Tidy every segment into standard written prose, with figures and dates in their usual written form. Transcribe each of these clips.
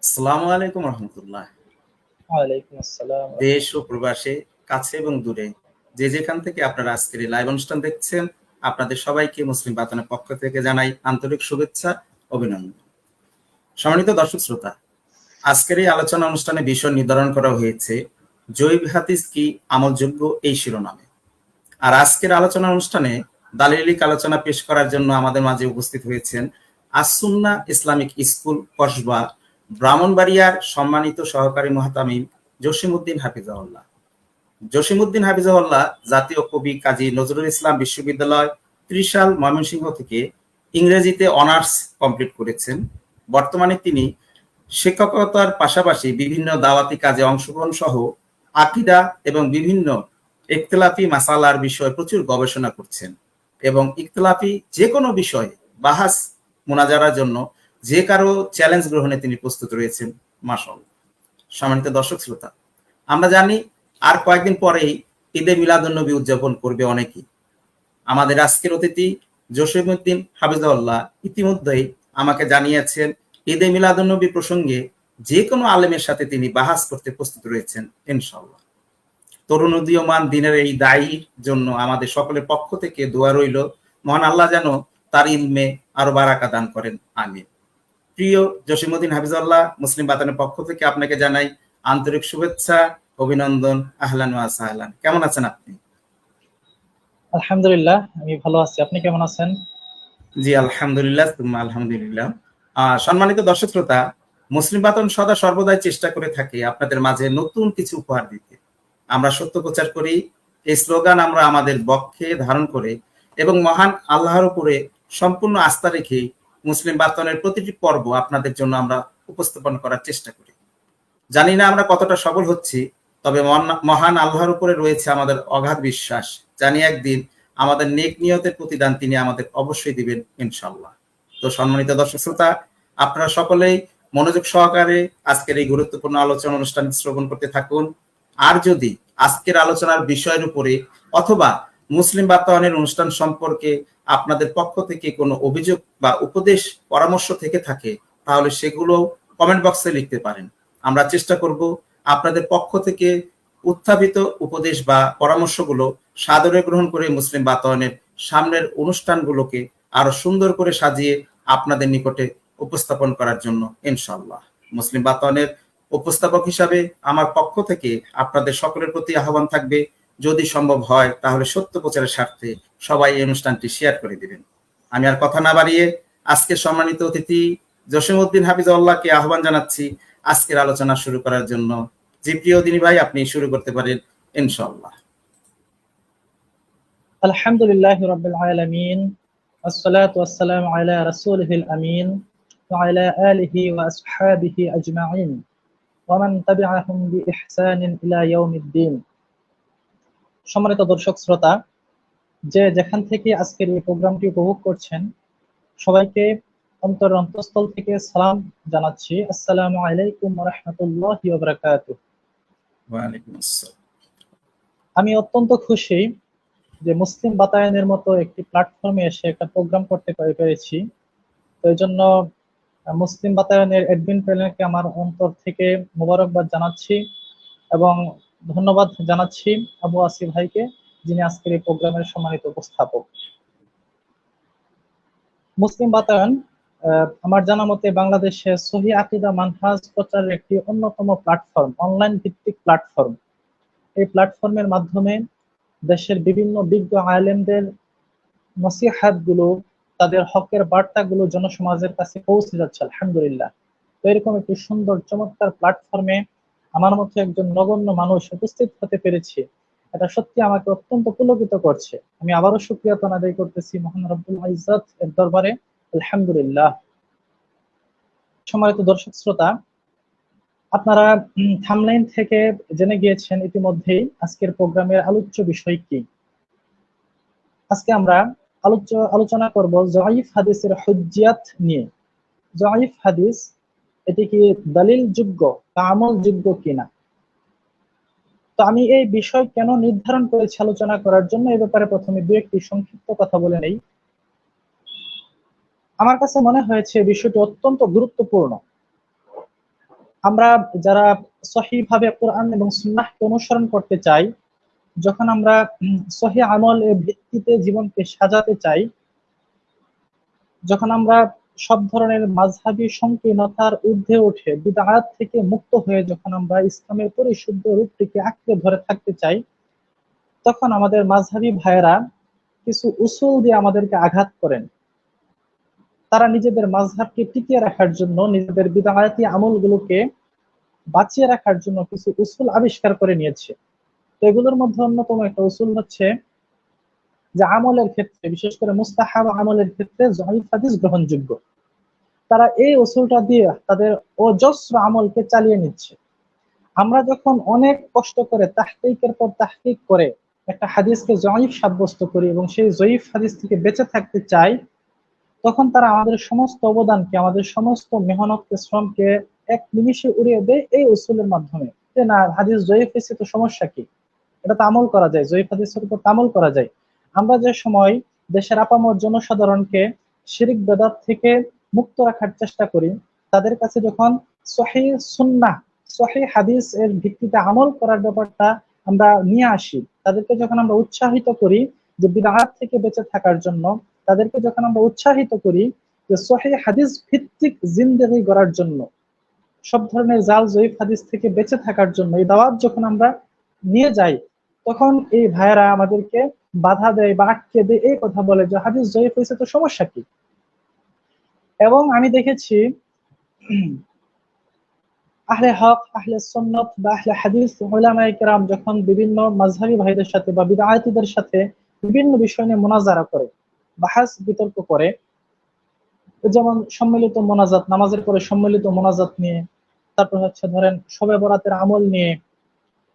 আসসালামু আলাইকুম রহমতুল্লাহ। ওয়ালাইকুম আসসালাম। দেশ ও প্রবাসে, কাছে এবং দূরে যে যেখান থেকে আপনারা আজকের এই লাইভ অনুষ্ঠান দেখছেন, আপনাদের সবাইকে মুসলিম বাতানের পক্ষ থেকে জানাই আন্তরিক শুভেচ্ছা, অভিনন্দন। সম্মানিত দর্শক শ্রোতা, আজকের এই আলোচনা অনুষ্ঠানে বিষয় নির্ধারণ করা হয়েছে জৈব হাদিস কি আমলযোগ্য এই শিরোনামে। আর আজকের আলোচনা অনুষ্ঠানে দালিলিক আলোচনা পেশ করার জন্য আমাদের মাঝে উপস্থিত হয়েছেন আসুন্না ইসলামিক স্কুল কসবা ব্রাহ্মণবাড়িয়ার সম্মানিত সহকারী মুহতামিম জসিমউদ্দিন হাফিজাহুল্লাহ। জসিমউদ্দিন হাফিজাহুল্লাহ জাতীয় কবি কাজী নজরুল ইসলাম বিশ্ববিদ্যালয় ত্রিশাল ময়মনসিংহ থেকে ইংরেজিতে অনার্স কমপ্লিট করেছেন। বর্তমানে তিনি শিক্ষকতার পাশাপাশি বিভিন্ন দাওয়াতি কাজে অংশগ্রহণ সহ আকিদা এবং বিভিন্ন ইখতিলাফি মাসালার বিষয়ে প্রচুর গবেষণা করছেন এবং ইখতিলাফি যে কোনো বিষয়ে বাহাস মুনাজারার জন্য যে কারো চ্যালেঞ্জ গ্রহণে তিনি প্রস্তুত রয়েছেন। মাশাআল্লাহ। সম্মানিত দর্শক শ্রোতা, আমরা জানি আর কয়েকদিন পরেই ঈদে মিলাদুন্নবী উদযাপন করবে অনেকেই। আমাদের আজকের অতিথি জসিমউদ্দিন হাফিজাহুল্লাহ ইতিমধ্যেই আমাকে জানিয়েছেন ঈদে মিলাদুন্নবী প্রসঙ্গে যে কোনো আলেমের সাথে তিনি বাহাস করতে প্রস্তুত রয়েছেন ইনশাআল্লাহ। তরুণ উদীয়মান দিনের এই দায়ীর জন্য আমাদের সকলের পক্ষ থেকে দোয়া রইল, মহান আল্লাহ যেন তার ইলমে আরো বারাকা দান করেন, আমিন। প্রিয় জসিমউদ্দিন হাফিজাহুল্লাহ, মুসলিম বাতানের পক্ষ থেকে আপনাকে জানাই আন্তরিক শুভেচ্ছা, অভিনন্দন, আহলান ওয়া সাহলান। কেমন আছেন আপনি? আলহামদুলিল্লাহ, আমি ভালো আছি। আপনি কেমন আছেন? জি আলহামদুলিল্লাহ, তুম্মা আলহামদুলিল্লাহ। সম্মানিত দর্শক শ্রোতা, মুসলিম বাতন সদা সর্বদাই চেষ্টা করে থাকে আপনাদের মাঝে নতুন কিছু উপহার দিতে। আমরা সত্য প্রচার করি, এই স্লোগান আমরা আমাদের বক্ষে ধারণ করে এবং মহান আল্লাহর উপরে সম্পূর্ণ আস্থা রেখে মুসলিম বাতনের প্রতিটি পর্ব আপনাদের জন্য আমরা উপস্থাপন করার চেষ্টা করি। জানি না আমরা কতটা সফল হচ্ছি, তবে মহান আল্লাহর উপরে রয়েছে আমাদের অগাধ বিশ্বাস। জানি একদিন আমাদের নেক নিয়তের প্রতিদান তিনি আমাদের অবশ্যই দিবেন ইনশাআল্লাহ। তো সম্মানিত দর্শক শ্রোতা, আপনারা সকলেই মনোযোগ সহকারে আজকের এই গুরুত্বপূর্ণ আলোচনা অনুষ্ঠান শ্রবণ করতে থাকুন। আর যদি আজকের আলোচনার বিষয়ের উপরে অথবা মুসলিম বাতায়নের অনুষ্ঠান সম্পর্কে আপনাদের পক্ষ থেকে কোনো অভিযোগ বা উপদেশ পরামর্শ থেকে থাকে, তাহলে সেগুলো কমেন্ট বক্সে লিখতে পারেন। আমরা চেষ্টা করব আপনাদের পক্ষ থেকে উত্থাপিত উপদেশ বা পরামর্শগুলো সাদরে গ্রহণ করে মুসলিম বাতায়নের সামনের অনুষ্ঠানগুলোকে আরো সুন্দর করে সাজিয়ে আপনাদের নিকটে উপস্থাপন করার জন্য ইনশাআল্লাহ। মুসলিম বাতায়নের উপস্থাপক হিসাবে আমার পক্ষ থেকে আপনাদের সকলের প্রতি আহ্বান থাকবে, যদি সম্ভব হয় তাহলে সত্য প্রচারের স্বার্থে সবাই এই অনুষ্ঠানটি শেয়ার করে দিবেন। আমি আর কথা না বাড়িয়ে আজকের সম্মানিত অতিথি জসিমউদ্দিন হাফিজাহুল্লাহকে আহ্বান জানাচ্ছি আজকের আলোচনা শুরু করার জন্য। জি প্রিয় দিনী ভাই, আপনি শুরু করতে পারেন ইনশাআল্লাহ। আলহামদুলিল্লাহি রাব্বিল আলামিন, আসসালাতু ওয়াসসালামু আলা রাসূলিহিল আমিন ওয়া আলা আলিহি ওয়া আসহাবিহি আজমাইন ওয়া মান তাবিআহুম বিইহসানিন ইলা ইয়াউমিদ্দিন। সম্মানিত দর্শক শ্রোতা, যে যেখান থেকে আজকের এই প্রোগ্রামটি উপভোগ করছেন, সবাইকে অন্তঃস্থল থেকে সালাম জানাচ্ছি। আসসালামু আলাইকুম ওয়া রাহমাতুল্লাহি ওয়া বারাকাতুহু। ওয়া আলাইকুম আসসালাম। আমি অত্যন্ত খুশি যে মুসলিম বাতায়নের মতো একটি প্ল্যাটফর্মে এসে একটা প্রোগ্রাম করতে পেরেছি। তো এই জন্য মুসলিম বাতায়নের অ্যাডমিন প্যানেলকে আমার অন্তর থেকে মোবারকবাদ জানাচ্ছি এবং ধন্যবাদ জানাচ্ছি আবু আসিফ ভাইকে, যিনি আজকের এই প্রোগ্রামের সম্মানিত উপস্থাপক। মুসলিম বাতায়ন আমার জানা মতে বাংলাদেশে সহিহ আকীদা মানহাজ প্রচারের একটি অন্যতম প্ল্যাটফর্ম, অনলাইন ভিত্তিক প্ল্যাটফর্ম। এই প্ল্যাটফর্মের মাধ্যমে দেশের বিভিন্ন বিজ্ঞ আলেমদের নসিহাতগুলো, তাদের হকের বার্তাগুলো জনসমাজের কাছে পৌঁছে যাচ্ছে আলহামদুলিল্লাহ। তো এরকম একটি সুন্দর চমৎকার প্ল্যাটফর্মে আমার মতো একজন নগণ্য মানুষ উপস্থিত হতে পেরেছি, এটা সত্যি আমাকে অত্যন্ত পুলকিত করছে। আমি আবারও শুকরিয়া আদায় করতেছি মহান রব্বুল ইজ্জত এর দরবারে, আলহামদুলিল্লাহ। সম্মানিত দর্শক শ্রোতা, আপনারা থাম্বনেইল থেকে জেনে গিয়েছেন ইতিমধ্যেই আজকের প্রোগ্রামের আলোচ্য বিষয় কি। আজকে আমরা আলোচনা করব জয়ীফ হাদিসের হুজ্জিয়াত নিয়ে। জয়ীফ হাদিস এটি কি দলিল যোগ্য বা আমল যোগ্য কিনা। তো আমি এই বিষয় কেন নির্ধারণ করেছি আলোচনা করার জন্য, এই ব্যাপারে প্রথমে দু একটি সংক্ষিপ্ত কথা বলে নেই। আমার কাছে মনে হয়েছে বিষয়টি অত্যন্ত গুরুত্বপূর্ণ। আমরা যারা সহিভাবে কোরআন এবং সুন্নাহকে অনুসরণ করতে চাই, যখন আমরা সহি আমলের ভিত্তিতে জীবনকে সাজাতে চাই, যখন আমরা সব ধরনের মাযহাবী সংকীর্ণতার ঊর্ধ্বে উঠে বিদআত থেকে মুক্ত হয়ে যখন আমরা ইসলামের পরিশুদ্ধ রূপটিকে আঁকড়ে ধরে থাকতে চাই, তখন আমাদের মাযহাবী ভাইয়েরা কিছু উসুল দিয়ে আমাদেরকে আঘাত করেন। তারা নিজেদের মাযহাবকে টিকিয়ে রাখার জন্য, নিজেদের বিদআতি আমলগুলোকে বাঁচিয়ে রাখার জন্য কিছু উসুল আবিষ্কার করে নিয়েছে। তো এগুলোর মধ্যে অন্যতম একটা উসুল হচ্ছে যে আমলের ক্ষেত্রে, বিশেষ করে মুস্তাহাব আমলের ক্ষেত্রে যঈফ হাদিস গ্রহণযোগ্য। তারা এই উসুলটা দিয়ে তাদের অজস্র আমলকে চালিয়ে নিচ্ছে। আমরা যখন অনেক কষ্ট করে তাহকিকের পর তাহকিক করে একটা হাদিসকে যঈফ সাব্যস্ত করি এবং সেই যঈফ হাদিস থেকে বেঁচে থাকতে চাই, তখন তারা আমাদের সমস্ত অবদানকে, আমাদের সমস্ত মেহনতকে, শ্রমকে এক নিমিষে উড়িয়ে দেয় এই উসুলের মাধ্যমে। যে না, হাদিস যঈফ হয়েছে তো সমস্যা কি, এটা তো আমল করা যায়, যঈফ হাদিসের উপর আমল করা যায়। আমরা যে সময় দেশের আপামর জনসাধারণকে শিরিক বেদাত থেকে মুক্ত রাখার চেষ্টা করি, তাদের কাছে যখন সহিহ সুন্নাহ, সহিহ হাদিস এর ভিত্তিতে আমল করার ব্যাপারটা আমরা নিয়ে আসি, তাদেরকে যখন আমরা উৎসাহিত করি যে বিদআত থেকে বেঁচে থাকার জন্য, তাদেরকে যখন আমরা উৎসাহিত করি যে সহিহ হাদিস ভিত্তিক জিন্দেগি গড়ার জন্য, সব ধরনের জাল জয়ীফ হাদিস থেকে বেঁচে থাকার জন্য এই দাওয়াত যখন আমরা নিয়ে যাই, তখন এই ভাইয়েরা আমাদেরকে বাধা দেয় বা আটকে দেয়, এই কথা বলে যে হাদিস জয়ীফ হয়েছে তো সমস্যা কি। এবং আমি দেখেছি আহলে হক, আহলে সুন্নাত বা আহলে হাদিস উলামায়ে কেরাম যখন বিভিন্ন মাযহাবী ভাইদের সাথে বা বিদআতীদের সাথে বিভিন্ন বিষয় নিয়ে মুনাজারা করে, বাহাস বিতর্ক করে, যেমন সম্মিলিত মোনাজাত, নামাজের পরে সম্মিলিত মোনাজাত নিয়ে, তারপর হচ্ছে ধরেন শবে বরাতের আমল নিয়ে,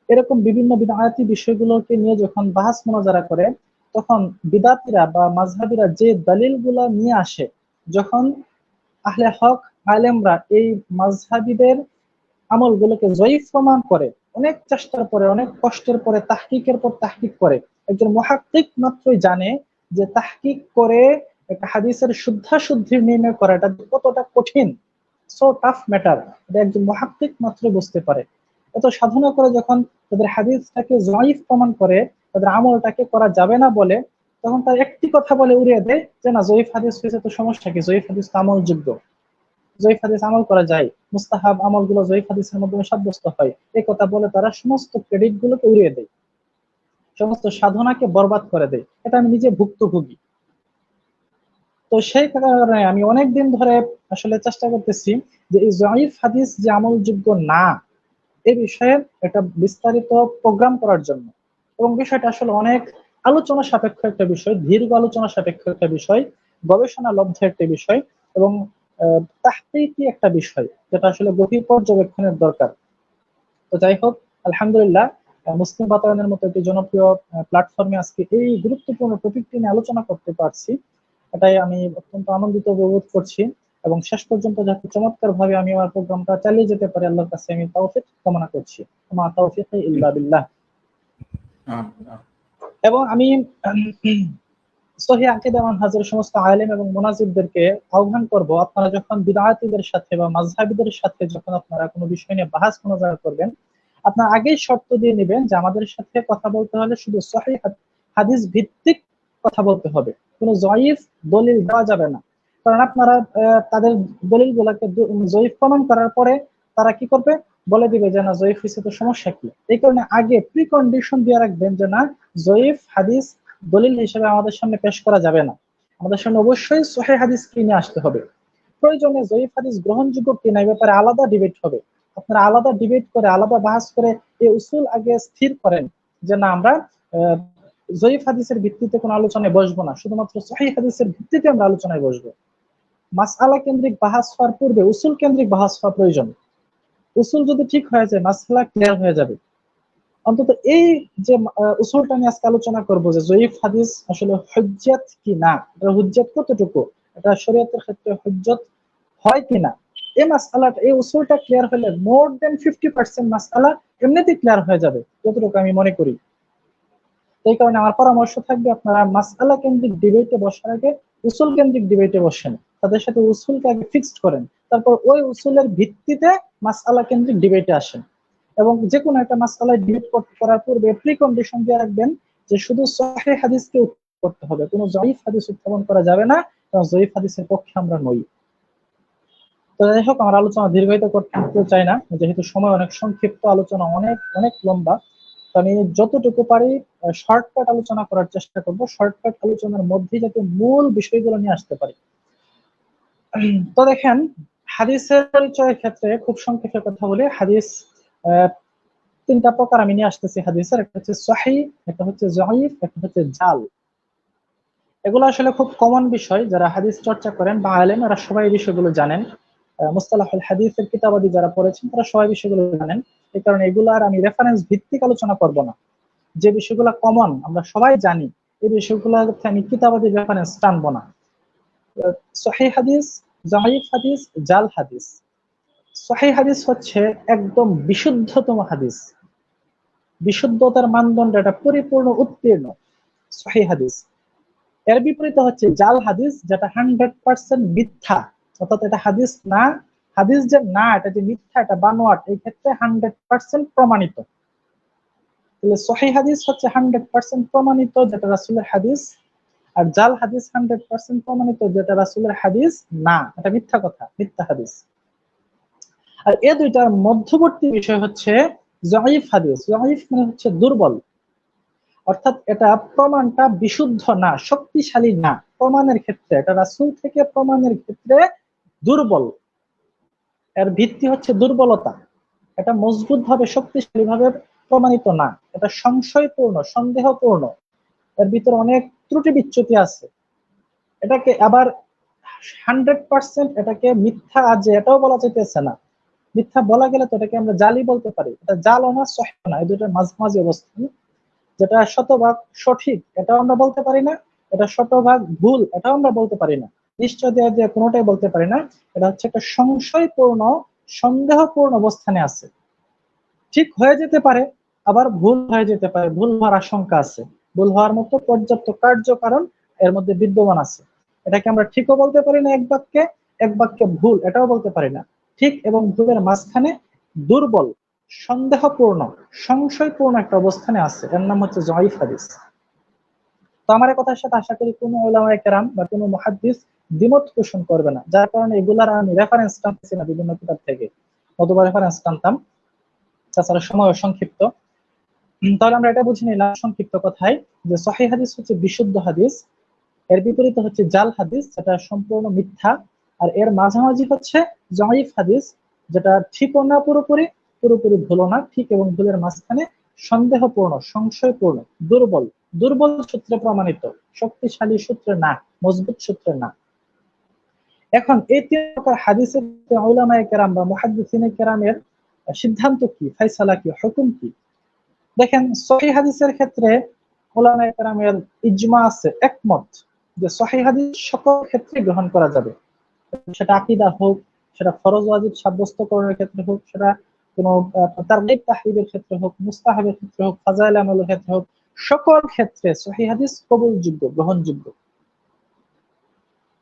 এরকম বিভিন্ন বিদআতি বিষয়গুলোকে নিয়ে যখন বাহাস মুনাজারা করে, তখন বিদআতীরা বা মাযহাবীরা যে দলিলগুলো নিয়ে আসে, যখন আহলে হক আলেমরা এই মাযহাবীদের আমলগুলোকে জয়ীফ প্রমাণ করে, অনেক চেষ্টার পরে, অনেক কষ্টের পরে, তাহকিকের পর তাহকিক করে, একজন মুহাক্কিক মাত্রই জানে যে তাহকিক করে একটা হাদিসের শুদ্ধাশুদ্ধি নির্ণয় করা এটা কতটা কঠিন, সো টাফ ম্যাটার, এটা একজন মুহাক্কিক মাত্র বুঝতে পারে। এত সাধনা করে যখন তাদের হাদিসটাকে জয়ীফ প্রমাণ করে, তাদের আমলটাকে করা যাবে না বলে, তখন তার একটি কথা বলে উড়িয়ে দেয় যে না, জয়ীফ হাদিস হয়েছে তো সমস্যা কি, জয়ীফ হাদিস তো আমলযোগ্য, জয়ীফ হাদিস আমল করা যায়, মুস্তাহাব আমলগুলো জয়ীফ হাদিসের মাধ্যমে সাব্যস্ত হয়। এই কথা বলে তারা সমস্ত ক্রেডিট গুলোকে উড়িয়ে দেয়, সমস্ত সাধনাকে বরবাদ করে দেয়। এটা আমি নিজে ভুক্তভোগী। তো সেই কারণে আমি অনেকদিন ধরে আসলে চেষ্টা করতেছি যে এই জয়ীফ হাদিস যে আমলযোগ্য না, এই বিষয়ে একটা বিস্তারিত প্রোগ্রাম করার জন্য। এবং বিষয়টা আসলে অনেক আলোচনা সাপেক্ষ একটা বিষয়, দীর্ঘ আলোচনা সাপেক্ষ একটা বিষয়, গবেষণা লব্ধ একটা বিষয়, এবং তাহকিকি একটা বিষয়, যেটা আসলে গভীর পর্যবেক্ষণের দরকার। তো যাই হোক, আলহামদুলিল্লাহ, মুসলিম বাতায়নের মতো একটি জনপ্রিয় প্ল্যাটফর্মে আজকে এই গুরুত্বপূর্ণ টপিকটি নিয়ে আলোচনা করতে পারছি, এটাই আমি অত্যন্ত আনন্দিত বোধ করছি। এবং শেষ পর্যন্ত যাতে চমৎকার ভাবে আমি আমার প্রোগ্রামটা চালিয়ে যেতে পারি, আল্লাহর কাছে আমি তাওফিক কামনা করছি। মা তাওফিক ইল্লা বিল্লাহ। এবং আমি সহিহ আকীদা মানহাজের সমস্ত আলেম এবং মুনাজিরদেরকে আহ্বান করব, আপনারা যখন বিদআতীদের সাথে বা মাযহাবীদের সাথে যখন আপনারা কোনো বিষয় নিয়ে বাহাস মুনাজারা করবেন, আপনারা আগেই শর্ত দিয়ে নেবেন যে আমাদের সাথে কথা বলতে হলে শুধু সহিহ হাদিস ভিত্তিক কথা বলতে হবে, কোনো জয়ীফ দলিল দেওয়া যাবে না। কারণ আপনারা তাদের দলিলগুলোকে জয়ীফ প্রমাণ করার পরে তারা কি করবে, বলে দিবে যে না, জয়ীফ হয়েছে তো সমস্যা কি। এই কারণে আগে প্রি কন্ডিশন দিয়ে রাখবেন যে না, জয়ীফ হাদিস দলিল হিসেবে আমাদের সামনে পেশ করা যাবে না, আমাদের সামনে অবশ্যই সহিহ হাদিস কিনে আসতে হবে। প্রয়োজনে জয়ীফ হাদিস গ্রহণযোগ্য কিনা এই ব্যাপারে আলাদা ডিবেট হবে। আপনারা আলাদা ডিবেট করে, আলাদা বাহাস করে এই উসুল আগে স্থির করেন যে না, আমরা জয়ীফ হাদিসের ভিত্তিতে কোনো আলোচনায় বসবো না, শুধুমাত্র সহিহ হাদিসের ভিত্তিতে আমরা আলোচনায় বসবো। মাসআলা কেন্দ্রিক বাহাস হওয়ার পূর্বে উসুল কেন্দ্রিক বাহাস হওয়া প্রয়োজন। উসুল যদি ঠিক হয়ে যায়, মাসআলা ক্লিয়ার হয়ে যাবে। অন্তত এই যে উসুলটা নিয়ে আজকে আলোচনা করবো যে জয়ীফ হাদিস আসলে হুজ্জাত কি না, এটা হুজ্জাত কতটুকু, এটা শরীয়তের ক্ষেত্রে হুজ্জাত হয় কিনা, এই মাসআলাটা, এই উসুলটা ক্লিয়ার হলে মোর দেন 50% মাসআলা এমনিতেই ক্লিয়ার হয়ে যাবে, যতটুকু আমি মনে করি। এই কারণে আমার পরামর্শ থাকবে, আপনারা মাসআলা কেন্দ্রিক ডিবেটে বসার আগে উসুল কেন্দ্রিক ডিবেটে বসেন, তাদের সাথে উসুলকে আগে ফিক্সড করেন, তারপর ওই উসুলের ভিত্তিতে মাসআলা কেন্দ্রিক ডিবেটে আসেন। এবং যে কোনো একটা মাসআলায় ডিবেট করার পূর্বে প্রি কন্ডিশন দিয়ে রাখবেন যে শুধু সহিহ হাদিসকে করতে হবে, কোনো জয়ীফ হাদিস উত্থাপন করা যাবে না, কারণ জয়ীফ হাদিসের পক্ষে আমরা নই। তো যাই হোক, আমার আলোচনা দীর্ঘায়িত করতে চাই না, যেহেতু সময় অনেক সংক্ষিপ্ত, আলোচনা অনেক অনেক লম্বা। তো আমি যতটুকু পারি শর্টকাট আলোচনা করার চেষ্টা করব, শর্টকাট আলোচনার মধ্যে যাতে মূল বিষয়গুলো নিয়ে আসতে পারি। তো দেখেন, হাদিসের পরিচয়ের ক্ষেত্রে খুব সংক্ষেপে কথা বলি। হাদিস তিনটা প্রকার আমি নিয়ে আসতেছি হাদিসের, একটা হচ্ছে সহিহ, একটা হচ্ছে জয়ীফ, একটা হচ্ছে জাল। এগুলো আসলে খুব কমন বিষয়, যারা হাদিস চর্চা করেন বা আলেম এরা সবাই এই বিষয়গুলো জানেন। মুস্তালাহুল হাদিসের কিতাবাদি যারা পড়েছেন তারা সবাই বিষয়গুলো জানেন। এই কারণে এগুলো আর আমি রেফারেন্স ভিত্তিক আলোচনা করব না। যে বিষয়গুলো কমন আমরা সবাই জানি, এই বিষয়গুলোতে আমি কিতাবাদি রেফারেন্স টানবো না। সহিহ হাদিস, জয়ীফ হাদিস, জাল হাদিস। সহিহ হাদিস হচ্ছে একদম বিশুদ্ধতম হাদিস, বিশুদ্ধতার মানদণ্ড এটা পরিপূর্ণ উত্তীর্ণ সহিহ হাদিস। এর বিপরীতে হচ্ছে জাল হাদিস, যেটা 100% মিথ্যা, অর্থাৎ এটা হাদিস না, হাদিস যে না, এটা যে মিথ্যা, এটা বানোয়াট, এই ক্ষেত্রে 100% প্রমাণিত। তাহলে সহিহ হাদিস হচ্ছে 100% প্রমাণিত, যেটা রাসূলের হাদিস। আর জাল হাদিস 100% প্রমাণিত, যেটা রাসূলের হাদিস না, এটা মিথ্যা কথা, মিথ্যা হাদিস। আর এই দুইটার মধ্যবর্তী বিষয় হচ্ছে জয়ীফ হাদিস। জয়ীফ মানে হচ্ছে দুর্বল, অর্থাৎ এটা প্রমাণটা বিশুদ্ধ না, শক্তিশালী না, প্রমাণের ক্ষেত্রে এটা রাসূল থেকে প্রমাণের ক্ষেত্রে দুর্বল, এর ভিত্তি হচ্ছে দুর্বলতা, এটা মজবুত ভাবে শক্তিশালী ভাবে প্রমাণিত না, এটা সংশয়পূর্ণ, সন্দেহপূর্ণ, এর ভিতরে অনেক ত্রুটি বিচ্যুতি আছে। এটাকে আবার 100% এটাকে মিথ্যা আছে এটাও বলা যাইতেছে না। মিথ্যা বলা গেলে তো এটাকে আমরা জালি বলতে পারি, এটা জালও না, সহিহ না, এই দুটোর মাঝামাঝি অবস্থান। যেটা শতভাগ সঠিক এটাও আমরা বলতে পারি না, এটা শতভাগ ভুল এটাও আমরা বলতে পারি না, নিশ্চয় দেওয়া যে কোনোটাই বলতে পারি না। এটা হচ্ছে একটা সংশয়পূর্ণ, সন্দেহপূর্ণ অবস্থানে আছে। ঠিক হয়ে যেতে পারে, আবার ভুল হয়ে যেতে পারে, ভুল হওয়ার আশঙ্কা আছে, ভুল হওয়ার মতো পর্যাপ্ত কার্যকারণ এর মধ্যে বিদ্যমান আছে। এটাকে আমরা ঠিকও বলতে পারি না এক বাক্যে, এক বাক্যে ভুল এটাও বলতে পারি না। ঠিক এবং ভুলের মাঝখানে দুর্বল, সন্দেহপূর্ণ, সংশয়পূর্ণ একটা অবস্থানে আছে, এর নাম হচ্ছে জয়ীফ হাদিস। তো আমার এই কথার সাথে আশা করি কোনো উলামায়ে কেরাম বা কোনো মুহাদ্দিস দ্বিমত পোষণ করবে না, যার কারণে এগুলার আমি রেফারেন্স টানতেছি না বিভিন্ন কিতাব থেকে, অথবা রেফারেন্স টানতাম, তাছাড়া সময় সংক্ষিপ্ত। তাহলে আমরা এটা বুঝে নিলাম সংক্ষিপ্ত কথায় যে সহিহ হাদিস হচ্ছে বিশুদ্ধ হাদিস, এর বিপরীতে হচ্ছে জাল হাদিস, যেটা সম্পূর্ণ মিথ্যা। আর এর মাঝামাঝি হচ্ছে জয়ীফ হাদিস, যেটা ঠিকও না পুরোপুরি, পুরোপুরি ভুলও না, ঠিক এবং ভুলের মাঝখানে সন্দেহপূর্ণ, সংশয়পূর্ণ, দুর্বল, দুর্বল সূত্রে প্রমাণিত, শক্তিশালী সূত্রে না, মজবুত সূত্রে না। এখন এই তিন প্রকার হাদিসের উলামায়ে কেরাম বা মুহাদ্দিসিনে কেরামের সিদ্ধান্ত কি, ফায়সালা কি, হুকুম কি? দেখেন, সহিহ হাদিসের ক্ষেত্রে উলামায়ে কেরামের ইজমা আছে, একমত যে সহিহ হাদিস সকল ক্ষেত্রে গ্রহণ করা যাবে, সেটা আকীদা হোক, সেটা ফরজ ওয়াজিব সাব্যস্তকরণের ক্ষেত্রে হোক, সেটা কোনো তারগীব তাহরিবের ক্ষেত্রে হোক, মুস্তাহাবের ক্ষেত্রে হোক, ফাজাইল আমলের ক্ষেত্রে হোক, সকল ক্ষেত্রে সহিহ হাদিস কবুলযোগ্য, গ্রহণযোগ্য।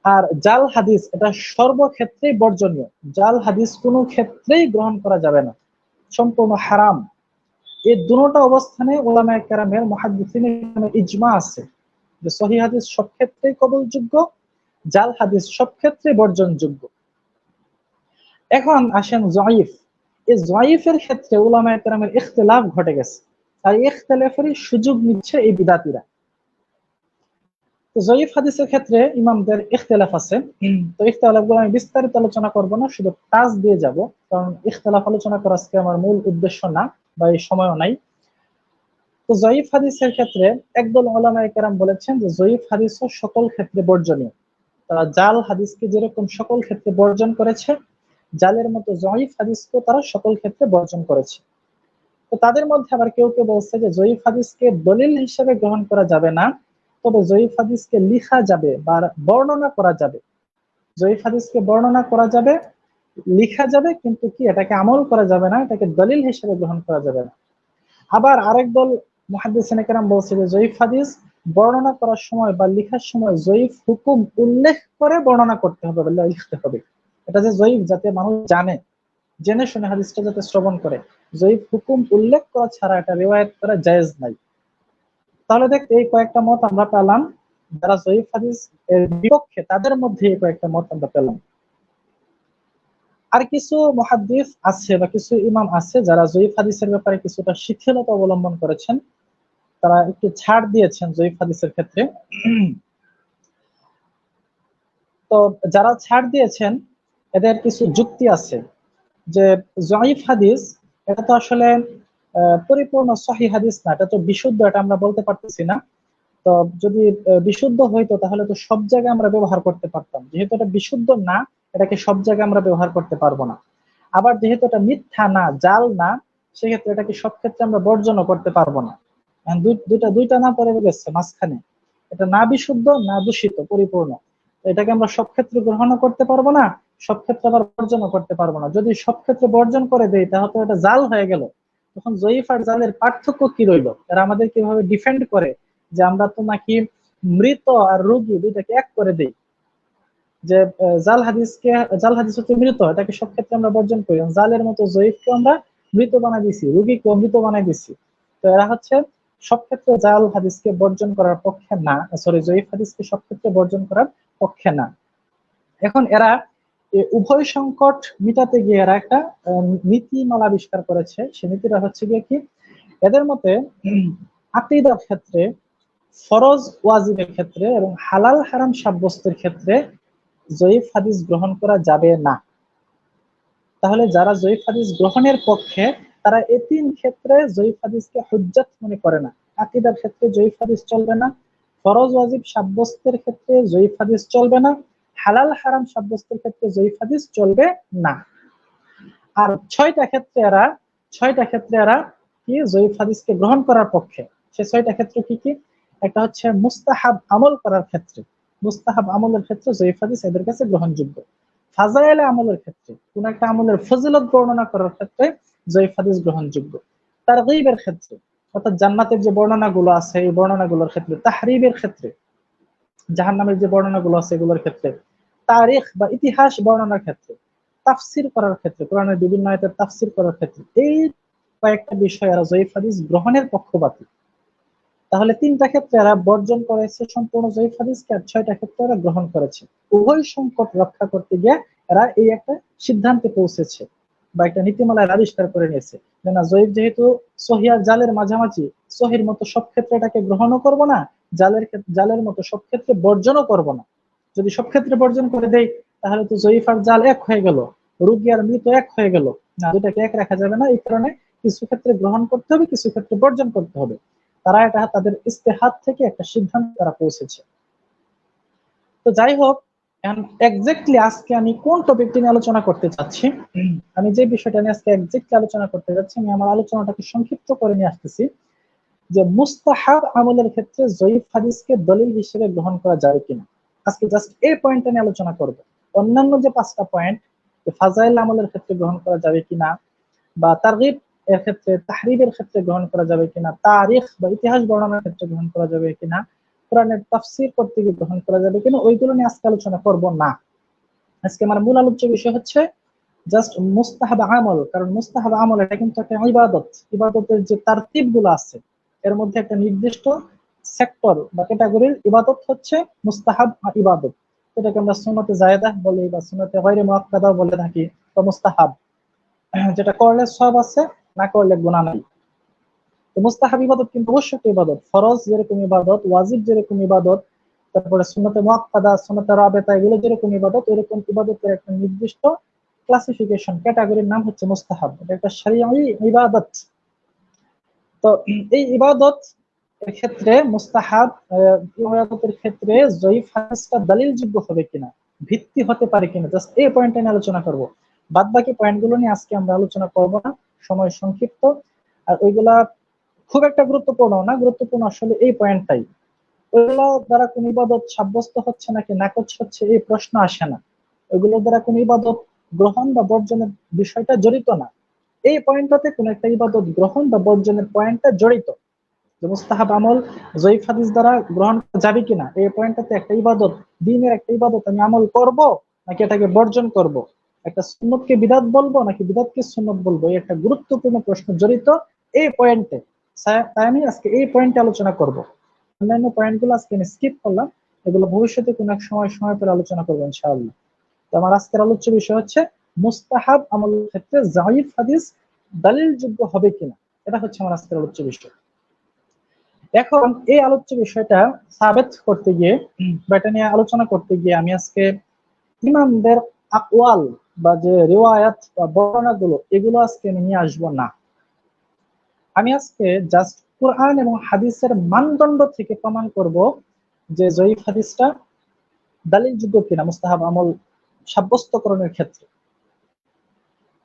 আর জাল হাদিস এটা সর্বক্ষেত্রেই বর্জনীয়, জাল হাদিস কোনো ক্ষেত্রেই গ্রহণ করা যাবে না, সম্পূর্ণ হারাম। এই দুটো অবস্থানে উলামায়ে কেরামের, মুহাদ্দিসিনের ইজমা আছে যে সহিহ হাদিস সব ক্ষেত্রেই কবুলযোগ্য, জাল হাদিস সব ক্ষেত্রেই বর্জনযোগ্য। এখন আসেন জয়ীফ। এই জয়ীফের ক্ষেত্রে উলামায়ে কেরামের ইখতিলাফ ঘটে গেছে, আর এই ইখতিলাফেরই সুযোগ নিচ্ছে এই বিদাতীরা। তো জয়ীফ হাদিসের ক্ষেত্রে ইমামদের ইখতিলাফ আছে। তো ইখতিলাফগুলো আমি বিস্তারিত আলোচনা করব না, শুধু টাচ দিয়ে যাব, কারণ ইখতিলাফ আলোচনা করা আজকে আমার মূল উদ্দেশ্য না, বা এই সময়ও নাই। তো জয়ীফ হাদিসের ক্ষেত্রে একদল উলামায়ে কেরাম বলেছেন যে জয়ীফ হাদিসও সকল ক্ষেত্রে বর্জনীয়। তারা জাল হাদিসকে যেরকম সকল ক্ষেত্রে বর্জন করেছে, জালের মতো জয়ীফ হাদিসকেও তারা সকল ক্ষেত্রে বর্জন করেছে। তো তাদের মধ্যে আবার কেউ কেউ বলছে যে জয়ীফ হাদিসকে দলিল হিসেবে গ্রহণ করা যাবে না, তবে জয়ীফ হাদিসকে লিখা যাবে বা বর্ণনা করা যাবে। জয়ীফ হাদিসকে বর্ণনা করা যাবে, লিখা যাবে, কিন্তু কি এটাকে আমল করা যাবে না, এটাকে দলিল হিসেবে গ্রহণ করা যাবে না। আবার আরেক দল মুহাদ্দিসিনে কেরাম বলছে যে জয়ীফ হাদিস বর্ণনা করার সময় বা লেখার সময় জয়ীফ হুকুম উল্লেখ করে বর্ণনা করতে হবে বা লিখতে হবে। এটা যে জয়ীফ, যাতে মানুষ জানে, জেনে শুনে হাদিসটা যাতে শ্রবণ করে, জয়ীফ হুকুম উল্লেখ করা ছাড়া এটা রিওয়ায়াত করা জায়েজ নাই। তাহলে দেখ, এই কয়েকটা মত আমরা পেলাম। যারা জয়ীফ হাদিস এর বিপক্ষে, তাদের মধ্যে এই কয়েকটা মত আমরা পেলাম। আর কিছু মুহাদ্দিস আছে বা কিছু ইমাম আছে যারা জয়ীফ হাদিসের ব্যাপারে কিছুটা শিথিলতা অবলম্বন করেছেন, তারা একটু ছাড় দিয়েছেন জয়ীফ হাদিসের ক্ষেত্রে। তো যারা ছাড় দিয়েছেন, এদের কিছু যুক্তি আছে যে জয়ীফ হাদিস এটা তো আসলে পরিপূর্ণ সহিহ হাদিস না, এটা তো বিশুদ্ধ, এটা আমরা বলতে পারতেছি না। তো যদি বিশুদ্ধ হইতো তাহলে তো সব জায়গায় আমরা ব্যবহার করতে পারতাম, যেহেতু এটা বিশুদ্ধ না, এটাকে সব জায়গায় আমরা ব্যবহার করতে পারবো না। আবার যেহেতু এটা মিথ্যা না, জাল না, সেক্ষেত্রে এটাকে সব ক্ষেত্রে আমরা বর্জনও করতে পারবো না। দুইটা না পড়ে গেছে মাঝখানে, এটা না বিশুদ্ধ না দূষিত, পরিপূর্ণ। এটাকে আমরা সব ক্ষেত্রে গ্রহণও করতে পারবো না, সব ক্ষেত্রে আবার বর্জনও করতে পারবো না। যদি সব ক্ষেত্রে বর্জন করে দেই তাহলে এটা জাল হয়ে গেল। তখন জয়ীফ আর জালের পার্থক্য কি রইলো? এরা আমাদের কিভাবে ডিফেন্ড করে যে আমরা তো নাকি মৃত আর রোগী দুইটাকে এক করে দেই, যে জাল হাদিস হচ্ছে মৃত, এটাকে সব ক্ষেত্রে আমরা বর্জন করি। জালের মতো জয়ীফকে আমরা মৃত বানাই দিছি, রোগীকে মৃত বানাই দিছি। তো এরা হচ্ছে সব ক্ষেত্রে জাল হাদিসকে বর্জন করার পক্ষে না, সরি, জয়ীফ হাদিসকে সব ক্ষেত্রে বর্জন করার পক্ষে না। এখন এরা উভয় সংকট মিটাতে গিয়ে এরা একটা নীতিমালা আবিষ্কার করেছে। সে নীতিটা হচ্ছে গিয়ে কি, এদের মতে আকীদার ক্ষেত্রে, ফরজ ওয়াজিবের ক্ষেত্রে এবং হালাল হারাম সাব্যস্তের ক্ষেত্রে জয়ীফ হাদিস গ্রহণ করা যাবে না। তাহলে যারা জয়ীফ হাদিস গ্রহণের পক্ষে, তারা এই তিন ক্ষেত্রে জয়ীফ হাদিসকে হুজ্জাত মনে করে না। আকীদার ক্ষেত্রে জয়ীফ হাদিস চলবে না, ফরজ ওয়াজিব সাব্যস্তের ক্ষেত্রে জয়ীফ হাদিস চলবে না, হালাল হারাম সাব্যস্তের ক্ষেত্রে জয়ীফ হাদিস চলবে না। আর ছয়টা ক্ষেত্রে এরা কি জয়ীফ হাদিসকে গ্রহণ করার পক্ষে। সে ছয়টা ক্ষেত্র কি কি? একটা হচ্ছে মুস্তাহাব আমল করার ক্ষেত্রে, মুস্তাহাব আমলের ক্ষেত্রে জয়ীফ হাদিস এদের কাছে গ্রহণযোগ্য। ফাজাইলে আমলের ক্ষেত্রে, কোন একটা আমলের ফজিলত বর্ণনা করার ক্ষেত্রে জয়ীফ হাদিস গ্রহণযোগ্য। তারগীবের ক্ষেত্রে, অর্থাৎ জান্নাতের যে বর্ণনাগুলো আছে এই বর্ণনাগুলোর ক্ষেত্রে, তাহরিবের ক্ষেত্রে, জাহান্নামের যে বর্ণনাগুলো আছে এগুলোর ক্ষেত্রে, তারিখ বা ইতিহাস বর্ণনার ক্ষেত্রে, তাফসির করার ক্ষেত্রে, কোরআনের বিভিন্ন আয়াতের তাফসির করার ক্ষেত্রে, এই কয়েকটা বিষয় এরা জয়ীফ হাদিস গ্রহণের পক্ষপাতী। তাহলে তিনটা ক্ষেত্রে এরা বর্জন করেছে সম্পূর্ণ জয়ীফ হাদিসকে, আর ছয়টা ক্ষেত্রে এরা গ্রহণ করেছে। উভয় সংকট রক্ষা করতে গিয়ে এরা এই একটা সিদ্ধান্তে পৌঁছেছে বা একটা নীতিমালার আবিষ্কার করে নিয়েছে যে না, জয়ীফ যেহেতু সহি আর জালের মাঝামাঝি, সহির মতো সব ক্ষেত্রে এটাকে গ্রহণও করব না, জালের মতো সব ক্ষেত্রে বর্জনও করব না। যদি সব ক্ষেত্রে বর্জন করে দেই তাহলে তো জয়ীফ আর জাল এক হয়ে গেল, রোগী আর মৃত এক হয়ে গেল। না, দুটাকে এক রাখা যাবে না। এই কারণে কিছু ক্ষেত্রে গ্রহণ করতে হবে, কিছু ক্ষেত্রে বর্জন করতে হবে। তারা এটা তাদের ইস্তেহাদ থেকে একটা সিদ্ধান্ত তারা পৌঁছেছে। তো যাই হোক, এক্স্যাক্টলি আজকে আমি কোন টপিকটি নিয়ে আলোচনা করতে চাচ্ছি, আমি যে বিষয়টা নিয়ে আজকে এক্স্যাক্টলি আলোচনা করতে যাচ্ছি, আমি আমার আলোচনাটাকে সংক্ষিপ্ত করে নিয়ে আসতেছি যে মুস্তাহাব আমলের ক্ষেত্রে জয়ীফ হাদিসকে দলিল হিসেবে গ্রহণ করা যাবে কিনা। আজকে জাস্ট এই পয়েন্টটা নিয়ে আলোচনা করব। অন্যান্য যে 5টা পয়েন্ট, ফাজাইল আমলের ক্ষেত্রে গ্রহণ করা যাবে কিনা, বা তারগীব এর ক্ষেত্রে, তাহরিবের ক্ষেত্রে গ্রহণ করা যাবে কিনা, তারিখ বা ইতিহাস বর্ণনার ক্ষেত্রে গ্রহণ করা যাবে কিনা, কোরআনের তাফসীর করতে গিয়ে গ্রহণ করা যাবে কিনা, ওইগুলো নিয়ে আজকে আলোচনা করব না। আজকে আমার মূল আলোচ্য বিষয় হচ্ছে জাস্ট মুস্তাহাব আমল। কারণ মুস্তাহাব আমল এটা কিন্তু একটা ইবাদত, ইবাদতের যে তারতিব গুলো আছে এর মধ্যে একটা নির্দিষ্ট সেক্টর বা ক্যাটাগরির ইবাদত হচ্ছে মুস্তাহাব ইবাদত। এটাকে আমরা সুন্নতে জায়েদা বলি বা সুন্নতে গায়রে মুআক্কাদা বলে থাকি, বা মুস্তাহাব, যেটা করলে সব আছে, না করলে গুনাহ নাই। তো মুস্তাহাব ইবাদত কিন্তু অবশ্যই একটা ইবাদত, ফরজ যেরকম ইবাদত, ওয়াজিব যেরকম ইবাদত, তারপরে সুন্নতে মুআক্কাদা, সুন্নতে রাবিতা, এগুলো যেরকম ইবাদত, এরকম ইবাদতের একটা নির্দিষ্ট ক্লাসিফিকেশন, ক্যাটাগরির নাম হচ্ছে মুস্তাহাব। এটা একটা শরীয়ী ইবাদত। তো এই ইবাদত এর ক্ষেত্রে, মুস্তাহাব ইবাদতের ক্ষেত্রে জয়ীফ হাদিসটা দলিলযোগ্য হবে কিনা, ভিত্তি হতে পারে কিনা, জাস্ট এই পয়েন্টটা নিয়ে আলোচনা করব। বাদ বাকি পয়েন্টগুলো নিয়ে আজকে আমরা আলোচনা করব না, সময় সংক্ষিপ্ত। আর ওইগুলা খুব একটা গুরুত্বপূর্ণ না, গুরুত্বপূর্ণ আসলে এই পয়েন্টটাই। ওইগুলো দ্বারা কোন ইবাদত সাব্যস্ত হচ্ছে নাকি নাকচ হচ্ছে এই প্রশ্ন আসে না। ওইগুলো দ্বারা কোন ইবাদত গ্রহণ বা বর্জনের বিষয়টা জড়িত না। এই পয়েন্টটাতে কোন একটা ইবাদত গ্রহণ বা বর্জনের পয়েন্টটা জড়িত। যে মুস্তাহাব আমল জয়ীফ হাদিস দ্বারা গ্রহণ করা যাবে কিনা, এই পয়েন্টটাতে একটা ইবাদত, দ্বীনের একটা ইবাদত আমি আমল করব নাকি এটাকে বর্জন করব, একটা সুন্নতকে বিদআত বলবো নাকি বিদআতকে সুন্নত বলবো, এই একটা গুরুত্বপূর্ণ প্রশ্ন জড়িত এই পয়েন্টে। তাই আমি আজকে এই পয়েন্টে আলোচনা করব। অন্যান্য পয়েন্টগুলো আজকে আমি স্কিপ করলাম, এগুলো ভবিষ্যতে কোনো এক সময় পরে আলোচনা করবো ইনশাআল্লাহ। তো আমার আজকের আলোচ্য বিষয় হচ্ছে মুস্তাহাব আমলের ক্ষেত্রে যায়িফ হাদিস দলিল যোগ্য হবে কিনা, এটা হচ্ছে আমার আজকের আলোচ্য বিষয়। এখন এই আলোচ্য বিষয়টা সাবেত করতে গিয়ে বা এটা নিয়ে আলোচনা করতে গিয়ে আমি আজকে ইমামদের আকওয়াল বা যে রিওয়ায়াত বা বর্ণনাগুলো এগুলো আজকে আমি নিয়ে আসবো না। আমি আজকে জাস্ট কোরআন এবং হাদিসের মানদণ্ড থেকে প্রমাণ করব যে জয়ীফ হাদিসটা দালিলযোগ্য কিনা মুস্তাহাব আমল সাব্যস্তকরণের ক্ষেত্রে।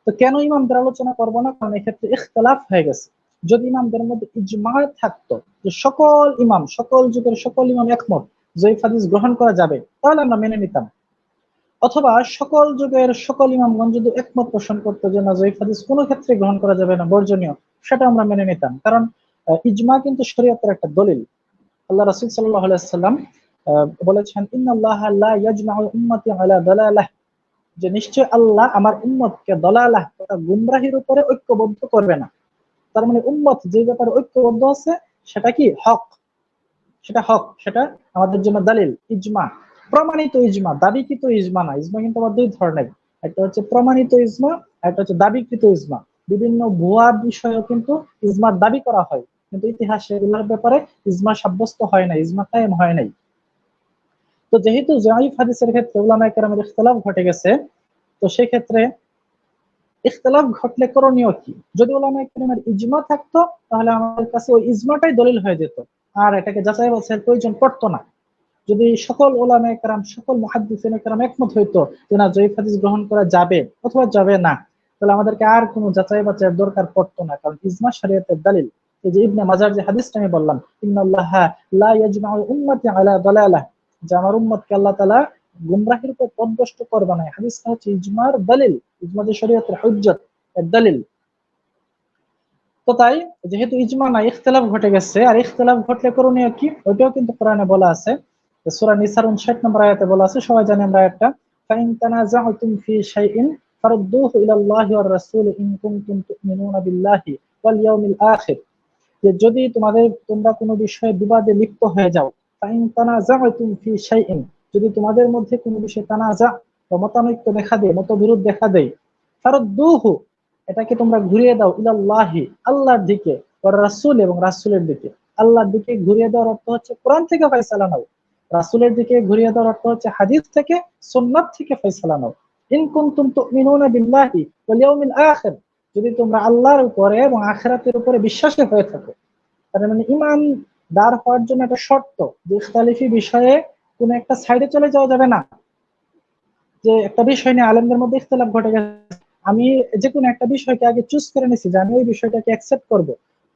তো কেন ইমামদের আলোচনা করবো না, কারণ এক্ষেত্রে ইখতিলাফ হয়ে গেছে। যদি ইমামদের মধ্যে ইজমা থাকতো যে সকল ইমাম, সকল যুগের সকল ইমাম একমত জয়ীফ হাদিস গ্রহণ করা যাবে, তাহলে আমরা মেনে নিতাম। অথবা সকল যুগের সকল ইমামগণ যদি একমত পোষণ করতো যে না জয়ীফ হাদিস কোনো ক্ষেত্রে গ্রহণ করা যাবে না, বর্জনীয়, সেটা আমরা মেনে নিতাম। কারণ ইজমা কিন্তু শরীয়তের একটা দলিল। আল্লাহ রাসূল সাল্লাল্লাহু আলাইহি ওয়াসাল্লাম বলেছেন, ইন্নাল্লাহা লা ইয়াজমাউ উম্মতি আলা দালালাহ, যে নিশ্চয় আল্লাহ আমার উম্মতকে দলালাহ তথা গুমরাহির উপরে ঐক্যবদ্ধ করবে না। তার মানে উম্মত যে ব্যাপারে ঐক্যবদ্ধ আছে সেটা কি হক, সেটা হক, সেটা আমাদের জন্য দালিল, ইজমা, প্রমাণিত ইজমা, দাবিকৃত ইজমা না। ইজমা কিন্তু আবার দুই ধরনের, একটা হচ্ছে প্রমাণিত ইজমা, একটা হচ্ছে দাবিকৃত ইজমা। বিভিন্ন ভুয়া বিষয়েও কিন্তু ইজমার দাবি করা হয়, কিন্তু ইতিহাসে এগুলোর ব্যাপারে ইজমা সাব্যস্ত হয় না, ইজমা কায়েম হয় নাই। তো যেহেতু যায়িফ হাদিসের ক্ষেত্রে উলামায়ে কেরামের ইখতিলাফ ঘটে গেছে, তো সেই ক্ষেত্রে ইখতিলাফ ঘটলে করণীয় কি? যদি উলামায়ে কেরামের ইজমা থাকতো তাহলে আমাদের কাছে ওই ইজমাটাই দলিল হয়ে যেত, আর এটাকে যাচাই বাছাইয়ের প্রয়োজন পড়তো না। যদি সকল উলামায়ে কেরাম, সকল মুহাদ্দিসিনে কেরাম একমত হইতো যে না জয়ীফ হাদিস গ্রহণ করা যাবে অথবা যাবে না, তাহলে আমাদেরকে আর কোনো যাচাই বাছাইয়ের দরকার পড়তো না, কারণ ইজমা শরীয়তের দলিল। এই যে ইবনে মাজার যে হাদিসটা আমি বললাম, ইন্নাল্লাহা লা ইয়াজমাউ উম্মতি আলা দালালাহ, যে আমার উম্মতকে আল্লাহ তাআলা গুমরাহির উপর পথভ্রষ্ট করবে না, হাদিসটা হচ্ছে ইজমার দলিল, ইজমা যে শরীয়তের হুজ্জত এর দলিল। তো তাই যেহেতু ইজমা নাই, ইখতিলাফ ঘটে গেছে, আর ইখতিলাফ ঘটলে করণীয় কি ওইটাও কিন্তু কোরআনে বলা আছে। সূরা নিসার 59 নম্বর আয়াতে বলা আছে, সবাই জানেন আমরা আয়াতটা, ফাইন তানাযাতুম ফি শাইইন ফারুদ্দুহু ইলাল্লাহি ওয়ার রাসূল ইন কুনতুম তুমিনুনা বিল্লাহি ওয়াল ইয়াউমিল আখির, যে যদি তোমরা কোনো বিষয়ে বিবাদে লিপ্ত হয়ে যাও, ফাইন তানাযাতুম ফি শাইইন, যদি তোমাদের মধ্যে কোনো বিষয়ে তানাজা বা মতানৈক্য দেখা দেয়, মতবিরোধ দেখা দেয়, ফারুদ্দুহু, এটাকে তোমরা ঘুরিয়ে দাও ইলাল্লাহি, আল্লাহর দিকে, ওয়ার রাসূল, এবং রাসূলের দিকে। আল্লাহর দিকে ঘুরিয়ে দেওয়ার অর্থ হচ্ছে কোরআন থেকে ফয়সালা নাও, রাসূলের দিকে ঘুরিয়ে দেওয়ার অর্থ হচ্ছে হাদিস থেকে, সুন্নাত থেকে ফয়সালা নাও। ইন কুনতুম তুমিনুনা বিল্লাহি ওয়াল ইয়াউমিল আখির, যদি তোমরা আল্লাহর উপরে এবং আখিরাতের উপরে বিশ্বাসী হয়ে থাকো। তার মানে ঈমান দাঁড় হওয়ার জন্য একটা শর্ত যে ইখতিলাফি বিষয়ে কোন একটা সাইডে চলে যাওয়া যাবে না। যে একটা বিষয় নিয়ে আলেমদের মধ্যে ইখতিলাফ ঘটে গেছে, আমি যে কোনো একটা বিষয়কে আগে চুজ করে নিছি যে আমি ওই বিষয়টাকে অ্যাকসেপ্ট করব,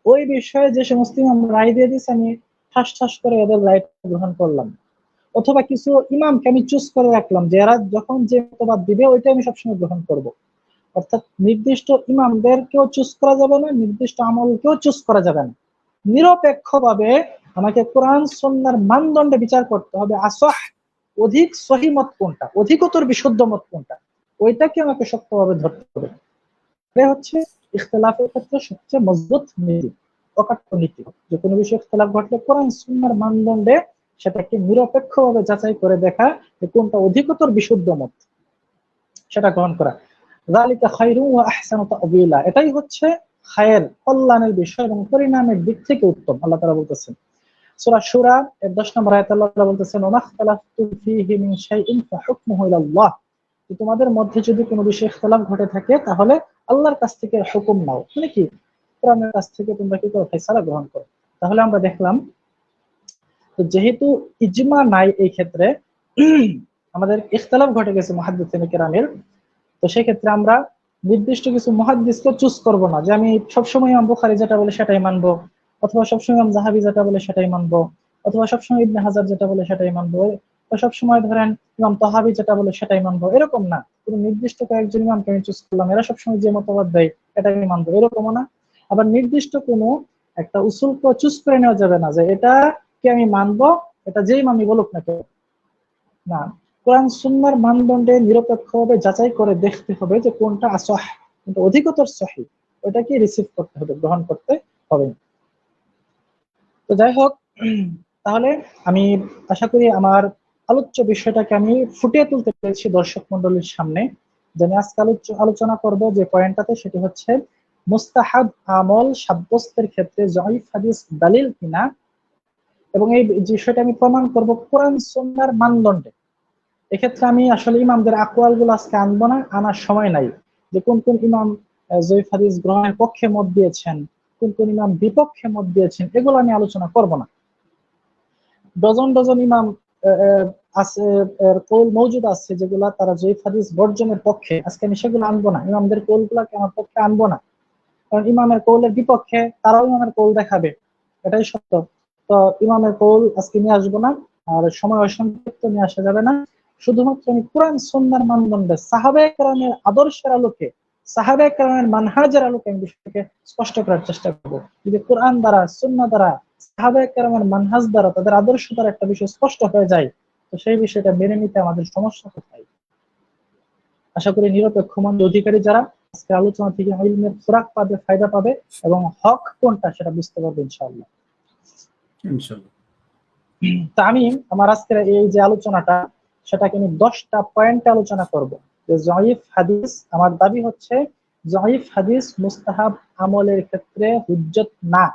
ওই বিষয়ে যে সমস্ত ইমাম রায় দিয়ে দিচ্ছে আমি ঠাস ঠাস করে এদের রায় গ্রহণ করলাম। অথবা কিছু ইমামকে আমি চুজ করে রাখলাম যে এরা যখন যে মতবাদ দিবে ওইটা আমি সবসময় গ্রহণ করব। অর্থাৎ নির্দিষ্ট ইমামদেরকেও চুজ করা যাবে না, নির্দিষ্ট আমলকেও চুজ করা যাবে না, নিরপেক্ষভাবে আমাকে কোরআন সুন্নাহর মানদণ্ডে বিচার করতে হবে। আসহ, অধিক সহি মত কোনটা, অধিকতর বিশুদ্ধ মত কোনটা, ওইটাকে আমাকে শক্তভাবে ধরতে হবে। এটা হচ্ছে ইখতিলাফের ক্ষেত্রে সবচেয়ে মজবুত নীতি, অকাট্য নীতি। যে কোনো বিষয়ে ইখতিলাফ ঘটলে কোরআন সুন্নাহর মানদণ্ডে সেটাকে নিরপেক্ষভাবে যাচাই করে দেখা যে কোনটা অধিকতর বিশুদ্ধ মত, সেটা গ্রহণ করা। যালিকা খায়রু ওয়া আহসানু তা'ওয়িলা, এটাই হচ্ছে খায়ের, কল্যাণের বিষয় এবং পরিণামের দিক থেকে উত্তম। আল্লাহ তাআলা বলতেছেন সূরা শুরা এর 10 নম্বর আয়াতে আল্লাহ তাআলা বলতেছেন, ওয়া মাখতালাফতু ফীহি মিন শাইইন ফাহুকমুহু ইলাল্লাহ, তোমাদের মধ্যে যদি কোনো বিষয়ে ইখতিলাফ ঘটে থাকে তাহলে আল্লাহর কাছ থেকে হুকুম নাও, মানে কি কোরআনের কাছ থেকে তোমরা কি করো, ফয়সালা গ্রহণ করো। তাহলে আমরা দেখলাম তো যেহেতু ইজমা নাই এই ক্ষেত্রে, আমাদের ইখতিলাফ ঘটে গেছে মুহাদ্দিসিনে কেরামের, তো সেই ক্ষেত্রে আমরা নির্দিষ্ট কিছু মুহাদ্দিসকে চুজ করব না যে আমি সবসময় ইমাম বুখারী যেটা বলে সেটাই মানবো, অথবা সবসময় ইমাম যাহাবি যেটা বলে সেটাই মানবো, অথবা সবসময় ইবনে হাজার যেটা বলে সেটাই মানবো, বা সবসময় ধরেন ইমাম তাহাবি যেটা বলে সেটাই মানবো, এরকম না। কোনো নির্দিষ্ট কয়েকজন ইমামকে আমি চুজ করলাম, এরা সবসময় যে মতবাদ দেয় এটাই মানবো, এরকমও না। আবার নির্দিষ্ট কোনো একটা উসুলকে চুজ করে নেওয়া যাবে না যে এটা কি আমি মানবো, এটা যেই মামি বলুক না কেন। না, কোরআন সুন্নাহর মানদণ্ডে নিরপেক্ষভাবে যাচাই করে দেখতে হবে যে কোনটা আসহ, কোনটা অধিকতর সহিহ, ওটাকে রিসিভ করতে হবে, গ্রহণ করতে হবে। তো যাই হোক, তাহলে আমি আশা করি আমার আলোচ্য বিষয়টাকে আমি ফুটিয়ে তুলতে পেরেছি দর্শক মন্ডলীর সামনে। যে আমি আজকে আলোচনা করব যে পয়েন্টটাতে, সেটি হচ্ছে মুস্তাহাব আমল সাব্যস্তের ক্ষেত্রে জয়ীফ হাদিস দালিল কিনা, এবং এই বিষয়টা আমি প্রমাণ করব কোরআন সুন্নাহর মানদণ্ডে। এক্ষেত্রে আমি আসলে ইমামদের আকওয়াল গুলো আজকে আনবো না, আনার সময় নাই। যে কোন কোন ইমাম জয়ীফ হাদিস গ্রহণের পক্ষে মত দিয়েছেন, কোন কোন ইমাম বিপক্ষে মত দিয়েছেন, এগুলো আমি আলোচনা করব না। ডজন ডজন ইমাম আছে, কৌল মৌজুদ আছে যেগুলা তারা জয়ীফ হাদিস বর্জনের পক্ষে। আজকে আমি সেগুলো আনবো না, ইমামদের কৌল গুলাকে আমার পক্ষে আনবো না, কারণ ইমামের কৌলের বিপক্ষে তারাও ইমামের কৌল দেখাবে, এটাই সত্য। তো ইমামের কৌল আজকে নিয়ে আসবো না, আর সময় অসংক্ষিপ্ত নিয়ে আসা যাবে না। শুধুমাত্র আমি কোরআন সুন্নাহর মানদণ্ডে সাহাবায়ে কেরামের আদর্শের আলোকে, সাহাবায়ে কেরামের মানহাজের আলোকে আমি বিষয়টাকে স্পষ্ট করার চেষ্টা করব। যদি কোরআন দ্বারা, সুন্নাহ দ্বারা, সাহাবায়ে কেরামের মানহাজ দ্বারা, তাদের আদর্শ দ্বারা একটা বিষয় স্পষ্ট হয়ে যায়, তো সেই বিষয়টা মেনে নিতে আমাদের সমস্যা কোথায়? আশা করি নিরপেক্ষ মনের অধিকারী যারা আজকে আলোচনা থেকে ইলমের খোরাক পাবে, ফায়দা পাবে, এবং হক কোনটা সেটা বুঝতে পারবে ইনশাআল্লাহ। ইনশাআল্লাহ। তা আমি আমার আজকের এই যে আলোচনাটা, সেটাকে আমি 10টা পয়েন্টে আলোচনা করব। যে জয়ীফ হাদিস, আমার দাবি হচ্ছে জয়ীফ হাদিস মুস্তাহাব আমলের ক্ষেত্রে হুজ্জত না।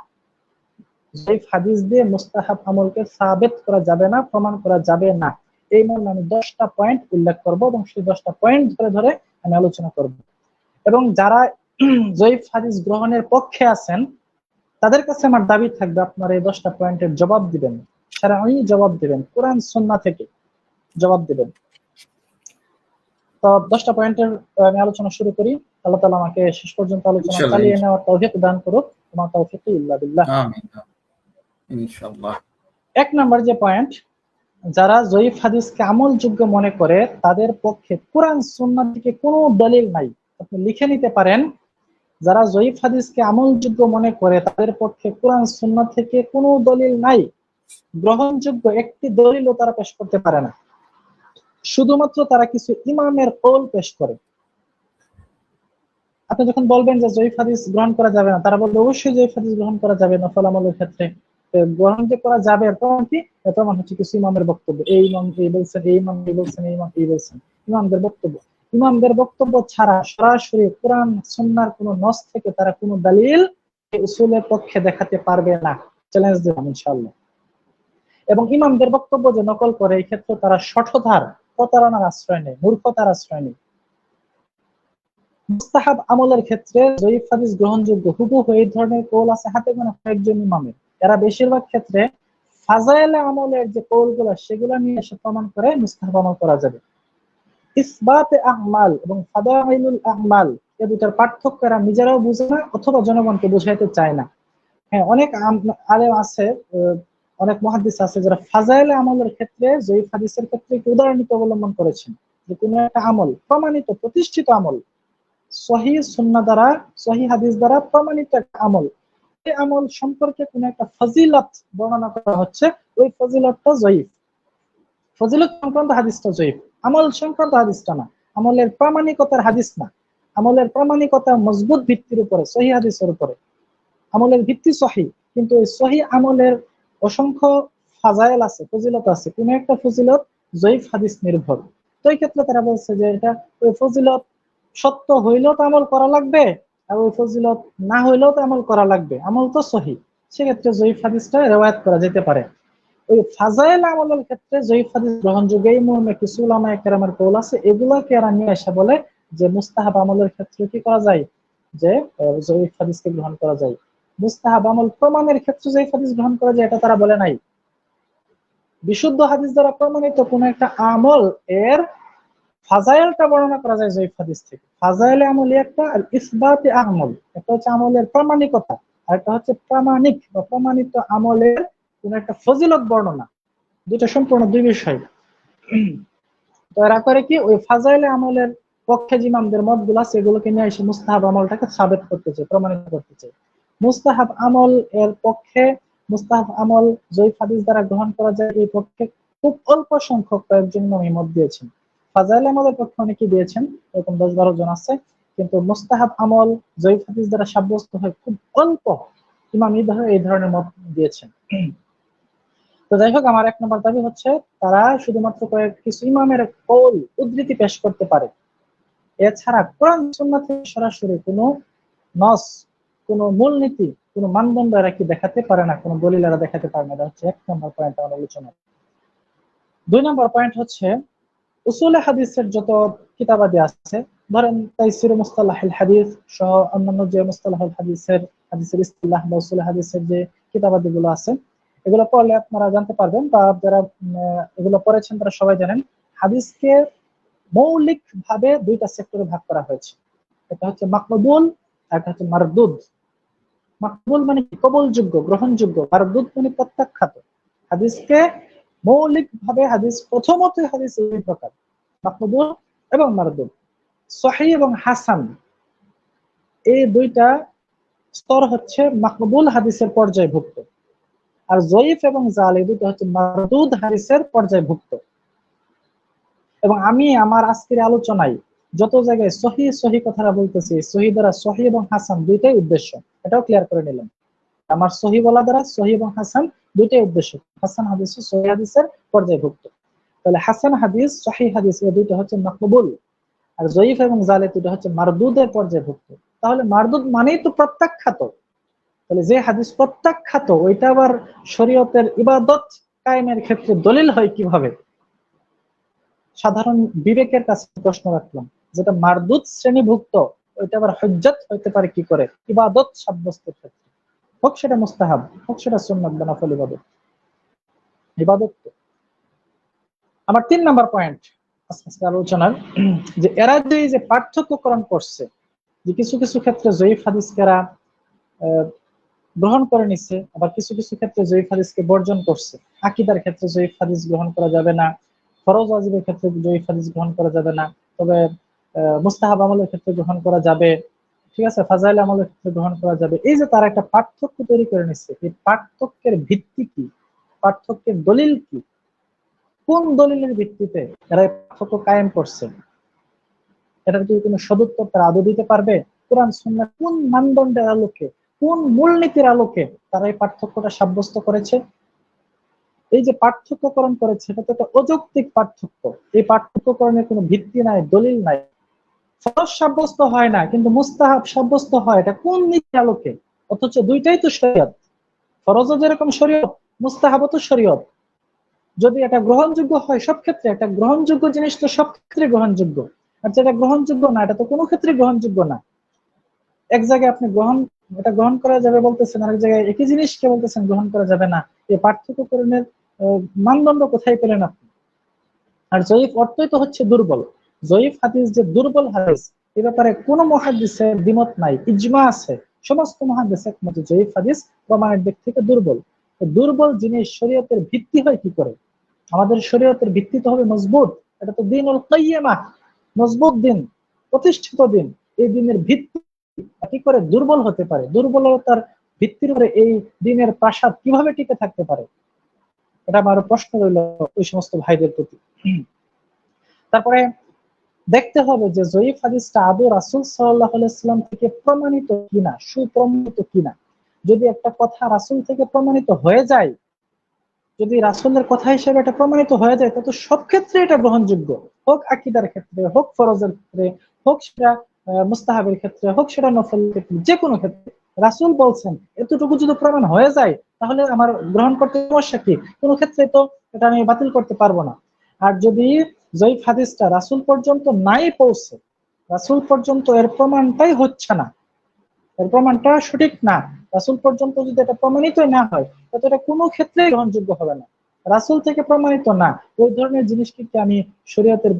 জয়ীফ হাদিস দিয়ে মুস্তাহাব আমলকে সাবিত করা যাবে না, প্রমাণ করা যাবে না। এই মর্মে আমি 10টা পয়েন্ট উল্লেখ করব, এবং সেই 10টা পয়েন্ট ধরে ধরে আমি আলোচনা করব। এবং যারা জয়ীফ হাদিস গ্রহণের পক্ষে আছেন, তাদের কাছে আমার দাবি থাকবে আপনারা এই 10টা পয়েন্টের জবাব দিবেন, শারঈ জবাব দিবেন, কোরআন সুন্নাহ থেকে জবাব দিবেন। তো 10টা পয়েন্টের আমি আলোচনা শুরু করি। আল্লাহ তাআলা আমাকে শেষ পর্যন্ত আলোচনা ইনশাআল্লাহ। চালিয়ে নেওয়ার তৌফিক দান করুক। ওমা তাওফীকি ইল্লা বিল্লাহ। আমিন। ইনশাআল্লাহ। 1 নাম্বার যে পয়েন্ট, যারা জয়ীফ হাদিসকে আমলযোগ্য মনে করে তাদের পক্ষে কোরআন সুন্নাহ থেকে কোনো দলিল নাই। আপনি লিখে নিতে পারেন, যারা জয়ীফ হাদিসকে আমলযোগ্য মনে করে তাদের পক্ষে কোরআন সুন্নাহ থেকে কোনো দলিল নাই, গ্রহণযোগ্য একটি দলিলও তারা পেশ করতে পারে না। শুধুমাত্র তারা কিছু ইমামের কৌল পেশ করে। আপনি যখন বলবেন যে জয়ীফ হাদিস গ্রহণ করা যাবে না, তারা বলবে অবশ্যই জয়ীফ হাদিস গ্রহণ করা যাবে নফল আমলের ক্ষেত্রে। গ্রহণ যে করা যাবে প্রমাণ কি? প্রমাণ হচ্ছে কিছু ইমামের বক্তব্য, এই ইমাম এই বলছেন, এই ইমাম এই বলছেন, এই ইমাম এই বলছেন, ইমামদের বক্তব্য। ইমামদের বক্তব্য ছাড়া সরাসরি কোরআন সুন্নাহর কোনো নস থেকে তারা কোনো দলিল এই উসুলের পক্ষে দেখাতে পারবে না। চ্যালেঞ্জ দিলাম ইনশাআল্লাহ। এবং ইমামদের বক্তব্য যে নকল করে, এই ক্ষেত্রে তারা শঠধার, প্রতারণার আশ্রয় নেয়, মূর্খতার আশ্রয় নেয়। মুস্তাহাব আমলের ক্ষেত্রে জয়ীফ হাদিস গ্রহণযোগ্য হুবহু এই ধরনের কৌল আছে হাতে গোনা কয়েকজন ইমামের। এরা বেশিরভাগ ক্ষেত্রে ফাজাইলে আমলের যে কৌলগুলো, সেগুলো নিয়ে এসে প্রমাণ করে মুস্তাহাব আমল করা যাবে। ইসবাতে আ'মাল এবং ফাদাইলুল আ'মাল, এই দুটার পার্থক্য এরা নিজেরাও বুঝে না, অথবা জনগণকে বুঝাইতে চায় না। হ্যাঁ, অনেক আলেম আছে, অনেক মুহাদ্দিস আছে যারা ফাজাইলে আমলের ক্ষেত্রে জয়ীফ হাদিসের ক্ষেত্রে একটি উদাহরণীতি অবলম্বন করেছেন। যে কোনো একটা আমল, প্রমাণিত প্রতিষ্ঠিত আমল, সহিহ সুন্নাহ দ্বারা, সহিহ হাদিস দ্বারা প্রমাণিত একটা আমল, এই আমল সম্পর্কে কোন একটা ফজিলত বর্ণনা করা হচ্ছে, ওই ফজিলতটা জয়ীফ। ফজিলত সংক্রান্ত হাদিসটা জয়ীফ, আমল সংক্রান্ত হাদিসটা না। আমলের প্রামাণিকতার হাদিস না, আমলের প্রামাণিকতা মজবুত ভিত্তির উপরে, সহিহ হাদিসের উপরে। আমলের ভিত্তি সহিহ, কিন্তু এই সহিহ আমলের অসংখ্য ফাজাইল আছে, ফজিলত আছে, কোন একটা ফজিলত জয়ীফ হাদিস নির্ভর। তো এই ক্ষেত্রে তারা বলছে যে এটা ওই ফজিলত সত্য হইলেও তো আমল করা লাগবে, আর ওই ফজিলত না হইলেও তো আমল করা লাগবে, আমল তো সহিহ। সেক্ষেত্রে জয়ীফ হাদিসটা রিওয়ায়াত করা যেতে পারে। ওই ফাজাইল আমলের ক্ষেত্রে জয়ীফ হাদিস গ্রহণযোগ্য, এই মর্মে কিছু উলামায়ে কেরামের কৌল আছে। এগুলোকে এরা নিয়ে এসে বলে যে মুস্তাহাব আমলের ক্ষেত্রে কি করা যায়, যে জয়ীফ হাদিসকে গ্রহণ করা যায়। মুস্তাহাব আমল প্রমাণের ক্ষেত্রে জয়ীফ হাদিস গ্রহণ করা যায়, এটা তারা বলে নাই। বিশুদ্ধ হাদিস দ্বারা প্রমাণিত কোন একটা আমল, এর ফাজাইলটা বর্ণনা করা যায় জয়ীফ হাদিস থেকে। ফাজাইলে আমল একটা, আর ইসবাতে আমল একটা হচ্ছে আমলের প্রামাণিকতা, আর একটা হচ্ছে প্রামাণিক বা প্রমাণিত আমলের কোন একটা ফজিলত বর্ণনা। দুটো সম্পূর্ণ দুই বিষয়। তো এরা করে কি, ওই ফাজাইলে আমলের পক্ষে যে ইমামদের মতগুলো আছে, এগুলোকে নিয়ে এসে মুস্তাহাব আমলটাকে সাবেত করতে চায়, প্রমাণিত করতে চায়। মুস্তাহাব আমল এর পক্ষে, মুস্তাহাব আমল জয়ীফ হাদিস দ্বারা গ্রহণ করা যায় এই পক্ষে খুব অল্প সংখ্যক কয়েকজন ইমাম মত দিয়েছেন। ফাজাইল আমলের পক্ষে অনেকে দিয়েছেন, এরকম 10-12 জন আছে, কিন্তু মুস্তাহাব আমল জয়ীফ হাদিস দ্বারা সাব্যস্ত হয় খুব অল্প ইমাম এই ধরনের মত দিয়েছেন। তো যাই হোক, আমার 1 নম্বর দাবি হচ্ছে তারা শুধুমাত্র কিছু ইমামের কওল উদ্ধৃতি পেশ করতে পারে, এছাড়া কোরআন সুন্নাহ থেকে সরাসরি কোনো নস, কোনো মূলনীতি, কোনো মানদণ্ড এরা কি দেখাতে পারে না, কোনো দলিল এরা দেখাতে পারে না। এটা হচ্ছে 1 নম্বর পয়েন্ট আমার আলোচনা। 2 নম্বর পয়েন্ট হচ্ছে উসুলে হাদিসের যত কিতাবাদি আছে, ধরেন তাইসির মুস্তালাহুল হাদিস সহ অন্যান্য যে মুস্তালাহুল হাদিসের ইসতিলাহ বা উসুলে হাদিসের যে কিতাবাদিগুলো আছে, এগুলো পড়লে আপনারা জানতে পারবেন, বা যারা এগুলো পড়েছেন তারা সবাই জানেন, হাদিসকে মৌলিক ভাবে 2টা সেক্টরে ভাগ করা হয়েছে। এটা হচ্ছে মাকবুল, আর একটা হচ্ছে মারদুদ। মাকবুল মানে কবুলযোগ্য, গ্রহণযোগ্য, মারদুদ মানে প্রত্যাখ্যাত। হাদিসকে মৌলিক ভাবে প্রথমত হাদিস 2 প্রকার, মাকবুল এবং মারদুদ। সহিহ এবং হাসান, এই 2টা স্তর হচ্ছে মাকবুল হাদিসের পর্যায়ভুক্ত, আর জয়ীফ এবং জাল এই 2টা হচ্ছে মারদুদ হাদিসের পর্যায়ভুক্ত। এবং আমি আমার আজকের আলোচনায় যত জায়গায় সহি কথাটা বলতেছি, সহি দ্বারা সহি এবং হাসান 2টাই উদ্দেশ্য, এটাও ক্লিয়ার করে নিলাম। আমার সহি বলা দ্বারা সহি এবং হাসান 2টাই উদ্দেশ্য। হাসান হাদিস সহি হাদিসের পর্যায়ভুক্ত, তাহলে হাসান হাদিস সহি হাদিস এই 2টা হচ্ছে মাকবুল, আর জয়ীফ এবং জালে 2টা হচ্ছে মারদুদের পর্যায়ভুক্ত। তাহলে মারদুদ মানেই তো প্রত্যাখ্যাত, তাহলে যে হাদিস প্রত্যাখ্যাত ওইটা আবার শরীয়তের ইবাদত কায়েমের ক্ষেত্রে দলিল হয় কিভাবে? সাধারণ বিবেকের কাছে প্রশ্ন রাখলাম, যেটা মারদুদ শ্রেণীভুক্ত ওইটা আবার হুজ্জত হইতে পারে কি করে ইবাদত সাব্যস্তের ক্ষেত্রে, হোক সেটা মুস্তাহাব, হোক সেটা সুন্নাত বা নফল ইবাদত। আমার 3 নাম্বার পয়েন্ট আজকে আলোচনার, যে এরা যে পার্থক্যকরণ করছে, যে কিছু কিছু ক্ষেত্রে জয়ীফ হাদিসকে এরা গ্রহণ করে নিচ্ছে, আবার কিছু কিছু ক্ষেত্রে জয়ীফ হাদিসকে বর্জন করছে। আকীদার ক্ষেত্রে জয়ীফ হাদিস গ্রহণ করা যাবে না, ফরজ ওয়াজিবের ক্ষেত্রে জয়ীফ হাদিস গ্রহণ করা যাবে না, তবে মুস্তাহাব আমলের ক্ষেত্রে গ্রহণ করা যাবে, ঠিক আছে, ফাজাইল আমলের ক্ষেত্রে গ্রহণ করা যাবে। এই যে তারা একটা পার্থক্য তৈরি করে নিচ্ছে, এই পার্থক্যের ভিত্তি কি, পার্থক্যের দলিল কি, কোন দলিলের ভিত্তিতে এরা পার্থক্য কায়েম করছে, এটার কি কোনো সদুত্তর তারা আদৌ দিতে পারবে? কোরআন সুন্নাহ কোন মানদণ্ডের আলোকে, কোন মূলনীতির আলোকে তারা এই পার্থক্যটা সাব্যস্ত করেছে? এই যে পার্থক্যকরণ করেছে, এটা তো একটা অযৌক্তিক পার্থক্য। এই পার্থক্যকরণের কোনো ভিত্তি নাই, দলিল নাই। ফরজ সাব্যস্ত হয় না, কিন্তু মুস্তাহাব সাব্যস্ত হয়, এটা কোন নীতির আলোকে? অথচ 2টাই তো শরীয়ত, ফরজও যেরকম শরীয়ত, মুস্তাহাবও তো শরীয়ত। যদি এটা গ্রহণযোগ্য হয় সব ক্ষেত্রে, একটা গ্রহণযোগ্য জিনিস তো সব ক্ষেত্রে গ্রহণযোগ্য, আর যেটা গ্রহণযোগ্য না এটা তো কোনো ক্ষেত্রে গ্রহণযোগ্য না। এক জায়গায় আপনি এটা গ্রহণ করা যাবে বলতেছেন, আরেক জায়গায় একই জিনিসকে বলতেছেন গ্রহণ করা যাবে না। এই পার্থক্যকরণের মানদণ্ড কোথায় পেলেন আপনি? আর জয়ীফ অর্থই তো হচ্ছে দুর্বল। জয়ীফ হাদিস যে দুর্বল হাদিস, এ ব্যাপারে কোনো মুহাদ্দিসের দ্বিমত নাই, ইজমা আছে, সমস্ত মুহাদ্দিস একমত জয়ীফ হাদিস প্রমাণের দিক থেকে দুর্বল। দুর্বল জিনিস শরীয়তের ভিত্তি হয় কি করে? আমাদের শরীয়তের ভিত্তি তো হবে মজবুত, এটা তো দ্বীনুল কাইয়্যিমা, মজবুত দিন, প্রতিষ্ঠিত দিন। এই দিনের ভিত্তি কি করে দুর্বল হতে পারে? দুর্বলতার ভিত্তির উপরে এই দিনের প্রাসাদ কিভাবে টিকে থাকতে পারে? এটা আমার প্রশ্ন রইল ওই সমস্ত ভাইদের প্রতি। তারপরে দেখতে হবে যে জয়ীফ হাদিসটা আদৌ রাসূল সাল্লাল্লাহু আলাইহি ওয়াসাল্লাম থেকে প্রমাণিত কিনা, সুপ্রমাণিত কিনা। যদি একটা কথা রাসূল থেকে প্রমাণিত হয়ে যায়, যদি রাসূলের কথা হিসেবে এটা প্রমাণিত হয়ে যায়, তাহলে সব ক্ষেত্রে এটা গ্রহণযোগ্য, হোক আকীদার ক্ষেত্রে, হোক ফরজের ক্ষেত্রে, হোক সেটা মুস্তাহাবের ক্ষেত্রে, হোক সেটা নফলের ক্ষেত্রে, যে কোনো ক্ষেত্রে রাসূল বলছেন এতটুকু যদি প্রমাণ হয়ে যায়, তাহলে আমার গ্রহণ করতে সমস্যা কি? কোনো ক্ষেত্রে তো এটা আমি বাতিল করতে পারবো না। আর যদি জয়ীফ হাদিসটা রাসূল পর্যন্ত নাই পৌঁছে, রাসূল পর্যন্ত এর প্রমাণটাই হচ্ছে না, এর প্রমাণটা সঠিক না, রাসূল পর্যন্ত যদি এটা প্রমাণিত না হয়, তাহলে এটা কোনো ক্ষেত্রেই গ্রহণযোগ্য হবে না। রাসূল থেকে প্রমাণিত না ওই ধরনের জিনিসকে কি আমি শরীয়তের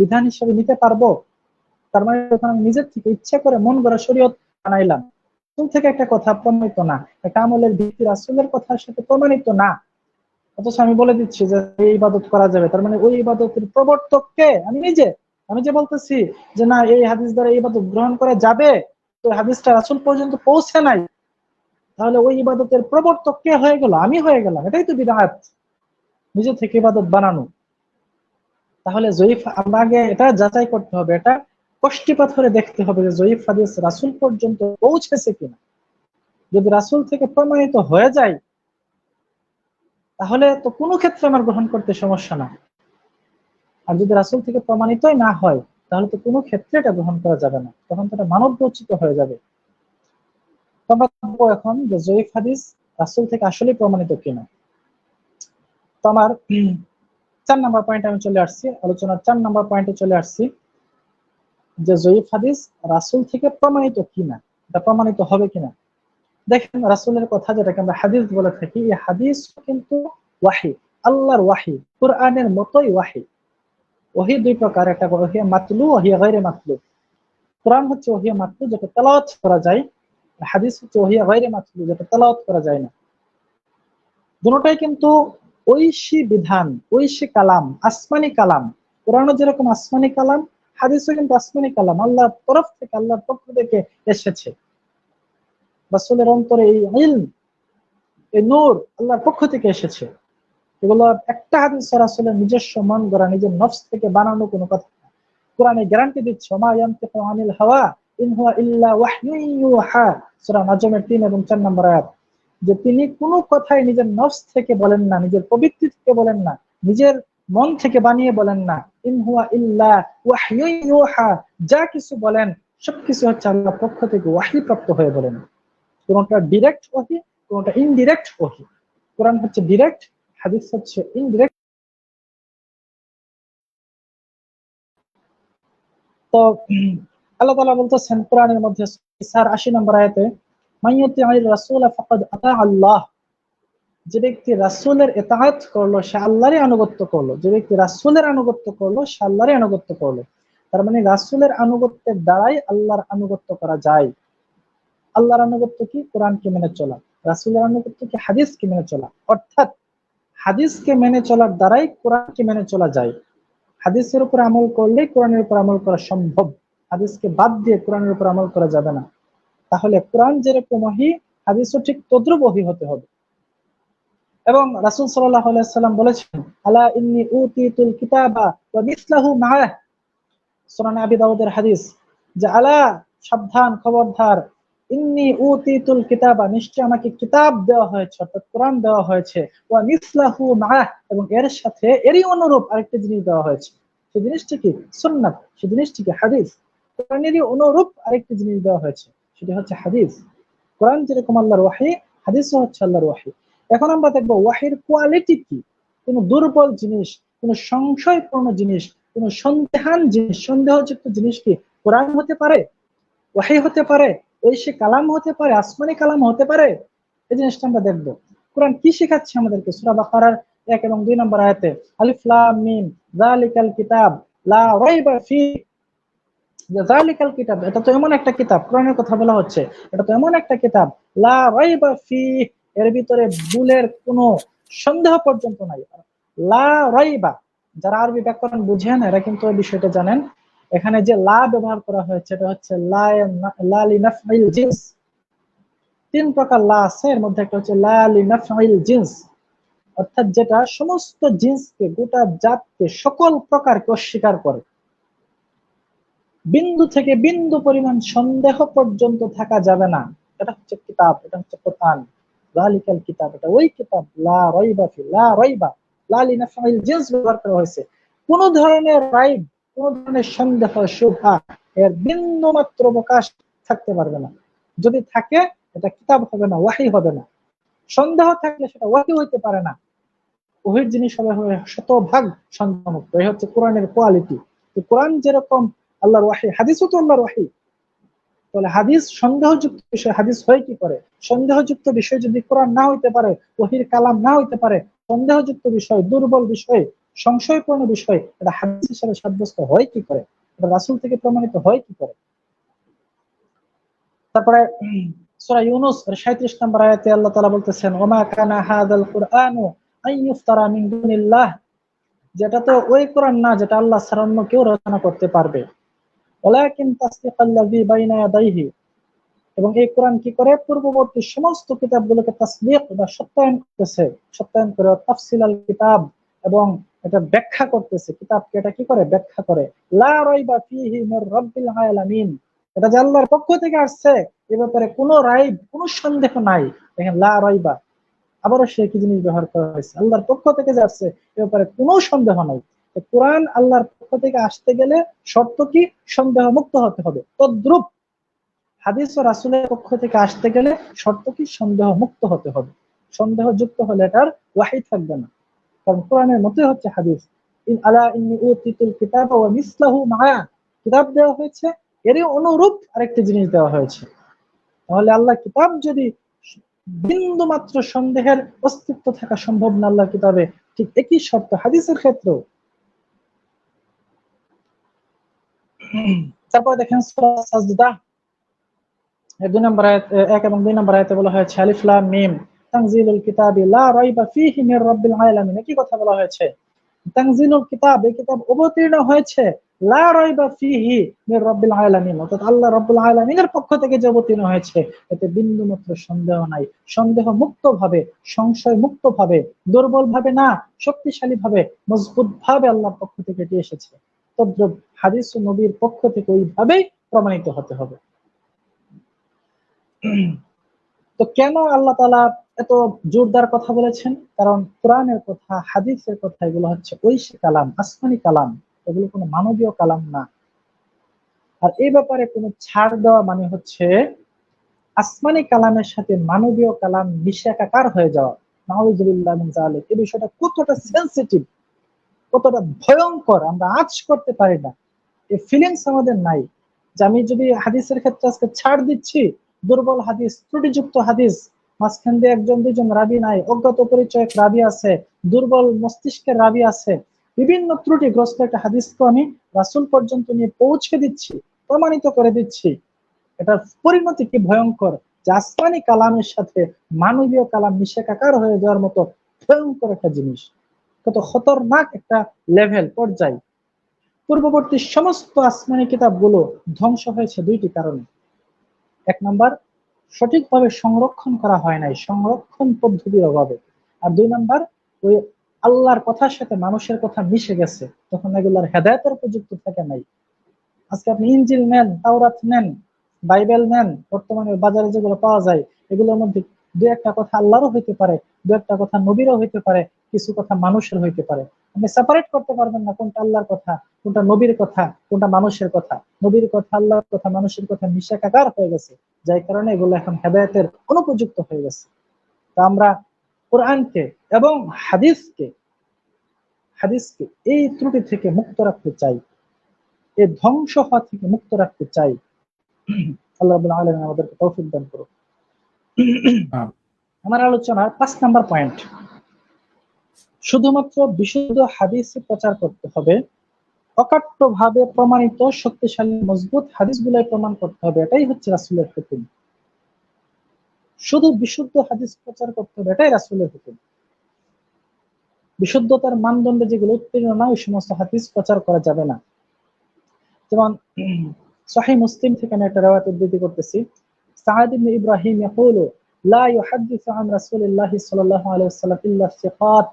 বিধান হিসেবে নিতে পারবো? তার মানে যখন আমি নিজের থেকে ইচ্ছা করে মন গড়া শরীয়ত বানাইলাম, রাসূল থেকে একটা কথা প্রমাণিত না, একটা আমলের ভিত্তি রাসূলের কথার সাথে প্রমাণিত না, অথচ আমি বলে দিচ্ছি যে এই ইবাদত করা যাবে, তার মানে ওই ইবাদতের প্রবর্তককে আমি নিজে। আমি যে বলতেছি যে না এই হাদিস দ্বারা এই ইবাদত গ্রহণ করা যাবে, তো হাদিসটা রাসূল পর্যন্ত পৌঁছে নাই, তাহলে ওই ইবাদতের প্রবর্তক কে হয়ে গেল? আমি হয়ে গেলাম। এটাই তো বিদআত, নিজে থেকে ইবাদত বানানো। তাহলে জয়ীফ, আমরা আগে এটা যাচাই করতে হবে, এটা কষ্টি পাথরে দেখতে হবে যে জয়ীফ হাদিস রাসূল পর্যন্ত পৌঁছেছে কিনা। যদি রাসূল থেকে প্রমাণিত হয়ে যায় তাহলে তো কোনো ক্ষেত্রে আমার গ্রহণ করতে সমস্যা না। আর যদি রাসূল থেকে প্রমাণিতই না হয় তাহলে তো কোনো ক্ষেত্রে এটা গ্রহণ করা যাবে না, তখন তো এটা মানব রচিত হয়ে যাবে। তোমরা দেখবো এখন যে জয়ীফ হাদিস রাসূল থেকে আসলে প্রমাণিত কিনা। তো আমার 4 নাম্বার পয়েন্টে আমি চলে আসছি, আলোচনার 4 নাম্বার পয়েন্টে চলে আসছি যে জয়ীফ হাদিস রাসূল থেকে প্রমাণিত কিনা, এটা প্রমাণিত হবে কিনা। দেখেন রাসূলের কথা যেটাকে আমরা হাদিস বলে থাকি, এই হাদিস কিন্তু ওয়াহি, আল্লাহর ওয়াহি, কোরআনের মতোই ওয়াহি। ওহী দুই প্রকার, একটা ওহী মাতলু, ওহী গায়রে মাতলু। কোরআন হচ্ছে ওহী মাতলু, যেটা তেলাওয়াত করা যায়, হাদিস হচ্ছে ওহী গায়রে মাতলু, যেটা তেলাওয়াত করা যায় না। দুটোটাই কিন্তু ঐশী বিধান, ঐশী কালাম, আসমানি কালাম। কোরআনও যেরকম আসমানি কালাম, হাদিসও কিন্তু আসমানি কালাম, আল্লাহর তরফ থেকে, আল্লাহর পক্ষ থেকে এসেছে। রাসূলের অন্তরে এই ইলম, এই নূর আল্লাহর পক্ষ থেকে এসেছে। এগুলো একটা হাদিস রাসূলের নিজস্ব মন গড়া, নিজের নফস থেকে বানানো কোনো কথা না। কোরআনে গ্যারান্টি দিচ্ছে, মা ইয়ানতিকু আনিল হাওয়া ইন হুয়া ইল্লা ওয়াহয়ুন ইউহা, সূরা নাজমের 3 এবং 4 নম্বর আয়াত, যে তিনি কোনো কথাই নিজের নফস থেকে বলেন না, নিজের প্রবৃত্তি থেকে বলেন না, নিজের মন থেকে বানিয়ে বলেন না। ইন হুয়া ইল্লা ওয়াহয়ুন ইউহা, যা কিছু বলেন সবকিছু হচ্ছে আল্লাহর পক্ষ থেকে ওয়াহী প্রাপ্ত হয়ে বলেন। কোনটা ডিরেক্ট ওহী, কোনটা ইনডিরেক্ট ওহী। কোরআন হচ্ছে ডিরেক্ট, হাদিস হচ্ছে ইনডিরেক্ট। তো আল্লাহ তাআলা বলতেছেন কোরআনের মধ্যে সূরা 80 নম্বর আয়াতে, মাইয়ুতি'আর রাসূল ফাকাদ আতা আল্লাহ, যে ব্যক্তি রাসূলের ইতাআত করলো সে আল্লাহরই আনুগত্য করলো। যে ব্যক্তি রাসূলের আনুগত্য করলো সে আল্লাহরই আনুগত্য করলো। তার মানে রাসূলের আনুগত্যের দ্বারাই আল্লাহর আনুগত্য করা যায়। আল্লাহর আনুগত্য কি? কোরআনকে মেনে চলা। রাসূলের আনুগত্য কি? হাদিসকে মেনে চলা। অর্থাৎ হাদিসকে মেনে চলার দ্বারাই কোরআনকে মেনে চলা যায়। হাদিসের উপর আমল করলেই কোরআনের উপর আমল করা সম্ভব। হাদিসকে বাদ দিয়ে কোরআনের উপর আমল করা যাবে না। তাহলে কোরআন যেরকম ওহী, হাদিসও ঠিক তদ্রুপ ওহী হতে হবে। এবং রাসূল সাল্লাল্লাহু আলাইহি ওয়াসাল্লাম বলেছেন, আলা ইন্নী উতিতুল কিতাবা ওয়া মিসলাহু মাআহ, সুনান আবি দাউদের হাদিস, যে আলা, সাবধান, খবরদার, ইন্নী উতিতুল কিতাবা, নিশ্চয় আমাকে কিতাব দেওয়া হয়েছে, অর্থাৎ কোরআন দেওয়া হয়েছে, ওয়া মিসলাহু মাআহ, এবং এর সাথে এরই অনুরূপ আরেকটা জিনিস দেওয়া হয়েছে। সেই জিনিসটি কি? সুন্নাত। সেই জিনিসটি কি? হাদিস। কোরআনেরই অনুরূপ আরেকটা জিনিস দেওয়া হয়েছে, সেটা হচ্ছে হাদিস। কোরআন যেরকম আল্লাহর ওয়াহী, হাদিসও হচ্ছে আল্লাহর ওয়াহী। এখন আমরা দেখবো ওয়াহীর কোয়ালিটি কি। কোন দুর্বল জিনিস, কোন সংশয়পূর্ণ জিনিস, কোন সন্দেহান জিনিস, সন্দেহযুক্ত জিনিস কি কোরআন হতে পারে? ওয়াহী হতে পারে? ঐশী কালাম হতে পারে? আসমানি কালাম হতে পারে? এই জিনিসটা আমরা দেখবো। কোরআন কি শেখাচ্ছে আমাদেরকে? সূরা বাকারার 1 এবং 2 নম্বর আয়াতে, আলিফ লাম মিম যালিকাল কিতাব লা রাইবা ফিহি, যালিকাল কিতাব, এটা তো এমন একটা কিতাব, কোরআনের কথা বলা হচ্ছে, এটা তো এমন একটা কিতাব, লা রাইবা ফিহি, এর ভিতরে ভুলের কোনো সন্দেহ পর্যন্ত নাই। লা রাইবা, যারা আরবি ব্যাকরণ বুঝেন এরা কিন্তু এই বিষয়টা জানেন। এখানে যে লা ব্যবহার করা হয়েছে এটা হচ্ছে লা লিনাফইল জিন্স। 3 প্রকার লা আছে, এর মধ্যে একটা হচ্ছে লা লিনাফইল জিন্স, অর্থাৎ যেটা সমস্ত জিন্সকে, গোটা জাতকে, সকল প্রকারকে অস্বীকার করে। বিন্দু থেকে বিন্দু পরিমাণ সন্দেহ পর্যন্ত থাকা যাবে না। এটা হচ্ছে কিতাব, এটা হচ্ছে কোরআন। যালিকাল কিতাব, এটা ওই কিতাব, লা রাইবা ফি, লা রাইবা, লা লিনাফইল জিন্স ব্যবহার করা হয়েছে। কোন ধরনের রাইব, কোন ধরনের সন্দেহ, শুভা এর বিন্দু মাত্র অবকাশ থাকতে পারবে না। যদি থাকে এটা কিতাব হবে না, ওয়াহী হবে না। সন্দেহ থাকলে সেটা ওয়াহী হইতে পারে না। ওহির জিনিস হবে শতভাগ সন্দেহমুক্ত। এই হচ্ছে কোরআনের কোয়ালিটি। তো কোরআন যেরকম আল্লাহর ওয়াহী, হাদিসও তো আল্লাহর ওয়াহী। তাহলে হাদিস সন্দেহযুক্ত বিষয়, হাদিস হয় কি করে? সন্দেহযুক্ত বিষয় যদি কোরআন না হইতে পারে, ওহির কালাম না হইতে পারে, সন্দেহযুক্ত বিষয়, দুর্বল বিষয়, সংশয়পূর্ণ বিষয়, এটা হাদিস হিসেবে সাব্যস্ত হয় কি করে? এটা রাসূল থেকে প্রমাণিত হয় কি করে? তারপরে সূরা ইউনূস এর 37 নম্বর আয়াতে আল্লাহ তাআলা বলতেছেন, ওমা কানা হাযাল কুরআনু আন ইফতারা মিন দুনিল্লাহ, যেটা তো ওই কোরআন না যেটা আল্লাহ ছাড়া অন্য কেউ রচনা করতে পারবে। ওয়ালাকিন তাসদিকাল্লাযী বাইনা ইয়াদাইহি, এবং এই কোরআন কি করে? পূর্ববর্তী সমস্ত কিতাবগুলোকে তাসদীক বা সত্যায়ন করতেছে, সত্যায়ন করে তাফসিল আল কিতাব, এবং এটা ব্যাখ্যা করতেছে। কিতাবকে এটা কি করে? ব্যাখ্যা করে। লা রাইবা ফীহি মির রাব্বিল আলামিন, এটা যে আল্লাহর পক্ষ থেকে আসছে এ ব্যাপারে কোনো রাইব, কোনো সন্দেহ নাই। দেখেন, লা রাইবা, আবারও সে কি জিনিস ব্যবহার করা হয়েছে? আল্লাহর পক্ষ থেকে যে আসছে এ ব্যাপারে কোনো সন্দেহ নাই। কোরআন আল্লাহর পক্ষ থেকে আসতে গেলে শর্ত কি? সন্দেহ মুক্ত হতে হবে। তদ্রূপ হাদিস ও রাসূলের পক্ষ থেকে আসতে গেলে শর্ত কি? সন্দেহ মুক্ত হতে হবে। সন্দেহ যুক্ত হলে এটার ওয়াহী থাকবে না, কারণ কোরআনের মতই হচ্ছে হাদিস। আলা ইন্নী উতিতুল কিতাবা ওয়া মিসলাহু মাআ, কিতাব দেওয়া হয়েছে, এরই অনুরূপ আরেকটি জিনিস দেওয়া হয়েছে। তাহলে আল্লাহ কিতাব যদি বিন্দু মাত্র সন্দেহের অস্তিত্ব থাকা সম্ভব না আল্লাহ কিতাবে, ঠিক একই শর্ত হাদিসের ক্ষেত্রেও। তারপর দেখেন সূরা সাজদা 2 নম্বর আয়াত, 1 এবং 2 নম্বর আয়াতে বলা হয়েছে আলিফ লাম মিম তানজিলুল কিতাবি লা রাইবা ফীহি মির রাব্বিল আলামিন। কি কথা বলা হয়েছে? তানজিলুল কিতাব, এই কিতাব অবতীর্ণ হয়েছে, লা রাইবা ফীহি মির রাব্বিল আলামিন, অর্থাৎ আল্লাহ রাব্বুল আলামিনের পক্ষ থেকে যে অবতীর্ণ হয়েছে এতে বিন্দুমাত্র সন্দেহ নাই। সন্দেহ মুক্ত ভাবে, সংশয় মুক্ত ভাবে, দুর্বল ভাবে না, শক্তিশালী ভাবে, মজবুত ভাবে আল্লাহর পক্ষ থেকে এটি এসেছে। তদ্রূপ হাদিস ও নবীর পক্ষ থেকে ওইভাবেই প্রমাণিত হতে হবে। তো কেন আল্লাহ তাআলা এত জোরদার কথা বলেছেন? কারণ কোরআনের কথা, হাদিসের কথা, এগুলো হচ্ছে ঐশী কালাম, আসমানি কালাম, এগুলো কোনো মানবীয় কালাম না। আর এই ব্যাপারে কোনো ছাড় দেওয়া মানে হচ্ছে আসমানি কালামের সাথে মানবীয় কালাম মিশে একাকার হয়ে যাওয়া। নাউযুবিল্লাহ মিন যালিক। এই বিষয়টা কতটা সেনসিটিভ, কতটা ভয়ঙ্কর আমরা আঁচ করতে পারি না, এই ফিলিংস আমাদের নাই। যে আমি যদি হাদিসের ক্ষেত্রে আজকে ছাড় দিচ্ছি, দুর্বল হাদিস, ত্রুটিযুক্ত হাদিস, মাঝখান দিয়ে একজন দুইজন রাবি নাই, অজ্ঞাত পরিচয়ক রাবি আছে, দুর্বল মস্তিষ্কের রাবি আছে, বিভিন্ন ত্রুটিগ্রস্ত একটা হাদিসকে আমি রাসূল পর্যন্ত নিয়ে পৌঁছে দিচ্ছি, প্রমাণিত করে দিচ্ছি। এটার পরিণতি কি ভয়ঙ্কর, যে আসমানি কালামের সাথে মানবীয় কালাম মিশে একাকার হয়ে যাওয়ার মতো ভয়ঙ্কর একটা জিনিস, কত খতরনাক একটা লেভেল, পর্যায়। পূর্ববর্তী সমস্ত আসমানি কিতাবগুলো ধ্বংস হয়েছে দুইটি কারণে। 1 নাম্বার, সঠিকভাবে সংরক্ষণ করা হয় নাই, সংরক্ষণ পদ্ধতির অভাবে। আর 2 নাম্বার, ওই আল্লাহর কথার সাথে মানুষের কথা মিশে গেছে, তখন এগুলার হেদায়েতের উপযুক্ত থাকে নাই। আজকে আপনি ইনজিল নেন, তাওরাত নেন, বাইবেল নেন, বর্তমানে বাজারে যেগুলো পাওয়া যায় এগুলোর মধ্যে দু একটা কথা আল্লাহরও হইতে পারে, দু একটা কথা নবীরও হইতে পারে, কিছু কথা মানুষের হইতে পারে। আপনি সেপারেট করতে পারবেন না কোনটা আল্লাহর কথা, কোনটা নবীর কথা, কোনটা মানুষের কথা। নবীর কথা, আল্লাহর কথা, মানুষের কথা মিশে একাকার হয়ে গেছে, যার কারণে এগুলো এখন হেদায়েতের অনুপযুক্ত হয়ে গেছে। তা আমরা কোরআনকে এবং হাদিসকে হাদিসকে এই ত্রুটি থেকে মুক্ত রাখতে চাই, এই ধ্বংস হওয়া থেকে মুক্ত রাখতে চাই। আল্লাহ রাব্বুল আলামিন আমাদেরকে তৌফিক দান করুন। আমার আলোচনার 5 নাম্বার পয়েন্ট, শুধুমাত্র বিশুদ্ধ হাদিস প্রচার করতে হবে, অকাট্যভাবে প্রমাণিত শক্তিশালী মজবুত হাদিসগুলাই প্রমাণ করতে হবে, এটাই হচ্ছে রাসূলের হুকুম। শুধু বিশুদ্ধ হাদিস প্রচার করতে হবে, এটাই রাসূলের হুকুম। বিশুদ্ধতার মানদণ্ডে যেগুলো উত্তীর্ণ না, ওই সমস্ত হাদিস প্রচার করা যাবে না। যেমন সহিহ মুসলিম থেকে আমি একটা riwayat উদ্ধৃতি করতেছি, সাঈদ ইবনে ইব্রাহিম ইয়াকুলু লা ইউহাদ্দিসু আন রাসূলিল্লাহি সাল্লাল্লাহু আলাইহি ওয়াসাল্লাম ইল্লা সিকাত।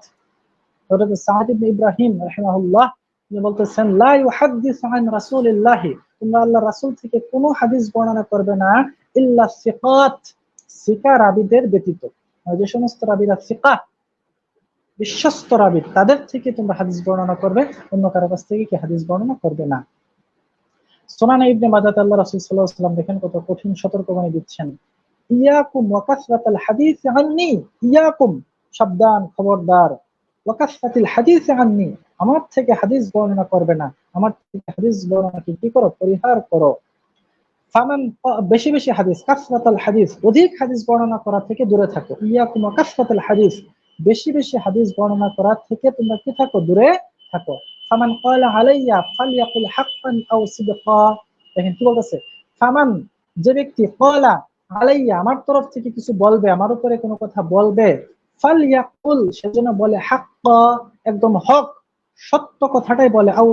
হযরত সাঈদ ইবনে ইব্রাহিম রাহিমাহুল্লাহ তিনি বলতেছেন, লা ইউহাদ্দিসু আন রাসূলিল্লাহি, তোমরা আল্লাহর রাসূল থেকে কোনো হাদিস বর্ণনা করবে না ইল্লা সিকাত, সিকা রাবীদের ব্যতীত। যে সমস্ত রাবীরা সিকা, বিশ্বস্ত রাবী, তাদের থেকে তোমরা হাদিস বর্ণনা করবে, অন্য কারো কাছ থেকে কি হাদিস বর্ণনা করবে না। সুনানে ইবনে মাজাহ আল্লাহ রাসূল সাল্লাল্লাহু আলাইহি ওয়াসাল্লাম দেখেন কত কঠিন সতর্কবাণী দিচ্ছেন। ইয়াকুম ওয়া কাসরাতাল হাদিস আননি, ইয়াকুম সাবধান, খবরদার, ওয়া কাসরাতিল হাদিস আননি, আমার থেকে হাদিস বর্ণনা করবে না, আমার থেকে হাদিস বর্ণনা কি করো? পরিহার করো। ফামান, বেশি বেশি হাদিস, কাসরাতাল হাদিস, অধিক হাদিস বর্ণনা করা থেকে দূরে থাকো। ইয়াকুম ওয়া কাসরাতাল হাদিস, বেশি বেশি হাদিস বর্ণনা করা থেকে তোমরা কি থাকো? দূরে থাকো। ফামান ক্বালা আলাইয়া ফালইয়াকুল হাক্কান আও সিদকা। দেখেন কি বলতেছে, ফামান, যে ব্যক্তি, ক্বালা আলাইয়া, আমার তরফ থেকে কিছু বলবে, আমার উপরে কোনো কথা বলবে, ফালইয়াকুল, সেজন্য বলে হাক্কা, একদম হক, সত্য কথাটাই বলে, আও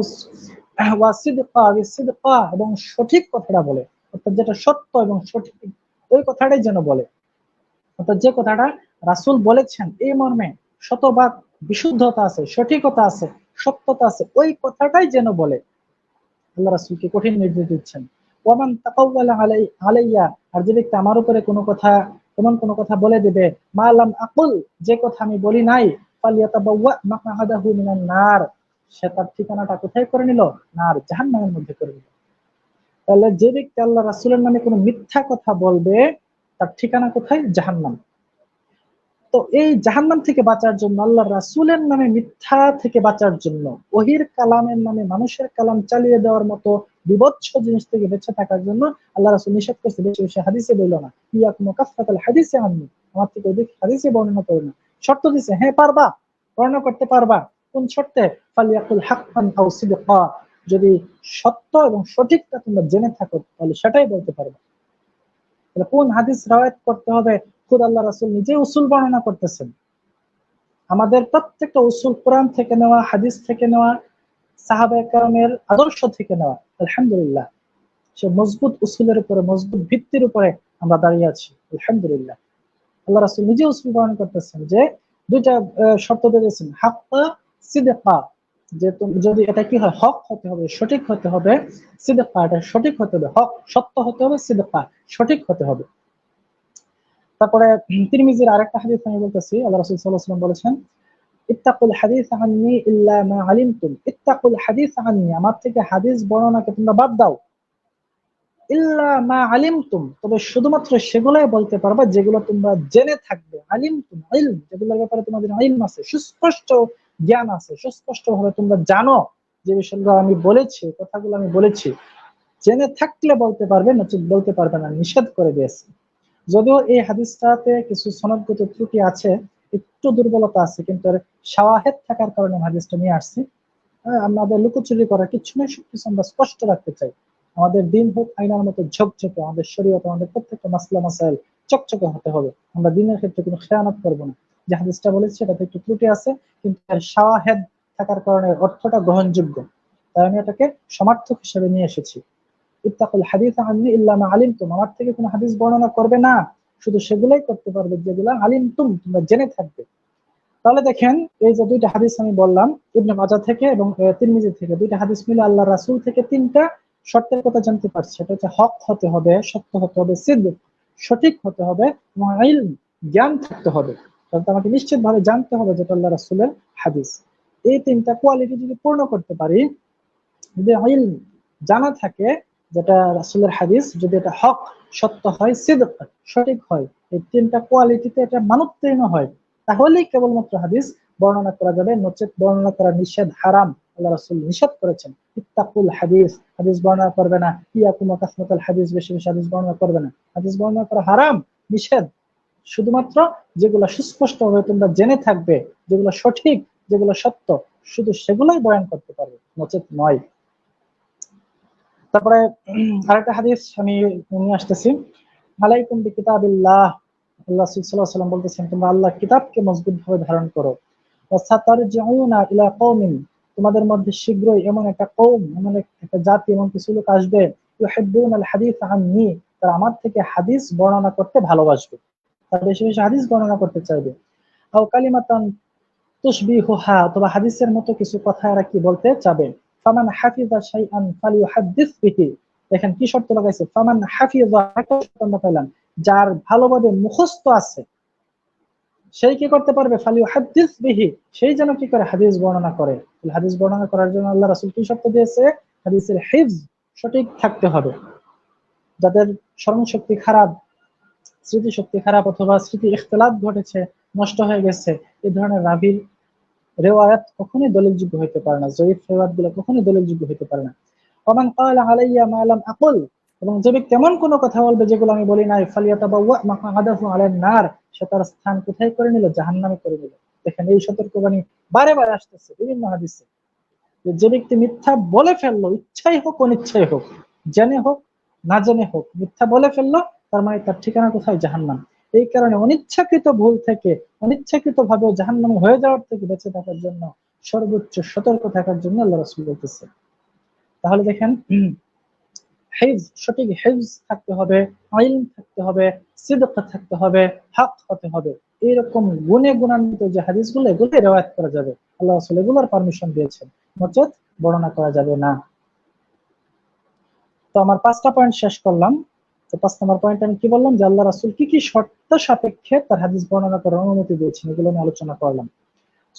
ওয়া সিদকা, সিদকা, এবং সঠিক কথাটা বলে, অর্থাৎ যেটা সত্য এবং সঠিক ওই কথাটাই যেন বলে। অর্থাৎ যে কথাটা রাসূল বলেছেন এই মর্মে শতভাগ বিশুদ্ধতা আছে, সঠিকতা আছে, সত্যতা আছে, ওই কথাটাই যেন বলে। আল্লাহ রাসূলকে কঠিন নির্দেশ দিচ্ছেন। ওয়ামান তাকাওয়ালা আলাইয়া, আর যে ব্যক্তি আমার উপরে কোনো কথা, এমন কোনো কথা বলে দেবে, মা লাম আকুল, যে কথা আমি বলি নাই, ফালিয়াতাবাওয়া মাকআদাহু মিনান নার, সে তার ঠিকানাটা কোথায় করে নিল? নার, জাহান্নামের মধ্যে করে নিল। তাহলে যে ব্যক্তি আল্লাহ রাসূলের নামে কোনো মিথ্যা কথা বলবে, তার ঠিকানা কোথায়? জাহান্নাম। তো এই জাহান্নাম থেকে বাঁচার জন্য, আল্লাহ রাসূলের নামে মিথ্যা থেকে বাঁচার জন্য, ওহির কালামের নামে মানুষের কালাম চালিয়ে দেওয়ার মতো বিভৎস জিনিস থেকে বেঁচে থাকার জন্য আল্লাহ রাসূল নিষেধ করছে, বেশি বেশি হাদিসে বলল না, ইয়াকুম কাফরাতাল হাদিসে আননি, আমার থেকে অধিক হাদিসে বর্ণনা করো না। শর্ত দিছে, হ্যাঁ পারবা, বর্ণনা করতে পারবা। কোন শর্তে? ফালিয়াকুল হাক্কান আও সিদকা, যদি সত্য এবং সঠিকটা তোমরা জেনে থাকো তাহলে সেটাই বলতে পারবে। তাহলে কোন হাদিস রাওয়ায়াত করতে হবে? খুদ আল্লাহ রাসূল নিজে উসুল বর্ণনা করতেছেন। আমাদের প্রত্যেকটা উসুল কোরআন থেকে নেওয়া, হাদিস থেকে নেওয়া, সাহাবায়ে কেরামের আদর্শ থেকে নেওয়া। আলহামদুলিল্লাহ, সে মজবুত উসুলের উপরে, মজবুত ভিত্তির উপরে আমরা দাঁড়িয়ে আছি। আলহামদুলিল্লাহ, আল্লাহ রাসূল নিজে উসুল বর্ণনা করতেছেন যে দুইটা শর্ত দিয়েছেন, হাক্কা সিদকা, যে তুমি যদি এটা কি হয়, হক হতে হবে, সঠিক হতে হবে, সিদকা এটা সঠিক হতে হবে, হক সত্য হতে হবে, সিদকা সঠিক হতে হবে। তারপরে তিরমিজির আরেকটা হাদিস আমি বলতেছি, আল্লাহ রাসূল সাল্লাল্লাহু আলাইহি ওয়াসাল্লাম বলেছেন, ইত্তাকুল হাদিস আন্নি ইল্লা মা আলিমতুম, ইত্তাকুল হাদিস আন্নি, আমার থেকে হাদিস বর্ণনাকে তোমরা বাদ দাও, ইল্লা মা আলিমতুম, তবে শুধুমাত্র সেগুলাই বলতে পারবা যেগুলো তোমরা জেনে থাকবে। আলিমতুম ইলম, যেগুলোর ব্যাপারে তোমাদের ইলম আছে, সুস্পষ্ট জ্ঞান আছে, সুস্পষ্ট ভাবে তোমরা জানো যে বিষয়গুলো আমি বলেছি, কথাগুলো আমি বলেছি, জেনে থাকলে বলতে পারবে, নচেত বলতে পারবে না, নিষেধ করে দিয়েছে। যদিও এই হাদিসটাতে কিছু সনদগত ত্রুটি আছে, একটু দুর্বলতা আছে, কিন্তু এর শাওয়াহিদ থাকার কারণে হাদিসটা নিয়ে আসছি। আমাদের লুকোচুরি করার কিছু নেই, সবকিছু আমরা স্পষ্ট রাখতে চাই। আমাদের দিন হোক আইনার মতো ঝকঝকে, আমাদের শরীয়ত, আমাদের প্রত্যেকটা মাসলা মাসাইল চকচকে হতে হবে। আমরা দিনের ক্ষেত্রে কোনো খেয়ানত করবো না। যে হাদিসটা বলেছি সেটাতে একটু ত্রুটি আছে, কিন্তু এর শাওয়াহিদ থাকার কারণে অর্থটা গ্রহণযোগ্য, তাই আমি এটাকে সমার্থক হিসেবে নিয়ে এসেছি। ইত্তাকুল হাদিস আন্নি ইল্লা মা আলিমতুম, আমার থেকে কোনো হাদিস বর্ণনা করবে না, শুধু সেগুলোই করতে পারবে যেগুলো আলিমতুম, তোমরা জেনে থাকবে। তাহলে দেখেন, এই যে দুইটা হাদিস আমি বললাম, ইবনে মাজাহ থেকে এবং তিরমিজি থেকে, দুইটা হাদিস মিলে আল্লাহ রাসূল থেকে তিনটা শর্তের কথা জানতে পারছি। সেটা হচ্ছে হক হতে হবে, সত্য হতে হবে, সিদক সঠিক হতে হবে, এবং ইলম জ্ঞান থাকতে হবে। তাহলে আমাকে নিশ্চিতভাবে জানতে হবে যেটা আল্লাহ রাসূলের হাদিস। এই তিনটা কোয়ালিটি যদি পূর্ণ করতে পারি, যদি ইলম জানা থাকে যেটা রাসূলের হাদিস, যদি এটা হক সত্য হয়, সিদক সঠিক হয়, এই তিনটা কোয়ালিটিতে এটা মানোত্তীর্ণ হয়, তাহলেই কেবলমাত্র হাদিস বর্ণনা করা যাবে, নচেত বর্ণনা করা নিষেধ, হারাম। আল্লাহ রাসূল নিষেধ করেছেন, ইত্তাকুল হাদিস, হাদিস বর্ণনা করবে না, ইয়াকুম কাসরাতুল হাদিস, বেশি বেশি হাদিস বর্ণনা করবে না। হাদিস বর্ণনা করা হারাম, নিষেধ। শুধুমাত্র যেগুলো সুস্পষ্ট ভাবে তোমরা জেনে থাকবে, যেগুলো সঠিক, যেগুলো সত্য, শুধু সেগুলোই বয়ান করতে পারবে, নচেত নয়। তারপরে আরেকটা হাদিস আমি নিয়ে আসতেছি, আলাইকুম বিকিতাবিল্লাহ, আল্লাহ সাল্লাল্লাহু আলাইহি ওয়াসাল্লাম বলতেছেন, তোমরা আল্লাহর কিতাবকে মজবুত ভাবে ধারণ করো। ওয়াসাতারজিউনা ইলা কওমিন, তোমাদের মধ্যে শীঘ্রই এমন একটা কওম, এমন একটা জাতি, এমন কিছু লোক আসবে, ইউহিব্বুনাল হাদিস আননি, তারা আমার থেকে হাদিস বর্ণনা করতে ভালোবাসবে, তারা বেশি বেশি হাদিস বর্ণনা করতে চাইবে। আও কালিমাতান তুশবিহুহা, অথবা হাদিসের মতো কিছু কথা এরা কি বলতে চাবে। ফামান হাফিজা শাইআন ফালিউহাদ্দিস বিহি, দেখেন কি শর্ত লাগাইছে, ফামান হাফিজা, একটা শর্ত আমরা পেলাম, যার ভালোভাবে মুখস্থ আছে সেই কি করতে পারবে, ফালিউহাদ্দিস বিহি, সেই যেন কি করে, হাদিস বর্ণনা করে। হাদিস বর্ণনা করার জন্য আল্লাহ রাসূল কি শর্ত দিয়েছে, হাদিসের হিফজ সঠিক থাকতে হবে। যাদের স্মরণ শক্তি খারাপ, স্মৃতিশক্তি খারাপ, অথবা স্মৃতি ইখতিলাত ঘটেছে, নষ্ট হয়ে গেছে, এই ধরনের রাবির রেওয়ায়াত কখনোই দলিলযোগ্য হতে পারে না, জয়ীফ রেওয়ায়াতগুলো কখনোই দলিলযোগ্য হতে পারে না। ওমান ক্বালা আলাইয়া মা লাম আকুল, এবং যে ব্যক্তি এমন কোনো কথা বলবে যেগুলো আমি বলি নাই, ফালিয়াতাবাওয়া মাকআদাহু আলান নার, সে তার স্থান কোথায় করে নিল, জাহান্নামে করে নিল। দেখেন এই সতর্কবাণী বারে বারে আসতেছে বিভিন্ন হাদিসে, যে ব্যক্তি মিথ্যা বলে ফেললো, ইচ্ছাই হোক অনিচ্ছাই হোক, জেনে হোক না জেনে হোক, মিথ্যা বলে ফেললো, তার মানে তার ঠিকানা কোথায়, জাহান্নাম। এই কারণে অনিচ্ছাকৃত ভুল থেকে, অনিচ্ছাকৃত ভাবে জাহান্নামী হয়ে যাওয়ার থেকে বেঁচে থাকার জন্য সর্বোচ্চ সতর্ক থাকার জন্য আল্লাহ রাসূল বলতেছে। তাহলে দেখেন, হিফজ, সঠিক হিফজ থাকতে হবে, ইলম থাকতে হবে, সিদক থাকতে হবে, হক হতে হবে। এইরকম গুণে গুণান্বিত যে হাদিসগুলো, এগুলো রিওয়ায়াত করা যাবে। আল্লাহ রাসূল এগুলোর পারমিশন দিয়েছেন, নচেত বর্ণনা করা যাবে না। তো আমার 5টা পয়েন্ট শেষ করলাম। তো 5 নম্বর পয়েন্ট আমি কি বললাম, যে আল্লাহ রাসূল কি কি শর্ত সাপেক্ষে তার হাদিস বর্ণনা করার অনুমতি দিয়েছেন, এগুলো নিয়ে আলোচনা করলাম।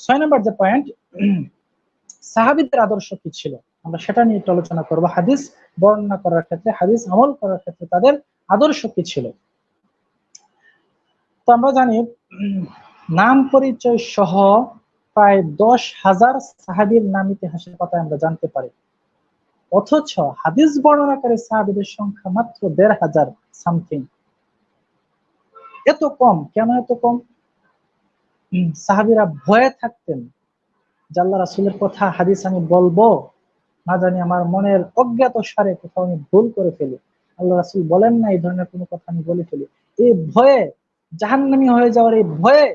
6 নম্বর যে পয়েন্ট, সাহাবীদের আদর্শ কি ছিল, আমরা সেটা নিয়ে একটু আলোচনা করব। হাদিস বর্ণনা করার ক্ষেত্রে, হাদিস আমল করার ক্ষেত্রে তাদের আদর্শ কি ছিল। তো আমরা জানি নাম পরিচয় সহ প্রায় 10,000 সাহাবীর নাম ইতিহাসের পাতায় আমরা জানতে পারি, অথচ হাদিস বর্ণনাকারী সাহাবীদের সংখ্যা মাত্র 1,500 সামথিং। এত কম কেন? এত কম? সাহাবীরা ভয়ে থাকতেন যে আল্লাহ রাসূলের কথা হাদিস আমি বলবো, না জানি আমার মনের অজ্ঞাত সারে কোথাও আমি ভুল করে ফেলি, আল্লাহ রাসূল বলেন না এই ধরনের কোনো কথা আমি বলে ফেলি। এই ভয়ে, জাহান্নামী হয়ে যাওয়ার এই ভয়ে,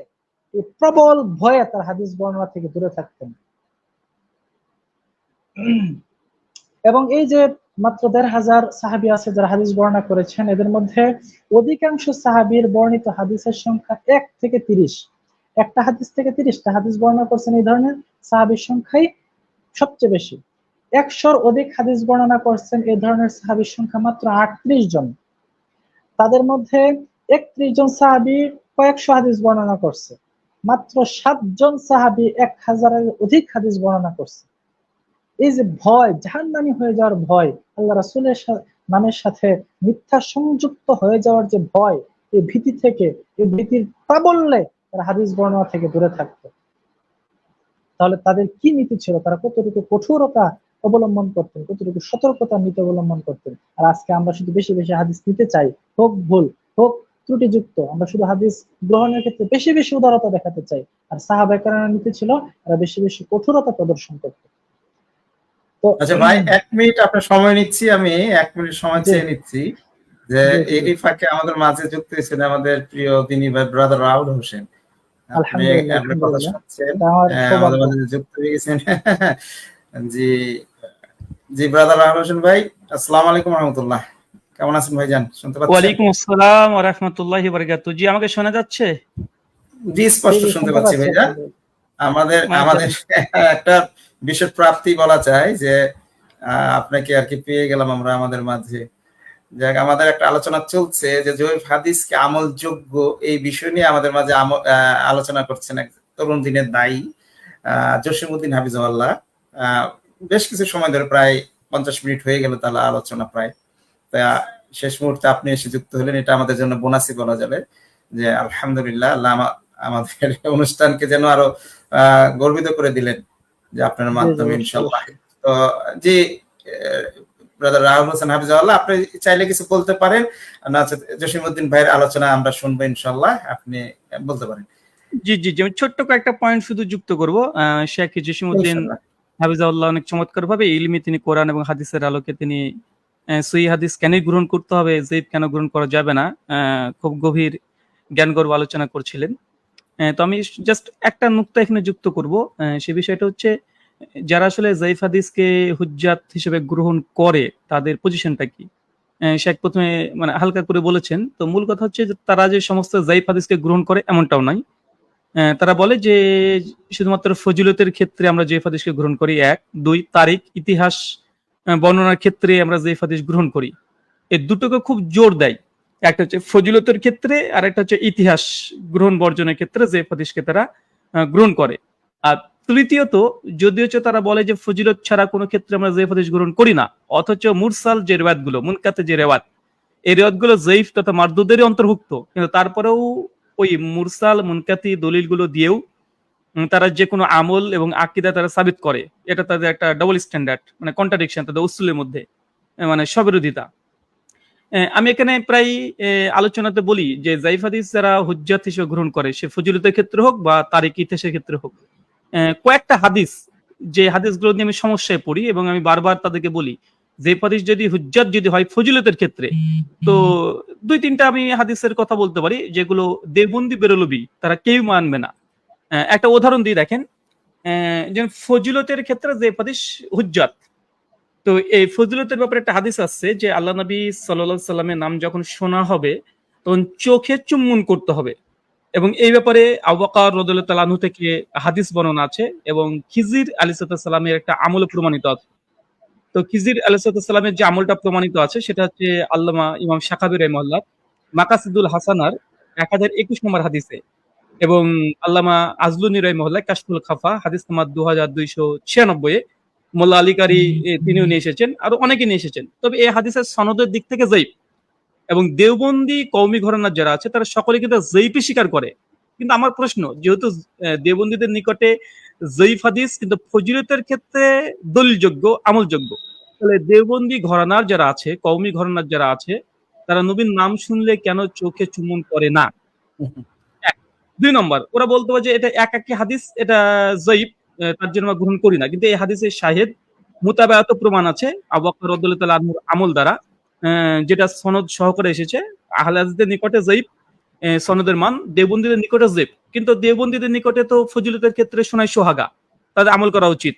এই প্রবল ভয়ে তার হাদিস বর্ণনা থেকে দূরে থাকতেন। এবং এই যে মাত্র 1,500 সাহাবী আছে যারা হাদিস বর্ণনা করেছেন, এদের মধ্যে অধিকাংশ সাহাবীর বর্ণিত হাদিসের সংখ্যা 1 থেকে 30। একটা হাদিস থেকে 30টা হাদিস বর্ণনা করছেন এই ধরনের সাহাবীর সংখ্যাই সবচেয়ে বেশি। 100-র অধিক হাদিস বর্ণনা করছেন এই ধরনের সাহাবীর সংখ্যা মাত্র 38 জন। তাদের মধ্যে 31 জন সাহাবী কয়েকশো হাদিস বর্ণনা করছে, মাত্র 7 জন সাহাবী 1000-এর অধিক হাদিস বর্ণনা করছে। এই যে ভয়, জাহান্নামী হয়ে যাওয়ার ভয়, আল্লাহ রাসূলের নামের সাথে মিথ্যা সংযুক্ত হয়ে যাওয়ার যে ভয়, এই ভীতি থেকে, এই ভীতির প্রাবল্যে তারা হাদিস বর্ণনা থেকে দূরে থাকতো। তাহলে তাদের কি নীতি ছিল, তারা কতটুকু কঠোরতা অবলম্বন করতেন, কতটুকু সতর্কতা নীতি অবলম্বন করতেন। আর আজকে আমরা শুধু বেশি বেশি হাদিস নিতে চাই, হোক ভুল হোক ত্রুটিযুক্ত, আমরা শুধু হাদিস গ্রহণের ক্ষেত্রে বেশি বেশি উদারতা দেখাতে চাই। আর সাহাবায়ে কেরামের নীতি ছিল তারা বেশি বেশি কঠোরতা প্রদর্শন করত। তো আচ্ছা ভাই, 1 মিনিট আপনার সময় নিচ্ছি, আমি 1 মিনিট সময় চেয়ে নিচ্ছি। যে এরই ফাঁকে আমাদের মাঝে যুক্ত হয়েছেন আমাদের প্রিয় দিনী ভাই ব্রাদার রাহুল হোসেন। আপনি আপনার কথা শুনছেন, আমাদের মাঝে যুক্ত হয়ে গেছেন। জি জি, ব্রাদার রাহুল হোসেন ভাই, আসসালামু আলাইকুম রাহমাতুল্লাহ, কেমন আছেন ভাইজান? শুনতে পাচ্ছেন? ওয়ালাইকুম আসসালাম ওয়া রাহমাতুল্লাহি ওয়া বারাকাতুহু। জি, আমাকে শোনা যাচ্ছে? জি, স্পষ্ট শুনতে পাচ্ছি ভাইজান। আমাদের একটা বিশেষ প্রাপ্তি বলা যায় যে আপনাকে আর কি পেয়ে গেলাম আমরা আমাদের মাঝে। যাক, আমাদের একটা আলোচনা চলছে যে জয়ীফ হাদিসকে আমলযোগ্য, এই বিষয় নিয়ে আমাদের মাঝে আলোচনা করছেন এক তরুণ দিনের দায়ী জসিমউদ্দিন হাফিজাহুল্লাহ। বেশ কিছু সময় ধরে, প্রায় 50 মিনিট হয়ে গেল তাহলে আলোচনা প্রায়। তা শেষ মুহূর্তে আপনি এসে যুক্ত হলেন, এটা আমাদের জন্য বোনাসই বলা যাবে। যে আলহামদুলিল্লাহ, আল্লাহ আমাদের অনুষ্ঠানকে যেন আরো গর্বিত করে দিলেন যে আপনার মাধ্যমে ইনশাআল্লাহ। তো জি, ব্রাদার রাহুল হোসেন হাফিজাহুল্লাহ, আপনি চাইলে কিছু বলতে পারেন, না জসিমউদ্দিন ভাইয়ের আলোচনা আমরা শুনবো ইনশাআল্লাহ, আপনি বলতে পারেন। জি জি জি, আমি ছোট্ট কয়েকটা পয়েন্ট শুধু যুক্ত করব। শেখ জসিমউদ্দিন হাফিজাহুল্লাহ অনেক চমৎকার ভাবে ইলমি তিনি কোরআন এবং হাদিসের আলোকে তিনি সহিহ হাদিস কেন গ্রহণ করতে হবে, যায়েফ কেন গ্রহণ করা যাবে না, খুব গভীর জ্ঞানগর্ভ আলোচনা করছিলেন। তো আমি জাস্ট একটা নুকতা এখানে যুক্ত করব। সে বিষয়টা হচ্ছে, যারা আসলে যায়েফ হাদিসকে হুজ্জাত হিসেবে গ্রহণ করে তাদের পজিশনটা কি। শেখ প্রথমে মানে হালকা করে বলেছেন। তো মূল কথা হচ্ছে যে তারা যে সমস্ত যায়েফ হাদিসকে গ্রহণ করে এমনটাও নয়। তারা বলে যে শুধুমাত্র ফজিলতের ক্ষেত্রে আমরা যায়েফ হাদিসকে গ্রহণ করি, 1, 2 তারিখ ইতিহাস বর্ণনার ক্ষেত্রে আমরা যায়েফ হাদিস গ্রহণ করি। এই দুটোকে খুব জোর দেয়। একটা হচ্ছে ফজিলতের ক্ষেত্রে, আর একটা হচ্ছে ইতিহাস গ্রহণ বর্জনের ক্ষেত্রে যায়েফ হাদিসকে তারা গ্রহণ করে। আর তৃতীয়ত, যদিও তারা বলে যে ফজিলত ছাড়া কোনো ক্ষেত্রে আমরা যায়েফ হাদিস গ্রহণ করি না, অথচ মুরসাল যে রিওয়ায়াতগুলো, মুনকাতে যে রিওয়ায়াত, এই রিওয়ায়াতগুলো যায়েফ তথা মারদুদেরই অন্তর্ভুক্ত, কিন্তু তারপরেও ওই মুরসাল মুনকাতি দলিলগুলো দিয়েও তারা যে কোনো আমল এবং আকীদা তারা সাবিত করে। এটা তাদের একটা ডাবল স্ট্যান্ডার্ড, মানে কন্ট্রাডিকশন তাদের উসুলের মধ্যে, মানে স্ববিরোধিতা। আমি এখানে প্রায় আলোচনাতে বলি যে যায়েফ হাদিস যারা হুজ্জাত হিসেবে গ্রহণ করে, সে ফজিলতের ক্ষেত্রে হোক বা তারিখ ইতিহাসের ক্ষেত্রে হোক, কয়েকটা হাদিস, যে হাদিসগুলো নিয়ে আমি সমস্যায় পড়ি এবং আমি বারবার তাদেরকে বলি, যে হাদিস যদি হুজ্জাত যদি হয় ফজিলতের ক্ষেত্রে, তো 2-3টা আমি হাদিসের কথা বলতে পারি যেগুলো দেওবন্দি বেরলভী তারা কেউ মানবে না। একটা উদাহরণ দিয়ে দেখেন, যেমন ফজিলতের ক্ষেত্রে যে হাদিস হুজ্জাত, তো এই ফজিলতের ব্যাপারে একটা হাদিস আছে যে আল্লাহ নবী সাল্লাল্লাহু আলাইহি সাল্লামের নাম যখন শোনা হবে তখন চোখে চুম্বন করতে হবে, এবং এই ব্যাপারে আবু বকর রাদিয়াল্লাহু তাআলা আনহু থেকে হাদিস বর্ণনা আছে, এবং খিজির আলাইহিস সালামের একটা আমল প্রমাণিত আছে। তো খিজির আলাইহিস সালামের যে আমলটা প্রমাণিত আছে সেটা হচ্ছে আল্লামা ইমাম শাকাবি রাহিমাহুল্লাহ মাকাসিদুল হাসানার 1021 নম্বর হাদিসে, এবং আল্লামা আজলুনি রাহিমাহুল্লাহ কাশফুল খাফা হাদিস নাম্বার 2296 এ মোল্লা আলী কারি তিনিও নিয়ে এসেছেন, আরো অনেকে নিয়ে এসেছেন। তবে এই হাদিসের সনদের দিক থেকে যায়িফ, এবং দেওবন্দি কওমি ঘরানার যারা আছে তারা সকলে কিন্তু যায়িফই স্বীকার করে। কিন্তু আমার প্রশ্ন, যেহেতু দেওবন্দীদের নিকটে যায়িফ হাদিস কিন্তু ফজিলতের ক্ষেত্রে দলিলযোগ্য, আমলযোগ্য, তাহলে দেওবন্দি ঘরানার যারা আছে, কওমি ঘরানার যারা আছে, তারা নবীর নাম শুনলে কেন চোখে চুম্বন করে না? এক। 2 নম্বর, ওরা বলতে পারে যে এটা একাকী হাদিস, এটা যায়িফ, তার জন্য আমরা গ্রহণ করি না। কিন্তু এই হাদিসের শাহিদ মুতাবায়াত প্রমাণ আছে আবু বকর রাদিয়াল্লাহু তাআলা আনহুর আমল দ্বারা, যেটা সনদ সহকারে এসেছে। আহলে হাদিসদের নিকটে যায়িফ সনদের মান, দেওবন্দীদের নিকটে যায়িফ। কিন্তু দেওবন্দীদের নিকটে তো ফজিলতের ক্ষেত্রে শোনায় সোহাগা, তাদের আমল করা উচিত।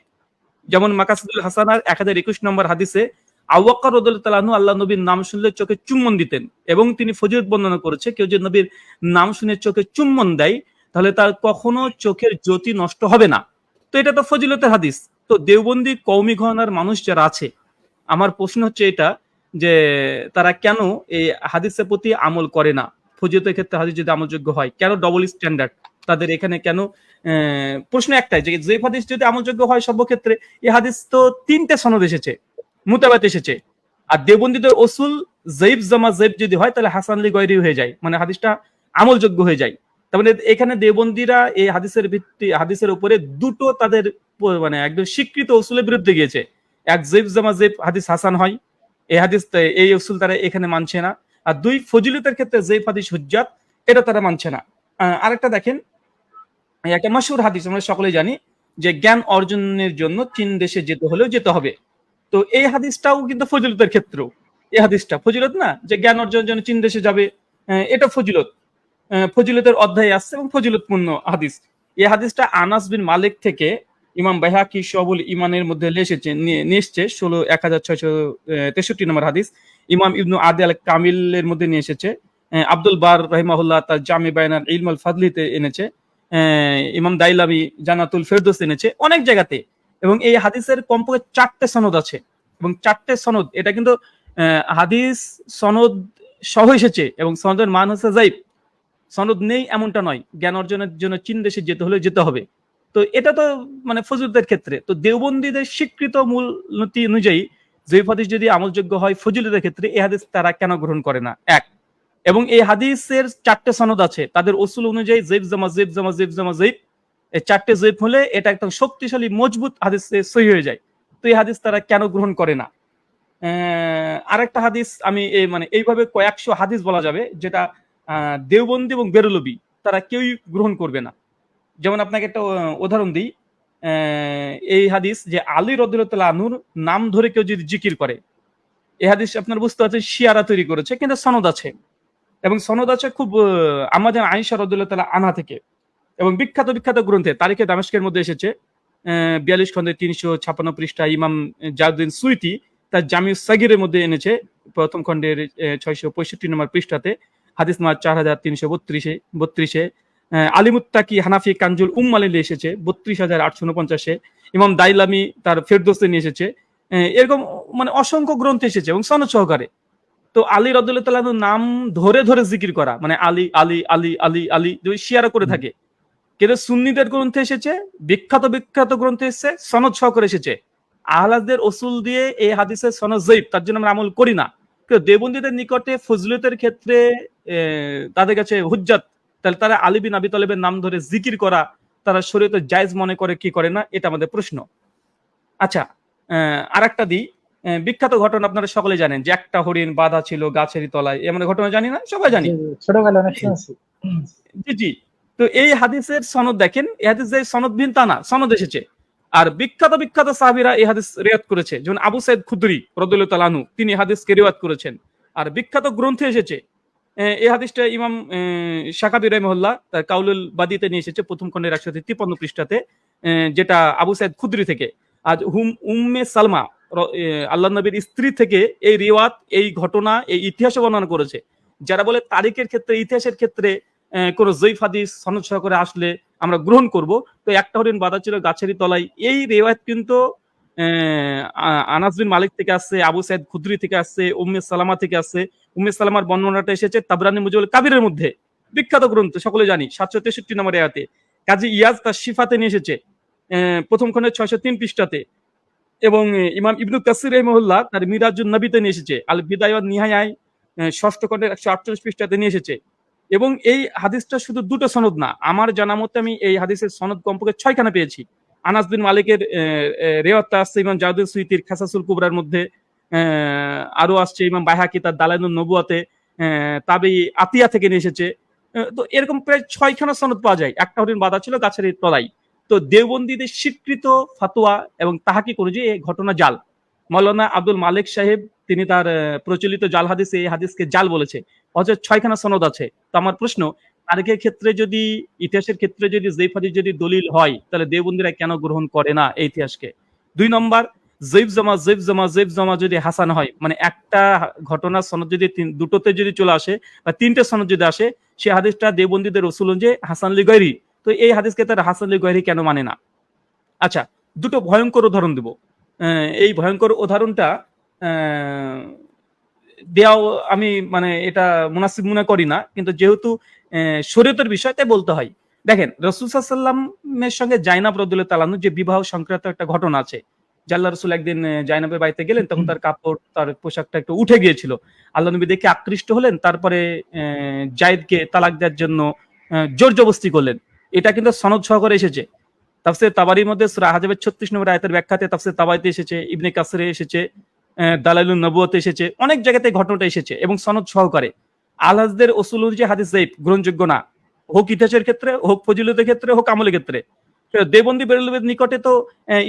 যেমন মাকাসিদুল হাসানার 1021 নম্বর হাদিসে আবু বকর রাদিয়াল্লাহু তাআলা আনহু আল্লাহ নবীর নাম শুনলে চোখে চুম্বন দিতেন, এবং তিনি ফজিলত বর্ণনা করেছে কেউ যদি নবীর নাম শুনে চোখে চুম্বন দেয় তাহলে তার কখনো চোখের জ্যোতি নষ্ট হবে না। তো এটা তো ফজিলতের হাদিস। তো দেওবন্দি কওমি ঘরানার মানুষ যারা আছে, আমার প্রশ্ন হচ্ছে এটা যে তারা কেন এই হাদিসের প্রতি আমল করে না? ফজিলতের ক্ষেত্রে হাদিস যদি আমলযোগ্য হয়, কেন ডবল স্ট্যান্ডার্ড তাদের এখানে? কেন প্রশ্ন একটাই যে যে হাদিস যদি আমলযোগ্য হয় সর্বক্ষেত্রে, এই হাদিস তো 3টে সনদ এসেছে, মুতাবাত এসেছে। আর দেওবন্দীদের উসুল যায়িফ জামা যায়িফ যদি হয় তাহলে হাসান লি গয়রি হয়ে যায়, মানে হাদিসটা আমলযোগ্য হয়ে যায়। তার মানে এখানে দেওবন্দীরা এই হাদিসের উপরে দুটো তাদের মানে একদম স্বীকৃত উসুলের বিরুদ্ধে গিয়েছে। এক, যায়িফ জামা যায়িফ হাদিস হাসান হয়, এই হাদিস এই উসুল তারা এখানে মানছে না। আর 2, ফজিলতের ক্ষেত্রে যায়িফ হাদিস হুজ্জাত, এটা তারা মানছে না। আরেকটা দেখেন, একটা মাশহুর হাদিস আমরা সকলেই জানি যে জ্ঞান অর্জনের জন্য চীন দেশে যেতে হলেও যেতে হবে। তো এই হাদিসটাও কিন্তু ফজিলতের ক্ষেত্রেও, এই হাদিসটা ফজিলত না, যে জ্ঞান অর্জনের জন্য চীন দেশে যাবে, এটা ফজিলত, ফজিলতের অধ্যায়ে আসছে এবং ফজিলতপূর্ণ হাদিস। এই হাদিসটা আনাস বিন মালিক থেকে ইমাম বাইহাকি শুআবুল ঈমানের মধ্যে নিয়ে এসেছে 16,663 নম্বর হাদিস। ইমাম ইবনু আদি আল কামিলের মধ্যে নিয়ে এসেছে, আব্দুল বার রাহিমাহুল্লাহ তার জামি বায়ানাল ইলম আল ফাদলিতে এনেছে, ইমাম দাইলামি জান্নাতুল ফেরদৌস এনেছে, অনেক জায়গাতে। এবং এই হাদিসের কমপক্ষে 4টে সনদ আছে, এবং 4টে সনদ, এটা কিন্তু হাদিস সনদ সহ এসেছে, এবং সনদের মান হচ্ছে যায়িফ। সনদ নেই এমনটা নয়, জ্ঞান অর্জনের জন্য চীন দেশে যেতে হলে যেতে হবে। তো এটা তো মানে ফজিলতের ক্ষেত্রে। তো দেওবন্দীদের স্বীকৃত মূলনীতি অনুযায়ী যায়িফ হাদিস যদি আমলযোগ্য হয় ফজিলতের ক্ষেত্রে, এই হাদিস তারা কেন গ্রহণ করে না? এক। এবং এই হাদিসের 4টে সনদ আছে, তাদের উসুল অনুযায়ী যায়িফ জামা যায়িফ জামা যায়িফ জামা যায়িফ, এই 4টে যায়িফ হলে এটা একদম শক্তিশালী মজবুত হাদিসে সহিহ হয়ে যায়। তো এই হাদিস তারা কেন গ্রহণ করে না? আরেকটা হাদিস আমি মানে এইভাবে কয়েকশো হাদিস বলা যাবে যেটা দেওবন্দি এবং বেরলভী তারা কেউই গ্রহণ করবে না। যেমন আপনাকে একটা উদাহরণ দিই, এই হাদিস যে আলী রাদিয়াল্লাহু তাআলা আনহুর নাম ধরে কেউ যদি জিকির করে, এই হাদিস আপনারা বুঝতে পারছেন শিয়ারা তৈরি করেছে, কিন্তু সনদ আছে, এবং সনদ আছে খুব আমাদের আয়েশা রাদিয়াল্লাহু তাআলা আনহা থেকে, এবং বিখ্যাত বিখ্যাত গ্রন্থে তারিখে দামেস্কের মধ্যে এসেছে 42 খন্ডে 356 পৃষ্ঠা। ইমাম জালালউদ্দিন সুয়ুতি তার জামিউস সাগীরের মধ্যে এনেছে প্রথম খণ্ডের 665 নম্বর পৃষ্ঠাতে, হাদিস নাম্বার 4332 আলিমুত্তাকি হানাফি কানজুল উম্মালে এসেছে 32849। ইমাম দাইলামি তার ফেরদৌসে নিয়ে এসেছে। এরকম মানে অসংখ্য গ্রন্থ এসেছে এবং সনদ সহকারে। তো আলী রাদিয়াল্লাহু তাআলার নাম ধরে ধরে জিকির করা, মানে আলী আলী আলী আলী আলী, যদি শিয়ারা করে থাকে। কিন্তু সুন্নিদের গ্রন্থে এসেছে, বিখ্যাত বিখ্যাত গ্রন্থে এসেছে, সনদ সহকারে এসেছে। আহলাদের উসুল দিয়ে এই হাদিসের সনদ যায়িফ, তার জন্য আমরা আমল করি না। কিন্তু দেওবন্দীদের নিকটে ফজিলতের ক্ষেত্রে তাদের কাছে হুজ্জাত, তাহলে তারা আলী বিন আবি তালেবের নাম ধরে জিকির করা তারা শরীয়তে জায়েজ মনে করে কি করে না, এটা আমাদের প্রশ্ন। আচ্ছা, আরেকটা দিই, বিখ্যাত ঘটনা আপনারা সকলে জানেন যে একটা হরিণ বাঁধা ছিল গাছেরই তলায়, এমন ঘটনা জানি না, সবাই জানি, ছোটবেলায় অনেক শুনেছি। জি জি। তো এই হাদিসের সনদ দেখেন, এই হাদিস যে সনদবিহীন তা না, সনদ এসেছে। আর বিখ্যাত বিখ্যাত সাহাবীরা এই হাদিস রিওয়ায়াত করেছে, যেমন আবু সাঈদ খুদরি রাদিয়াল্লাহু তাআলা আনহু তিনি হাদিসকে রিওয়ায়াত করেছেন। আর বিখ্যাত গ্রন্থে এসেছে, এই হাদিসটা ইমাম শাকাবি রাহিমাহুল্লাহ তার কাউলুল বাদিতে নিয়ে এসেছে প্রথম খণ্ডের 153 পৃষ্ঠাতে, যেটা আবু সাঈদ খুদরি থেকে। আজ উম্মে সালমা আল্লাহ নবীর স্ত্রী থেকে এই রিওয়াত, এই ঘটনা, এই ইতিহাসে বর্ণনা করেছে। যারা বলে তারিখের ক্ষেত্রে, ইতিহাসের ক্ষেত্রে কোন জয়ীফ হাদিস সনদ সহকারে আসলে আমরা গ্রহণ করব, তো একটা হরিণ বাঁধা ছিল গাছেরই তলায়, এই রিওয়ায়াত কিন্তু আনাস বিন মালিক থেকে আসছে, আবু সাইদ খুদরি থেকে আসছে, উম্মে সালামা থেকে আসছে। উম্মে সালামার বর্ণনাটা এসেছে তাবরানী মুজাউল কাবিরের মধ্যে, বিখ্যাত গ্রন্থ, সকলে জানি, 763 নম্বর আয়াতে। কাজী ইয়াজ তার শিফাতে নিয়ে এসেছে প্রথম খণ্ডের 603 পৃষ্ঠাতে, এবং ইমাম ইবনু কাসির রাহিমাহুল্লাহ তার মিরাজুন নবীতে নিয়ে এসেছে, আল বিদায়া ওয়ান নিহায়ায় 6ষ্ঠ খণ্ডের 148 পৃষ্ঠাতে নিয়ে এসেছে। এবং এই হাদিসটা শুধু দুটো সনদ না, আমার জানা মতে আমি এই হাদিসের সনদ কমপক্ষে 6খানা পেয়েছি। আনাস বিন মালিকের রেওয়াতটা আসছে ইমাম জাওদুল সুয়ুতির খাসাসুল কুবরার মধ্যে, আরো আসছে ইমাম বাইহাকি তার দালাইলুন নবুয়াতে, তাবি আতিয়া থেকে নিয়ে এসেছে। তো এরকম প্রায় 6খানা সনদ পাওয়া যায়, একটা হরিণ বাঁধা ছিল গাছের তলায়। তো দেওবন্দীদের স্বীকৃত ফাতোয়া এবং তাহাকিক অনুযায়ী এই ঘটনা জাল। মাওলানা আব্দুল মালিক সাহেব তিনি তার প্রচলিত জাল হাদিসে এই হাদিসকে জাল বলেছে, অথচ 6খানা সনদ আছে। তো আমার প্রশ্ন, তারিখের ক্ষেত্রে যদি, ইতিহাসের ক্ষেত্রে যদি জয়ীফ হাদিস যদি দলিল হয়, তাহলে দেওবন্দীরা কেন গ্রহণ করে না এই ইতিহাসকে? 2 নম্বর, জয়ীফ জমা যদি হাসান হয়, মানে একটা ঘটনা সনদ যদি দুটোতে যদি চলে আসে বা 3টে সনদ যদি আসে, সে হাদিসটা দেওবন্দীদের রসুল অনুযায়ী হাসান লি গয়রি। তো এই হাদিসকে তারা হাসান লি গয়রি কেন মানে না? আচ্ছা, দুটো ভয়ঙ্কর উদাহরণ দেব। এই ভয়ঙ্কর উদাহরণটা দেওয়াও আমি মানে এটা মুনাসিব মনে করি না, কিন্তু যেহেতু শরীয়তের বিষয় তাই বলতে হয়। দেখেন, রাসূল সাল্লাল্লাহু আলাইহি ওয়াসাল্লামের সঙ্গে জাইনাব রাদিয়াল্লাহু তাআলা আনহু যে বিবাহ সংক্রান্ত একটা ঘটনা আছে, যে আল্লাহ রাসূল একদিন জাইনাবের বাড়িতে গেলেন, তখন তার কাপড়, তার পোশাকটা একটু উঠে গিয়েছিল। আল্লাহ নবী দেখে আকৃষ্ট হলেন, তারপরে জায়েদকে তালাক দেওয়ার জন্য জোর জবরদস্তি করলেন। এটা কিন্তু সনদ সহকারে এসেছে। তাফসীর তাবারির মধ্যে সূরা আহজাবের 36 নম্বর আয়াতের ব্যাখ্যাতে তাফসীর তাবারিতে এসেছে, ইবনে কাসিরে এসেছে, দালাইলুন নবুয়াতে এসেছে, অনেক জায়গাতে ঘটনাটা এসেছে এবং সনদ সহকারে। আল-হাদিসদের উসুল অনুযায়ী হাদিস যায়িফ, গ্রহণযোগ্য না, হোক ইতিহাসের ক্ষেত্রে, হোক ফজিলতের ক্ষেত্রে, হোক আমলের ক্ষেত্রে। দেওবন্দি বেরলভীর নিকটে তো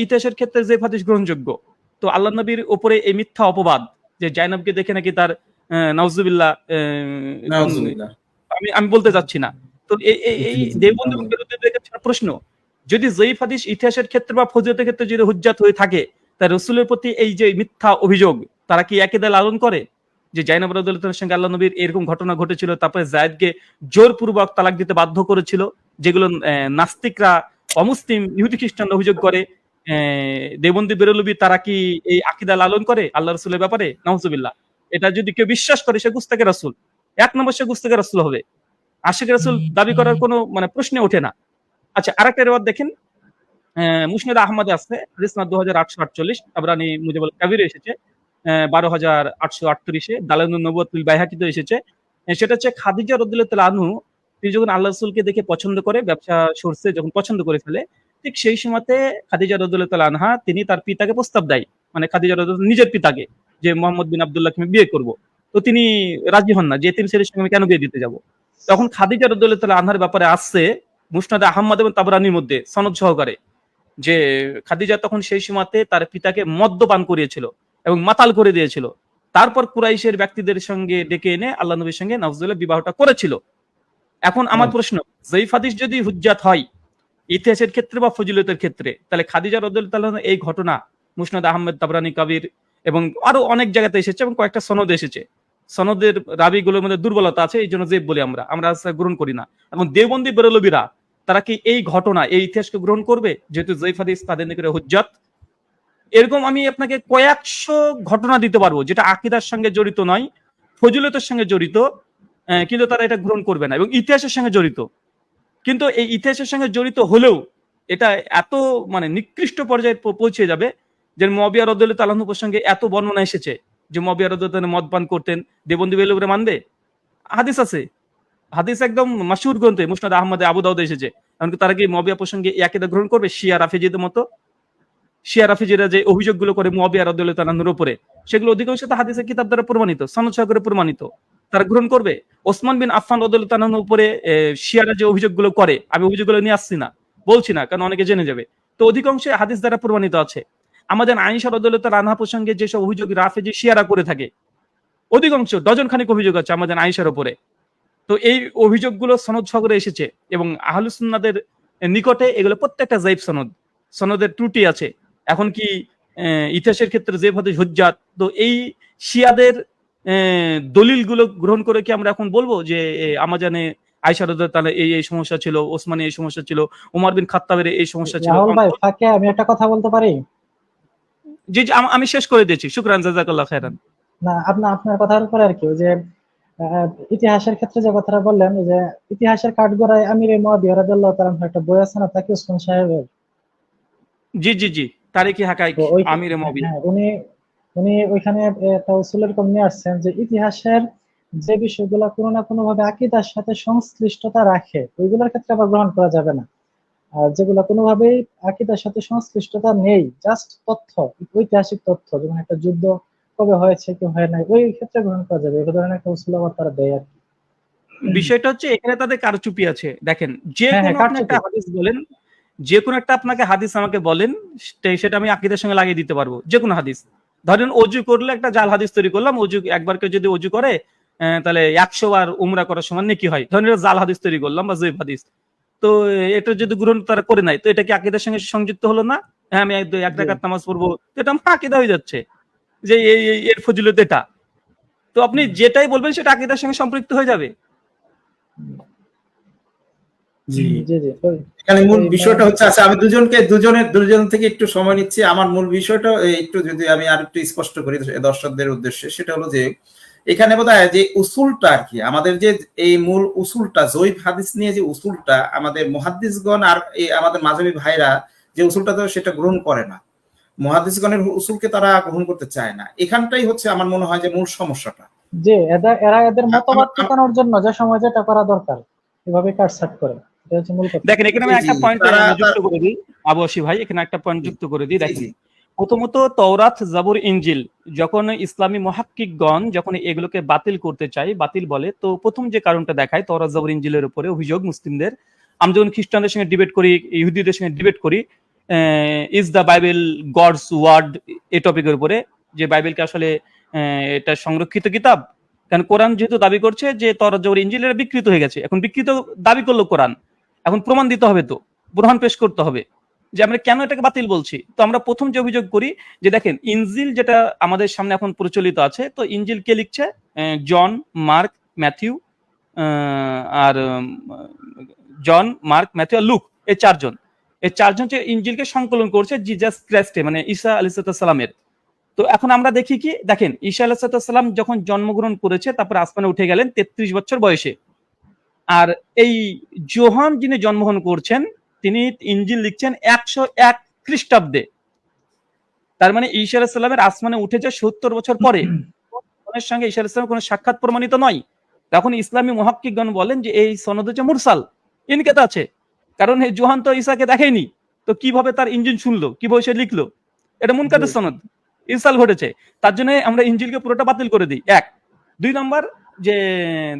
ইতিহাসের ক্ষেত্রে যায়িফ হাদিস গ্রহণযোগ্য। তো আল্লাহ নবীর উপরে এই মিথ্যা অপবাদ যে জাইনাবকে দেখে নাকি তার নাউজুবিল্লাহ, আমি বলতে যাচ্ছি না। তো এই দেওবন্দি বেরলভীর কাছে প্রশ্ন, যদি যায়িফ হাদিস ইতিহাসের ক্ষেত্রে বা ফজিলতের ক্ষেত্রে যদি হুজ্জাত হয়ে থাকে, তার রাসূলের প্রতি এই যে মিথ্যা অভিযোগ, তারা কি একই লালন করে? যে জাইনাব রাদিয়াল্লাহু তাআলার সঙ্গে আল্লাহ নবীর এরকম ঘটনা ঘটেছিল, তারপরে যায়েদকে জোরপূর্বক তালাক দিতে বাধ্য করেছিল, যেগুলো নাস্তিকরা, অমুসলিম, ইহুদি খ্রিস্টানরা অভিযোগ করে, দেওবন্দি বেরলভী তারা কি এই আকীদা লালন করে আল্লাহ রাসূলের ব্যাপারে? নাউজুবিল্লাহ। এটা যদি কেউ বিশ্বাস করে, সে গুস্তাখে রাসূল। 1 নম্বর সে গুস্তাখে রাসূল হবে। আশিক রাসূল দাবি করার কোনো মানে প্রশ্নে ওঠে না। আচ্ছা, আরেকটা রিওয়ায়াত দেখেন, মুসনাদ আহমদে আছে, হাদিস নাম্বার 2848, তাবরানী মুজাউল কাবিরে এসেছে 12838 এ, দালাইলুন নবুওয়াতুল বাইহাকিতে এসেছে। সেটা হচ্ছে খাদিজা রাদিয়াল্লাহু তাআলা আনহু, তিনি যখন আল্লাহ রাসূলকে দেখে পছন্দ করে, ব্যবসা সোর্সে যখন পছন্দ করে ফেলে, ঠিক সেই সময়তে খাদিজা রাদিয়াল্লাহু তাআলা আনহা তিনি তার পিতাকে প্রস্তাব দেয়, মানে খাদিজা রাদিয়াল্লাহু নিজের পিতাকে, যে মুহাম্মদ বিন আব্দুল্লাহকে আমি বিয়ে করব। তো তিনি রাজি হন না, যে এতিম ছেলের সঙ্গে আমি কেন বিয়ে দিতে যাব। তখন খাদিজা রাদিয়াল্লাহু তাআলা আনহার ব্যাপারে আসছে মুসনাদ আহমদ এবং তাবরানীর মধ্যে সনদ সহকারে, যে খাদিজা তখন সেই সময়তে তার পিতাকে মদ্যপান করিয়েছিল এবং মাতাল করে দিয়েছিল। তারপর কুরাইশের ব্যক্তিদের সঙ্গে ডেকে এনে আল্লাহ নবীর সঙ্গে নাউজুবিল্লাহ বিবাহটা করেছিল। এখন আমার প্রশ্ন, যায়িফ হাদিস যদি হুজ্জাত হয় ইতিহাসের ক্ষেত্রে বা ফজিলতের ক্ষেত্রে, তাহলে খাদিজা রাদিয়াল্লাহু তাআলা এই ঘটনা মুসনাদ আহমদ, তাবরানী কাবির এবং আরো অনেক জায়গাতে এসেছে এবং কয়েকটা সনদ এসেছে। সনদের রাবিগুলোর মধ্যে দুর্বলতা আছে, এই জন্য যায়িফ বলি আমরা গ্রহণ করি না। এখন দেওবন্দি বেরলভীরা তারা কি এই ঘটনা, এই ইতিহাসকে গ্রহণ করবে, যেহেতু যায়িফ হাদিস তাদের নিকটে হুজ্জাত? এরকম আমি আপনাকে কয়েকশো ঘটনা দিতে পারবো, যেটা আকীদার সঙ্গে জড়িত নয়, ফজিলতের সঙ্গে জড়িত, কিন্তু তারা এটা গ্রহণ করবে না, এবং ইতিহাসের সঙ্গে জড়িত। কিন্তু এই ইতিহাসের সঙ্গে জড়িত হলেও এটা এত মানে নিকৃষ্ট পর্যায়ে পৌঁছে যাবে, যে মুআবিয়া রাদিয়াল্লাহু তাআলা আনহু প্রসঙ্গে এত বর্ণনা এসেছে যে মুআবিয়া রাদিয়াল্লাহু তাআলা মদ পান করতেন, দেওবন্দি বেরলভীরা মানবে? হাদিস আছে, হাদিস একদম মাশহুর গ্রন্থে মুসনাদ আহমদে, আবু দাউদে এসেছে। এমনকি তারা কি মুআবিয়া প্রসঙ্গে এই আকীদা গ্রহণ করবে? শিয়া রাফিজিদের মতো, শিয়া রাফিজিরা যে অভিযোগগুলো করে মুআবিয়া রাদিয়াল্লাহু তাআলা আনহুর উপরে, সেগুলো অধিকাংশ তো হাদিসের কিতাব দ্বারা প্রমাণিত, সনদ সহকারে প্রমাণিত। তারা গ্রহণ করবে? ওসমান বিন আফফান রাদিয়াল্লাহু তাআলা আনহুর উপরে শিয়ারা যে অভিযোগগুলো করে, আমি অভিযোগগুলো নিয়ে আসছি না, বলছি না, কারণ অনেকে জেনে যাবে, তো অধিকাংশ হাদিস দ্বারা প্রমাণিত আছে। আমাদের আয়েশা রাদিয়াল্লাহু তাআলা আনহা প্রসঙ্গে যেসব অভিযোগ রাফিজি শিয়ারা করে থাকে, অধিকাংশ ডজন খানিক অভিযোগ আছে আমাদের আয়েশার উপরে। তো এই অভিযোগগুলো সনদ সহকারে এসেছে এবং আহলুস সুন্নাহদের নিকটে এগুলো প্রত্যেকটা যায়িফ সনদ, সনদের ত্রুটি আছে। এখন কি ইতিহাসের ক্ষেত্রে যে হাদিস হুজ্জাত, তো এই শিয়াদের দলিলগুলো গ্রহণ করে কি আমরা এখন বলবো যে আমাজানে আয়েশা রাদিয়াল্লাহু তাআলা এই সমস্যা ছিল, ওসমানে এই সমস্যা ছিল, ওমর বিন খাত্তাবের এই সমস্যা ছিল? রাহুল ভাই, ফাঁকে আমি একটা কথা বলতে পারি? জি জি, আমি শেষ করে দিয়েছি। শুকরান, জাযাকাল্লাহ খাইরান। না, আপনার কথার উপরে আর কি, যে ইতিহাসের ক্ষেত্রে যে কথাটা বললেন, যে ইতিহাসের কাঠগড়ায় আমিরে মুয়াবিয়া রাদিয়াল্লাহু তাআলা একটা বই আছে না, তাকি ওসমান সাহেবের? জি জি জি, তারিখি হাকাইক তো ওই, আমিরে মুয়াবিয়া। হ্যাঁ, উনি ওইখানে একটা উসুলের কম নিয়ে আসছেন যে ইতিহাসের যে বিষয়গুলো কোনো না কোনো ভাবে আকীদার সাথে সংশ্লিষ্টতা রাখে, ওইগুলোর ক্ষেত্রে আবার গ্রহণ করা যাবে না। আর যেগুলো কোনোভাবেই আকীদার সাথে সংশ্লিষ্টতা নেই, জাস্ট তথ্য, ঐতিহাসিক তথ্য, যেমন একটা যুদ্ধ কবে হয়েছে কি হয় নাই, ওই ক্ষেত্রে গ্রহণ করা যাবে। এই ধরনের একটা উসুল আবার তারা দেয় আর কি। বিষয়টা হচ্ছে এখানে তাদের কারচুপি আছে। দেখেন, যে হ্যাঁ, কোনো হ্যাঁ, আপনি একটা কারচুপি। হাদিস বলেন, যে কোনো একটা আপনাকে হাদিস আমাকে বলেন, সেটা আমি আকীদার সঙ্গে লাগিয়ে দিতে পারবো। যে কোনো হাদিস, ধরেন অজু করলে একটা জাল হাদিস তৈরি করলাম, অজু একবার কেউ যদি অজু করে তাহলে 100 বার উমরা করার সমান নেকি হয়, ধরেন এটা জাল হাদিস তৈরি করলাম বা জয়ীফ হাদিস। তো এটা যদি গ্রহণ তারা করে নাই, তো এটা কি আকীদার সঙ্গে সংযুক্ত হলো না? হ্যাঁ, আমি এক রাকাত নামাজ পড়বো, তো এটা আমার আকীদা হয়ে যাচ্ছে যে এর ফজিলত এটা। তো আপনি যেটাই বলবেন সেটা আকীদার সঙ্গে সম্পৃক্ত হয়ে যাবে। জি, জি জি, এখানে মূল বিষয়টা হচ্ছে, আচ্ছা আমি দুজন থেকে একটু সময় নিচ্ছি। আমার মূল বিষয়টা একটু যদি আমি আর একটু স্পষ্ট করি দর্শকদের উদ্দেশ্যে, সেটা হলো যে এখানে বোধহয় যে উসুলটা আর কি, আমাদের যে এই মূল উসুলটা জয়ীফ হাদিস নিয়ে যে উসুলটা, আমাদের মুহাদ্দিসগণ আর আমাদের মাযহাবী ভাইরা যে উসুলটা, তো সেটা গ্রহণ করে না। মুহাদ্দিসগণের উসুলকে তারা গ্রহণ করতে চায় না। এখানটাই হচ্ছে আমার মনে হয় যে মূল সমস্যাটা। যে এরা এদের মতবাদ টিকানোর জন্য যে সময় যেটা করা দরকার, এভাবে কাটছাট করে, এটা হচ্ছে মূল কথা। দেখেন, এখানে আমি একটা পয়েন্ট যুক্ত করে দিই, আবু আসি ভাই, এখানে একটা পয়েন্ট যুক্ত করে দিই। দেখেন, প্রথমত তওরাত, জাবুর, ইনজিল যখন ইসলামী মুহাক্কিকগণ যখন এগুলোকে বাতিল করতে চায়, বাতিল বলে, তো প্রথম যে কারণটা দেখায় তওরাত, জাবুর, ইনজিলের উপরে অভিযোগ মুসলিমদের। আমরা যখন খ্রিস্টানদের সঙ্গে ডিবেট করি, ইহুদিদের সঙ্গে ডিবেট করি, is the Bible God's word, এই টপিকের উপরে, যে বাইবেলকে আসলে এটা সংরক্ষিত কিতাব, কারণ কোরআন যেহেতু দাবি করছে যে তওরাত, জাবুর, ইনজিল এরা বিকৃত হয়ে গেছে। এখন বিকৃত দাবি করলো কোরআন, এখন প্রমাণ দিতে হবে, তো বুরহান পেশ করতে হবে যে আমরা কেন এটাকে বাতিল বলছি। তো আমরা প্রথম যে অভিযোগ করি যে দেখেন, ইনজিল যেটা আমাদের সামনে এখন প্রচলিত আছে, তো ইনজিল কে লিখছে? জন, মার্ক, ম্যাথিউ, আর জন, মার্ক, ম্যাথিউ আর লুক, এই চারজন যে ইনজিলকে সংকলন করছে জিজাস ক্রাইস্টে, মানে ঈসা আলাইহিস সালামের। তো এখন আমরা দেখি কি, দেখেন ঈসা আলাইহিস সালাম যখন জন্মগ্রহণ করেছে, তারপর আসমানে উঠে গেলেন 33 বছর বয়সে। আর এই যোহান যিনি জন্মগ্রহণ করছেন, তিনি ইনজিল লিখছেন 101 খ্রিস্টাব্দে। তার মানে ঈসা আলাইহিস সালামের আসমানে উঠেছে 70 বছর পরে। কোরআনের সঙ্গে ঈসা আলাইহিস সালামের কোনো সাক্ষাৎ প্রমাণিত নয়। তখন ইসলামী মুহাক্কিকগণ বলেন যে এই সনদ হচ্ছে মুরসাল, ইনকেত আছে, কারণ এই যোহান তো ঈসাকে দেখেনি, তো কিভাবে তার ইনজিল শুনলো, কিভাবে সে লিখলো? এটা মুনকাতের সনদ, ইরসাল ঘটেছে। তার জন্য আমরা ইনজিলকে পুরোটা বাতিল করে দিই। এক, দুই নম্বর, যে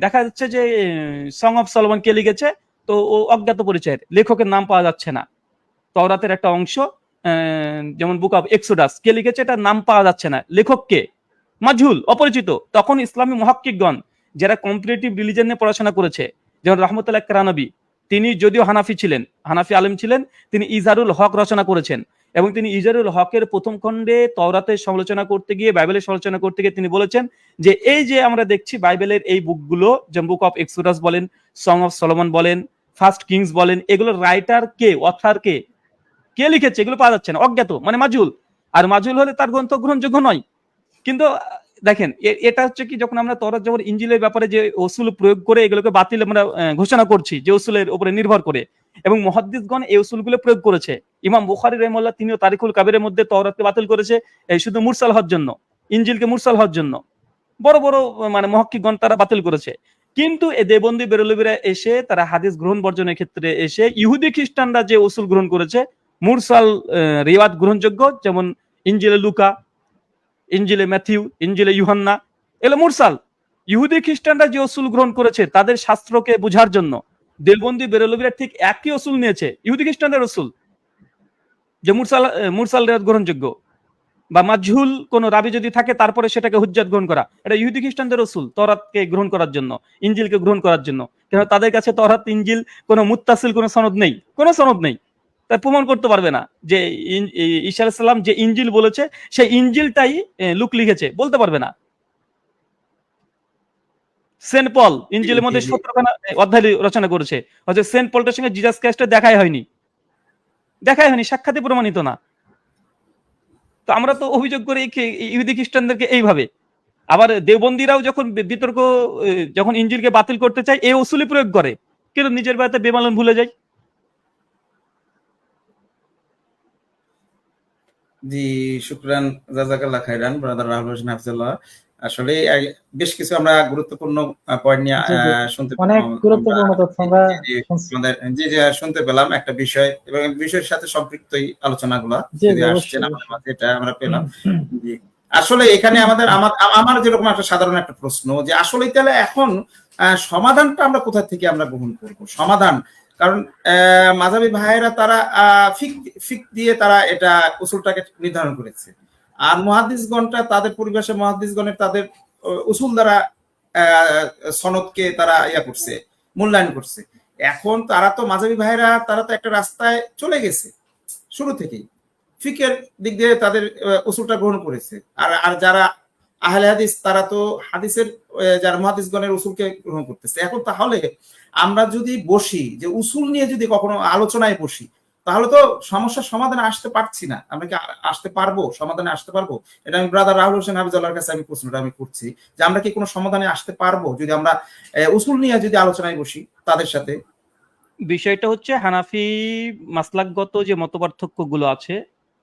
দেখা যাচ্ছে যে সং অফ সলোমন কে লিখেছে, তো ও অজ্ঞাত পরিচয়ের, লেখকের নাম পাওয়া যাচ্ছে না। তওরাতের একটা অংশ, যেমন বুক অফ এক্সোডাস, কে লিখেছে, এটার নাম পাওয়া যাচ্ছে না, লেখক কে? মাজহুল, অপরিচিত। তখন ইসলামী মুহাক্কিকগণ যারা কম্পারেটিভ রিলিজিয়ন নিয়ে পড়াশোনা করেছে, যেমন রহমতুল্লাহ কারানবী, তিনি যদিও হানাফি আলেম ছিলেন, তিনি ইজারুল হক রচনা করেছেন, এবং তিনি ইজারুল হকের প্রথম খণ্ডে তওরাতের সমালোচনা করতে গিয়ে, বাইবেলের সমালোচনা করতে গিয়ে তিনি বলেছেন যে এই যে আমরা দেখছি বাইবেলের এই বুকগুলো, যেমন বুক অফ এক্সোডাস বলেন, সং অফ সলোমন বলেন, ফার্স্ট কিংস বলেন, এগুলোর রাইটার কে, অথর কে, কে লিখেছে, এগুলো পাওয়া যাচ্ছে না, অজ্ঞাত, মানে মাজহুল। আর মাজহুল হলে তার গ্রন্থ গ্রহণযোগ্য নয়। কিন্তু দেখেন, এটা হচ্ছে কি, যখন আমরা তওরাত, জাবুর, ইনজিলের ব্যাপারে যে উসুল প্রয়োগ করে এগুলোকে বাতিল আমরা ঘোষণা করছি, যে উসুলের উপরে নির্ভর করে, এবং মুহাদ্দিসগণ এই উসুলগুলো প্রয়োগ করেছে। ইমাম বুখারী রাহিমাহুল্লাহ, তিনিও তারিখুল কাবিরের মধ্যে তওরাতকে বাতিল করেছে এই শুধু মুরসাল হওয়ার জন্য, ইনজিলকে মুরসাল হওয়ার জন্য। বড় বড় মানে মুহাক্কিকগণ তারা বাতিল করেছে। কিন্তু এই দেবন্দী বেরলভীরা এসে তারা হাদিস গ্রহণ বর্জনের ক্ষেত্রে এসে ইহুদি খ্রিস্টানরা যে উসুল গ্রহণ করেছে, মুরসাল রিওয়ায়াত গ্রহণযোগ্য, যেমন ইনজিলে লুকা, ইনজিলে ম্যাথিউ, ইনজিলে ইউহান্না, এগুলো মুরসাল। ইহুদি খ্রিস্টানরা যে উসুল গ্রহণ করেছে তাদের শাস্ত্রকে বোঝার জন্য, দেবন্দী বেরলভীরা ঠিক একই উসুল নিয়েছে, ইহুদি খ্রিস্টানদের উসুল, যে মুরসাল রিওয়ায়াত গ্রহণযোগ্য, বা মাজহুল কোন রাবি যদি থাকে তারপরে সেটাকে হুজ্জাত গ্রহণ করা, এটা ইহুদি খ্রিস্টানদের উসুল তওরাতকে গ্রহণ করার জন্য, ইনজিলকে গ্রহণ করার জন্য। কেন তাদের কাছে তওরাত, ইনজিল কোনো মুত্তাসিল কোনো সনদ নেই, কোনো সনদ নেই। তাই প্রমাণ করতে পারবে না যে ঈসা আলাইহিস সালাম যে ইনজিল বলেছে সেই ইনজিলটাই লুক লিখেছে, বলতে পারবে না। সেন্ট পল ইনজিলের মধ্যে 17খানা অধ্যায় রচনা করেছে, অথচ সেন্ট পলটার সঙ্গে জিসাস ক্রাইস্টের দেখাই হয়নি, সাক্ষাতে প্রমাণিত না। তো আমরা তো অভিযোগ করি ইহুদি খ্রিস্টানদেরকে এইভাবে। আবার দেওবন্দীরাও যখন বিতর্ক, যখন ইনজিলকে বাতিল করতে চায় এই উসুলি প্রয়োগ করে, কিন্তু নিজের বাড়িতে বেমালন ভুলে যায়। জি, শুকরান, জাযাকাল্লাহ খাইরান ব্রাদার রাহুল হোসেন হাফিজুল্লাহ। আসলে বেশ কিছু আমরা গুরুত্বপূর্ণ পয়েন্ট নিয়ে শুনতে অনেক গুরুত্বপূর্ণ তথ্য আমরা শুনতে পেলাম একটা বিষয়, এবং বিষয়ের সাথে সম্পৃক্তই আলোচনাগুলো আসছেন আমাদের মাঝে, এটা আমরা পেলাম। জি, আসলে এখানে আমার যেরকম একটা সাধারণ একটা প্রশ্ন, যে আসলে তাহলে এখন সমাধানটা আমরা কোথা থেকে আমরা গ্রহণ করব? সমাধান, কারণ মাযহাবী ভাইয়েরা তারা ফিক দিয়ে তারা এটা উসুলটাকে নির্ধারণ করেছে, আর মুহাদ্দিসগণটা তাদের পরিভাষা, মুহাদ্দিসগণের তাদের উসুল দ্বারা সনদকে তারা করছে, মূল্যায়ন করছে। এখন তারা তো মাযহাবী ভাইয়েরা তারা তো একটা রাস্তায় চলে গেছে শুরু থেকেই, ফিকের দিক দিয়ে তাদের উসুলটা গ্রহণ করেছে। আর যারা আহলে হাদিস তারা তো হাদিসের যারা মুহাদ্দিসগণের উসুলকে গ্রহণ করতেছে। এখন তাহলে আমরা যদি বসি যে উসুল নিয়ে যদি কখনো আলোচনায় বসি, তাহলে তো সমস্যার সমাধানে আসতে পারছি না। আমরা কি আসতে পারবো, সমাধানে আসতে পারবো? এটা আমি ব্রাদার রাহুল হোসেন হাফিজুল্লাহর কাছে আমি প্রশ্নটা আমি করছি, যে আমরা কি কোনো সমাধানে আসতে পারবো যদি আমরা উসুল নিয়ে যদি আলোচনায় বসি তাদের সাথে? বিষয়টা হচ্ছে হানাফি মাসলাকগত যে মতপার্থক্য গুলো আছে,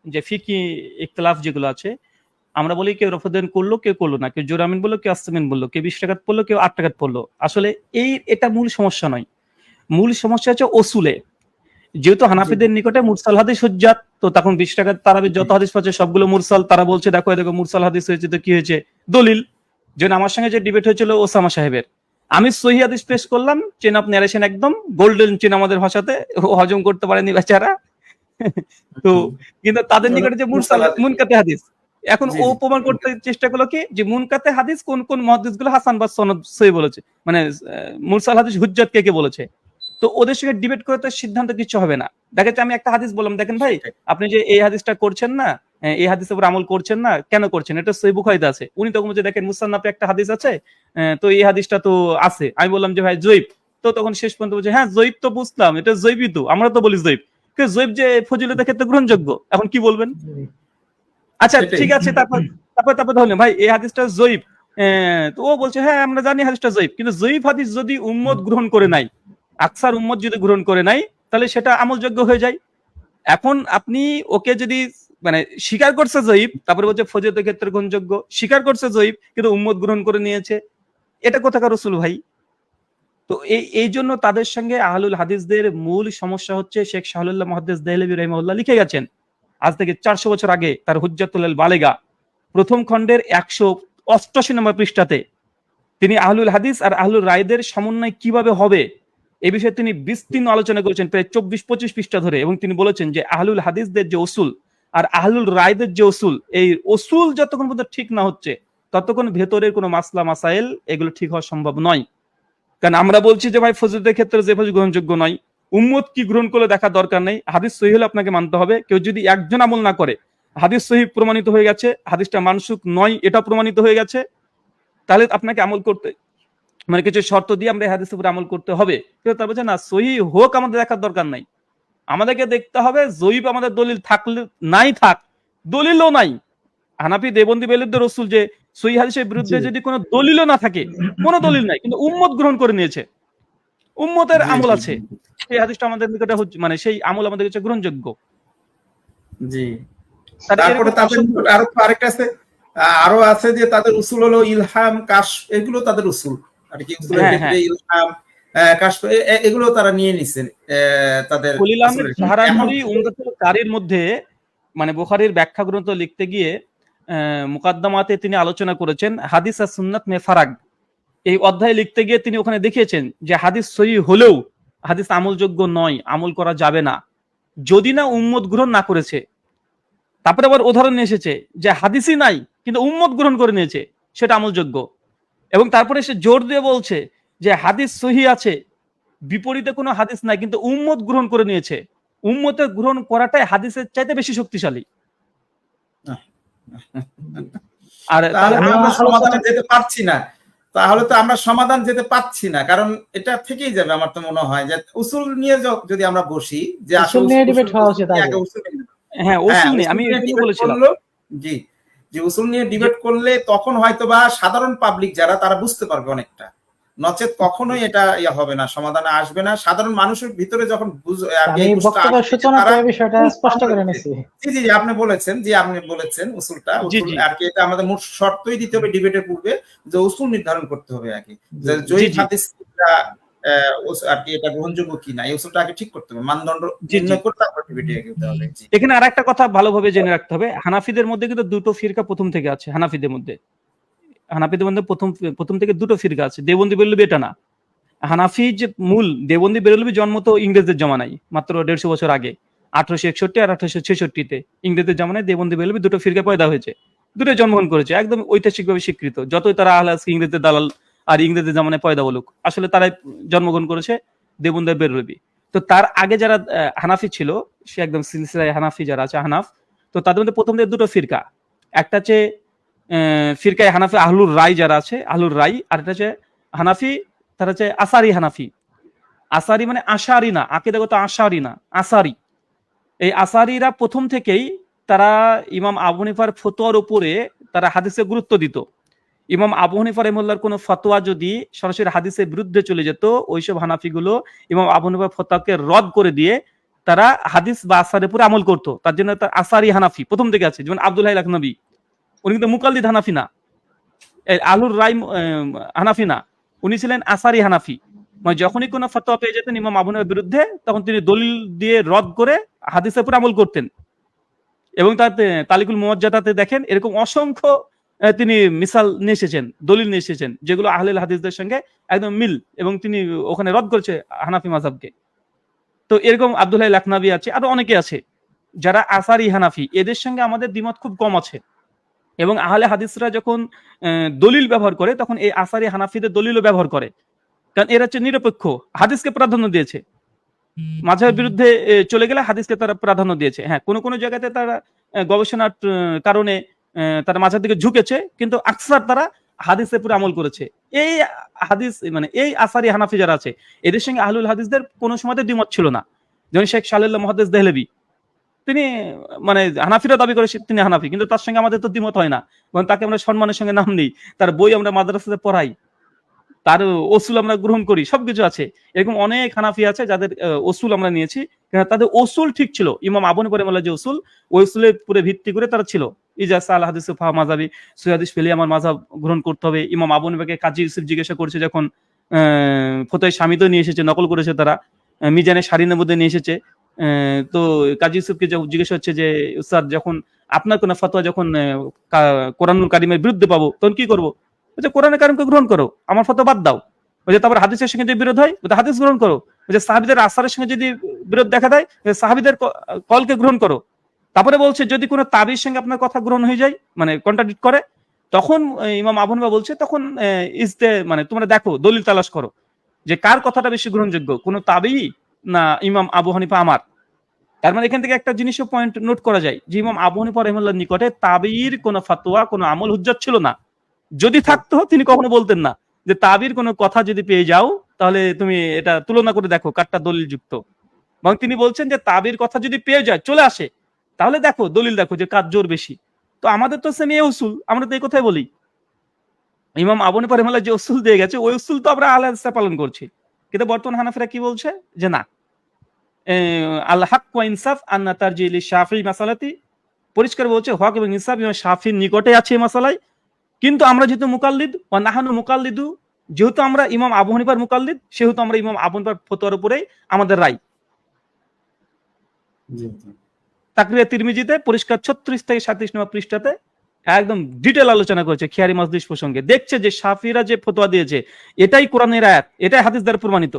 যে ফিকি ইখতিলাফ যেগুলো আছে, আমরা বলি কেউ রফদান করলো, কেউ করলো না, কেউ জোরামিন বললো, কেউ আস্তামিন বললো, কেউ 20 টাকাত পড়লো, কেউ 8 টাকাত পড়লো। আসলে এটা মূল সমস্যা নয়। মূল সমস্যা হচ্ছে ওসুলে। যেহেতু হানাফিদের নিকটে মুরসাল হাদিস হুজ্জাত, তো তখন 20 টাকার তারাবির যত হাদিস পাচ্ছে সবগুলো মুরসাল। তারা বলছে দেখো দেখো মুরসাল হাদিস হয়েছে, তো কি হয়েছে? দলিল। যেন আমার সঙ্গে যে ডিবেট হয়েছিল ওসামা সাহেবের, আমি সহি হাদিস পেশ করলাম, চেন অফ ন্যারেশন একদম গোল্ডেন চেন আমাদের ভাষাতে, হজম করতে পারেনি বেচারা। তো কিন্তু তাদের নিকটে যে মুরসাল মুনকাতে হাদিস, এখন ও প্রমাণ করতে চেষ্টা করলো কি যে মুনকাতে হাদিস কোন কোন মুহাদ্দিসগুলো হাসান বা সনদ সহি বলেছে, মানে মুরসাল হাদিস হুজ্জাত কে কে বলেছে। তো ওদের সঙ্গে ডিবেট করে তো সিদ্ধান্ত কিছু হবে না। দেখাচ্ছে আমি একটা হাদিস বললাম, দেখেন ভাই আপনি যে এই হাদিসটা করছেন না, এই হাদিসের উপর আমল করছেন না, কেন করছেন? এটা সহিহ বুখারীতে আছে। উনি তখন বলছে দেখেন মুসান্নাফে একটা হাদিস আছে, তো এই হাদিসটা তো আছে। আমি বললাম যে ভাই জয়ীব। তো তখন শেষ পর্যন্ত বলছে হ্যাঁ জয়ীব তো বুঝলাম, এটা জয়ীবই তো, আমরা তো বলি জয়ীব, কিন্তু জয়ীব যে ফজিলতের ক্ষেত্রে গ্রহণযোগ্য, এখন কি বলবেন? আচ্ছা ঠিক আছে, তারপর ধরলেন ভাই এই হাদিসটা জয়ীব, তো ও বলছে হ্যাঁ আমরা জানি হাদিসটা জয়ীব, কিন্তু জয়ীব হাদিস যদি উম্মত গ্রহণ করে নাই, আকসার উম্মত যদি গ্রহণ করে নাই, তাহলে সেটা আমলযোগ্য হয়ে যায়। এখন আপনি ওকে যদি মানে স্বীকার করছে জয়ীব, তারপরে বলছে ফজিলতের ক্ষেত্রে গ্রহণযোগ্য, স্বীকার করছে জয়ীব কিন্তু উম্মত গ্রহণ করে নিয়েছে, এটা কোথাকার রাসূল ভাই? তো এই জন্য তাদের সঙ্গে আহলুল হাদিসদের মূল সমস্যা হচ্ছে, শেখ শাহলুল্লাহ মুহাদ্দিস দেহলভী রাহিমাহুল্লাহ লিখে গেছেন আজ থেকে 400 বছর আগে তার হুজ্জাতুল বালেগা প্রথম খণ্ডের 188 নম্বর পৃষ্ঠাতে তিনি আহলুল হাদিস আর আহলুল রায়দের সমন্বয় কিভাবে হবে এই বিষয়ে তিনি বিস্তীর্ণ আলোচনা করেছেন প্রায় 24-25 পৃষ্ঠা ধরে, এবং তিনি বলেছেন যে আহলুল হাদিসদের যে উসুল আর আহলুল রায়দের যে উসুল, এই উসুল যতক্ষণ পর্যন্ত ঠিক না হচ্ছে ততক্ষণ ভেতরের কোনো মাসলা মাসাইল এগুলো ঠিক হওয়া সম্ভব নয়। কারণ আমরা বলছি যে ভাই ফজিলতের ক্ষেত্রে যে ফজিল গ্রহণযোগ্য নয়, উম্মত কি গ্রহণ করলে দেখার দরকার নেই, হাদিস সহিহ হলে আপনাকে মানতে হবে। কেউ যদি একজন আমল না করে, হাদিস সহিহ প্রমাণিত হয়ে গেছে, হাদিসটা মানসুখ নয় এটা প্রমাণিত হয়ে গেছে, তাহলে আপনাকে আমল করতে মানে কিছু শর্ত দিয়ে আমরা হাদিসের উপর আমল করতে হবে। কিন্তু তার বলছে না সহিহ হোক আমাদের দেখার দরকার নাই, আমাদেরকে দেখতে হবে জয়ীব আমাদের দলিল থাকলে নাই থাক, দলিলও নাই। হানাফি দেবন্দী বেলিদের রাসূল যে সহিহ হাদিসের বিরুদ্ধে যদি কোনো দলিলও না থাকে, কোনো দলিল নাই, কিন্তু উম্মত গ্রহণ করে নিয়েছে, উম্মতের আমল আছে, সেই হাদিসটা আমাদের নিকটে মানে সেই আমল আমাদের কাছে গ্রহণযোগ্য। জি, তারপরে তাদের নিকটে আরেকটা আছে, আরো আছে যে তাদের উসুল হলো ইলহাম, কাশফ, এগুলো তাদের উসুল আর কি। উসুলের ক্ষেত্রে ইলহাম, কাশফ এগুলো তারা নিয়ে নিছেন তাদের খলিল আহমেদ সাহারানপুরি উমদাতুল কারীর মধ্যে মানে বুখারীর ব্যাখ্যা গ্রন্থ লিখতে গিয়ে মুকাদ্দামাতে তিনি আলোচনা করেছেন হাদিস আর সুন্নাত মে ফারাক, এই অধ্যায় লিখতে গিয়ে তিনি ওখানে দেখিয়েছেন যে হাদিস সহিহ হলেও হাদিস আমলযোগ্য নয়, আমল করা যাবে না যদি না উম্মত গ্রহণ না করেছে। তারপরে আবার উদাহরণ নিয়ে এসেছে যে হাদিসই নাই কিন্তু উম্মত গ্রহণ করে নিয়েছে, সেটা আমলযোগ্য। এবং তারপরে সে জোর দিয়ে বলছে যে হাদিস সহিহ আছে, বিপরীতে কোনো হাদিস নাই কিন্তু উম্মত গ্রহণ করে নিয়েছে, উম্মতের গ্রহণ করাটাই হাদিসের চাইতে বেশি শক্তিশালী। আর তাহলে আমি আমরা আলোচনা- সমাধানে যেতে পারছি না, তাহলে তো আমরা সমাধান যেতে পারছি না, কারণ এটা থেকেই যাবে। আমার তো মনে হয় যে উসুল নিয়ে যদি আমরা বসি, যে উসুল নিয়ে debate হওয়া উচিত আগে। উসুল নিয়ে হ্যাঁ, হ্যাঁ, উসুল নিয়ে উসুল আমি নিয়ে এটাই debate বলেছিলাম। করলো, জি, যে উসুল নিয়ে ডিবেট করলে তখন হয়তো বা সাধারণ পাবলিক যারা তারা বুঝতে পারবে অনেকটা, নচেত কখনোই এটা ইয়া হবে না, সমাধানে আসবে না। সাধারণ মানুষের ভিতরে যখন আমি বক্তব্যের সূচনাতে এই বিষয়টা স্পষ্ট করে নিয়েছি। জি জি আপনি বলেছেন, জি আপনি বলেছেন উসুলটা, জি, উসুল জি। আর কি, এটা আমাদের মূল শর্তই দিতে হবে ডিবেটের পূর্বে, যে উসুল নির্ধারণ করতে হবে আগে, যে জি, জয়ী জি। হাদিসটা আর কি এটা গ্রহণযোগ্য কিনা, এই উসুলটা আগে ঠিক করতে হবে, মানদণ্ড জি, জি। নির্ণয় করে তারপর ডিবেটে এগোতে হবে। জি এখানে আরেকটা কথা ভালোভাবে জেনে রাখতে হবে, হানাফিদের মধ্যে কিন্তু দুটো ফিরকা প্রথম থেকে আছে। হানাফিদের মধ্যে প্রথম থেকে দুটো ফিরকা আছে। দেওবন্দি বেরলভী এটা না। হানাফি যে মূল দেওবন্দি বেরলভী জন্ম তো ইংরেজদের জমানায়, মাত্র 150 বছর আগে, 1861 আর 1866-তে ইংরেজদের জমানায় দেওবন্দি বেরলভী দুটো ফিরকা পয়দা হয়েছে, দুটো জন্মগ্রহণ করেছে, একদম ঐতিহাসিকভাবে স্বীকৃত। যতই তারা আহলে হাদিস ইংরেজদের দালাল আর ইংরেজদের জমানায় পয়দা বলুক, আসলে তারাই জন্মগ্রহণ করেছে দেওবন্দি বেরলভী। তো তার আগে যারা হানাফি ছিল, সে একদম সিলসিলায় হানাফি যারা আছে হানাফ, তো তাদের মধ্যে প্রথম থেকে দুটো ফিরকা। একটা হচ্ছে ফিরকায় হানাফি আহলুর রাই যারা আছে, আহলুর রাই, আর একটা হচ্ছে হানাফি, তারা হচ্ছে আসারি হানাফি। আসারি মানে আশারি না, আকীদাগত আশারি না, আসারি। এই আসারিরা প্রথম থেকেই তারা ইমাম আবু হানিফার ফতোয়ার উপরে তারা হাদিসে গুরুত্ব দিত। ইমাম আবু হানিফা রাহিমাহুল্লাহর কোনো ফতোয়া যদি সরাসরি হাদিসের বিরুদ্ধে চলে যেত, ওইসব হানাফিগুলো ইমাম আবু হানিফার ফতোয়াকে রদ করে দিয়ে তারা হাদিস বা আসারের উপরে আমল করতো। তার জন্য তার আসারি হানাফি প্রথম থেকে আছে। যেমন আব্দুল হাই লাখনবী, উনি কিন্তু মুকাল্লিদ হানাফি না, আলুর রাই হানাফি না, উনি ছিলেন আসারি হানাফি। মানে যখনই কোনো ফতোয়া পেয়ে যেতেন ইমাম আবু হানিফার বিরুদ্ধে, তখন তিনি দলিল দিয়ে রদ করে হাদিসের উপর আমল করতেন। এবং তার তালিকুল মুওয়াজ্জাদাতে দেখেন এরকম অসংখ্য তিনি মিসাল নিয়ে এসেছেন, দলিল নিয়ে এসেছেন, যেগুলো আহলেল হাদিসদের সঙ্গে একদম মিল, এবং তিনি ওখানে রদ করেছে হানাফি মাযহাবকে। তো এরকম আব্দুল্লাহ লাখনাবী আছে, আরো অনেকে আছে যারা আসারি হানাফি। এদের সঙ্গে আমাদের দ্বিমত খুব কম আছে। এবং আহলে হাদিসরা যখন দলিল ব্যবহার করে, তখন এই আসারি হানাফিদের দলিলও ব্যবহার করে, কারণ এরা হচ্ছে নিরপেক্ষ, হাদিসকে প্রাধান্য দিয়েছে। মাযহাবের বিরুদ্ধে চলে গেলে হাদিসকে তারা প্রাধান্য দিয়েছে। হ্যাঁ, কোন কোন জায়গাতে তারা গবেষণার কারণে তারা মাযহাবের দিকে ঝুঁকেছে, কিন্তু আকসার তারা হাদিসের উপরে আমল করেছে। এই হাদিস মানে এই আসারি হানাফি যারা আছে, এদের সঙ্গে আহলুল হাদিসদের কোনো সময়তে দ্বিমত ছিল না। যেমন শেখ সালেহুল্লাহ মুহাদ্দিস দেহলভী, তিনি মানে হানাফিরা দাবি করে তিনি হানাফি, কিন্তু তার সঙ্গে আমাদের তো দ্বিমত হয় না, এবং তাকে আমরা সম্মানের সঙ্গে নাম নেই, তার বই আমরা মাদ্রাসাতে পড়াই, তার ওসুল আমরা গ্রহণ করি, সবকিছু আছে। এরকম অনেক হানাফি আছে যাদের ওসুল আমরা নিয়েছি, কারণ তাদের ওসুল ঠিক ছিল। ইমাম আবু হানিফা রাহিমাহুল্লাহ যে ওসুল, ওই ওসুলের উপরে ভিত্তি করে তারা ছিল। ইজা সাল হাদিস ফা মাযহাবি, সহিহ হাদিস পেলে আমার মাযহাব গ্রহণ করতে হবে। ইমাম আবু হানিফাকে কাজী ইউসুফ জিজ্ঞাসা করেছে যখন, ফতোয়া শামিতে নিয়ে এসেছে, নকল করেছে তারা, মিজানে শারিনের মধ্যে নিয়ে এসেছে। তো কাজী ইউসুফকে জিজ্ঞাসা হচ্ছে যে উস্তাদ, যখন আপনার কোন ফতোয়া যখন কোরআনুল কারীমের বিরুদ্ধে পাবো, তখন কি করবো? বলছে কোরআনে কারীমকে গ্রহণ করো, আমার ফতোয়া বাদ দাও। বলছে তারপর হাদিসের সঙ্গে যদি বিরোধ হয়, বলছে হাদিস গ্রহণ করো। বলছে সাহাবীদের আসারের সঙ্গে যদি বিরোধ দেখা দেয়, সাহাবীদের কলকে গ্রহণ করো। তারপরে বলছে যদি কোনো তাবির সঙ্গে আপনার কথা গ্রহণ হয়ে যায়, মানে কন্ট্রাডিক্ট করে, তখন ইমাম আবু হানিফা বলছে তখন মানে তোমরা দেখো, দলিল তালাশ করো যে কার কথাটা বেশি গ্রহণযোগ্য, কোন তাবি না ইমাম আবু হানিফা আমার। তার মানে এখান থেকে একটা জিনিসও পয়েন্ট নোট করা যায় যে ইমাম আবু হানিফা রাহিমাহুল্লাহর নিকটে তাবির কোন ফাতোয়া, কোন আমল হুজ্জত ছিল না। যদি থাকতো তিনি কখনো বলতেন না যে তাবির কোনো কথা যদি পেয়ে যাও, তাহলে তুমি এটা তুলনা করে দেখো কারটা দলিল যুক্ত। এবং তিনি বলছেন যে তাবির কথা যদি পেয়ে যায়, চলে আসে, তাহলে দেখো দলিল, দেখো যে কার জোর বেশি। তো আমাদের তো সেম এই উসুল, আমরা তো এই কথাই বলি। ইমাম আবু হানিফা রাহিমাহুল্লাহ যে উসুল দিয়ে গেছে, ওই উসুল তো আমরা আহলে হাদিসরা পালন করছি। কিন্তু বর্তমান হানাফিরা কি বলছে যে না, আল হক ওয়া ইনসাফ আন্না তারজি লি শাফিঈ মাসালাতি, পরিষ্কার বলছে হক এবং ইনসাফ ইমাম শাফিঈর নিকটে আছে এই মাসালায়। কিন্তু আমরা যেহেতু মুকাল্লিদ, ওয়া নাহানু মুকাল্লিদু, যেহেতু আমরা ইমাম আবু হানিফার মুকাল্লিদ, সেহেতু আমরা ইমাম আবু হানিফার ফতোয়ার উপরেই আমাদের রায়। তাকরিয়া তিরমিজিতে পরিষ্কার 36 থেকে 37 নম্বর পৃষ্ঠাতে একদম ডিটেল আলোচনা করেছে খিয়ারি মাজলিস প্রসঙ্গে। দেখছে যে শাফিরা যে ফতোয়া দিয়েছে এটাই কোরআনের আয়াত, এটাই হাদিস দ্বারা প্রমাণিত।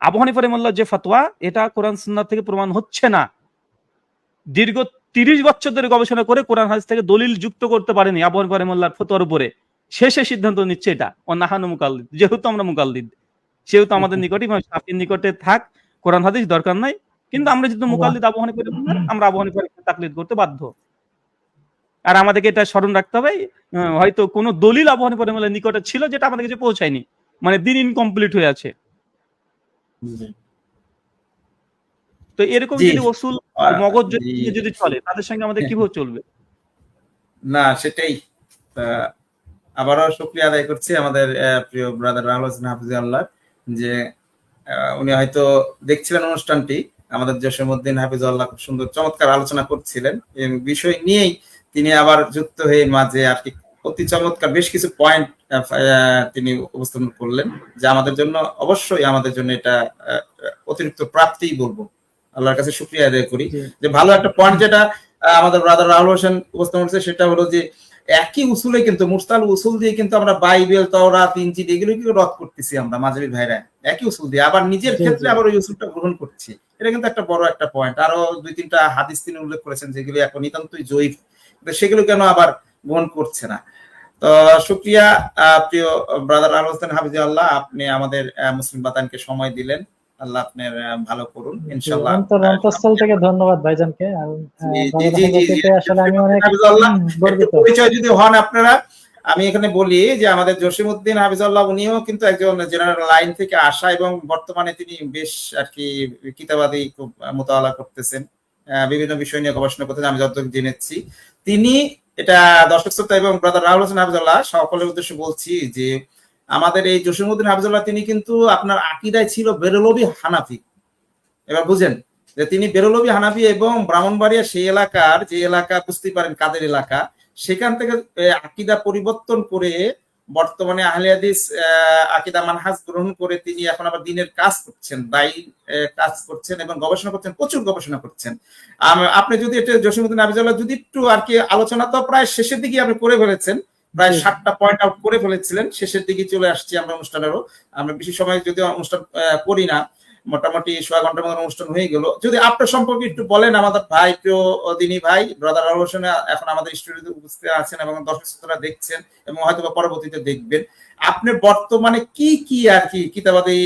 আবু হানিফা রাহিমাহুল্লাহ যে ফতোয়া, এটা কোরআন সুন্নাহ থেকে প্রমাণ হচ্ছে না। দীর্ঘ 30 বছর ধরে গবেষণা করে কোরআন হাদিস থেকে দলিল যুক্ত করতে পারেনি আবু হানিফা রাহিমাহুল্লাহর ফতোয়ার উপরে। শেষে সিদ্ধান্ত নিচ্ছে এটা ও নাহানু মুকাল্লিদ, যেহেতু আমরা মুকাল্লিদ, সেহেতু আমাদের নিকটে ইমাম শাফিঈর নিকটে থাক, কোরআন হাদিস দরকার নাই, কিন্তু আমরা যেহেতু মুকাল্লিদ আবু হানিফার ইমামদের, আমরা আবু হানিফার তাকলিদ করতে বাধ্য। আর আমাদেরকে এটা স্মরণ রাখতে হবে, হয়তো কোনো দলিল আবু হানিফার ইমামের নিকটে ছিল যেটা আমাদের কাছে পৌঁছায়নি, মানে দিন ইনকমপ্লিট হয়ে আছে। তো এরকম জি যদি ওসুল মগজ জি যদি চলে, তাদের সঙ্গে আমাদের কিভাবে চলবে? না সেটাই। আবারও শুকরিয়া আদায় করছি আমাদের প্রিয় ব্রাদার রাহুল হোসেন হাফিজুল্লাহ, যে উনি হয়তো দেখছিলেন অনুষ্ঠানটি, আমাদের জসীমউদ্দিন হাফিজুল্লাহ খুব সুন্দর চমৎকার আলোচনা করছিলেন এই বিষয় নিয়েই তিনি আবার যুক্ত হয়ে মাঝে আর কি অতি চমৎকার বেশ কিছু পয়েন্ট তিনি উপস্থাপন করলেন, যে আমাদের জন্য অবশ্যই আমাদের জন্য এটা অতিরিক্ত প্রাপ্তিই বলবো। আল্লাহর কাছে শুকরিয়া আদায় করি যে ভালো একটা পয়েন্ট যেটা আমাদের ব্রাদার রাহুল হোসেন উপস্থাপন করেছে, সেটা হলো যে একই উসুলে কিন্তু মুরসাল উসুল দিয়ে কিন্তু আমরা বাইবেল, তাওরাত, ইনজিল এগুলো কিন্তু রদ করতেছি আমরা মাঝাবি ভাইরা, একই উসুল দিয়ে আবার নিজের ক্ষেত্রে আবার ওই উসুলটা গ্রহণ করছি। এটা কিন্তু একটা বড় একটা পয়েন্ট। আরো 2-3টা হাদিস তিনি উল্লেখ করেছেন যেগুলো এখন নিতান্তই জয়ীফ, সেগুলো কেন আবার গ্রহণ করছে না। তো শুকরিয়া প্রিয় ব্রাদার আল হোসেন হাফিজুল্লাহ, আপনি আমাদের মুসলিম বাতানকে সময় দিলেন। আল্লাহ আপনার ভালো করুন ইনশাআল্লাহ। অন্তঃস্থল থেকে ধন্যবাদ ভাইজানকে। আসলে আমি অনেক গর্বিত। পরিচয় যদি হন আপনারা, আমি এখানে বলি যে আমাদের জসীমউদ্দিন হাফিজুল্লাহ উনিও কিন্তু একজন জেনারেল লাইন থেকে আসা এবং বর্তমানে তিনি বেশ আর কি কিতাবাদি খুব মোতালা করতেছেন, বিভিন্ন বিষয় নিয়ে গবেষণা করতেছেন আমি যতটুকু জেনেছি। তিনি এটা দর্শক শ্রোতা এবং ব্রাদার রাহুল হোসেন হাফিজুল্লাহ সকলের উদ্দেশ্যে বলছি যে আমাদের এই জসীমউদ্দিন হাফিজুল্লাহ তিনি কিন্তু আপনার আকীদায় ছিল বেরলভী হানাফি। এবার বুঝেন যে তিনি বেরলভী হানাফি এবং ব্রাহ্মণবাড়িয়া সেই এলাকার, যে এলাকা বুঝতেই পারেন কাদের এলাকা, সেখান থেকে আকীদা পরিবর্তন করে বর্তমানে আহলে হাদিস আকীদা মানহাজ গ্রহণ করে তিনি এখন আবার দ্বীনের কাজ করছেন, দায়ী কাজ করছেন এবং গবেষণা করছেন, প্রচুর গবেষণা করছেন। আপনি যদি এটা জসীমউদ্দিন হাফিজুল্লাহ যদি একটু আর কি আলোচনা তো প্রায় শেষের দিকে আপনি করে ফেলেছেন, প্রায় 7টা পয়েন্ট আউট করে ফেলেছিলেন, শেষের দিকে চলে আসছি আমরা অনুষ্ঠানেরও। আমরা বেশি সময় যদি অনুষ্ঠান করি না, মোটামুটি 1.5 ঘন্টার মতো অনুষ্ঠান হয়ে গেল। যদি আপনার সম্পর্কে একটু বলেন, আমাদের ভাই প্রিয় দিনী ভাই ব্রাদার রাহুল হোসেন এখন আমাদের স্টুডিওতে উপস্থিত আছেন এবং দর্শক শ্রোতারা দেখছেন এবং হয়তো পরবর্তীতে দেখবেন, আপনি বর্তমানে কি কি আর কি কিতাবাদি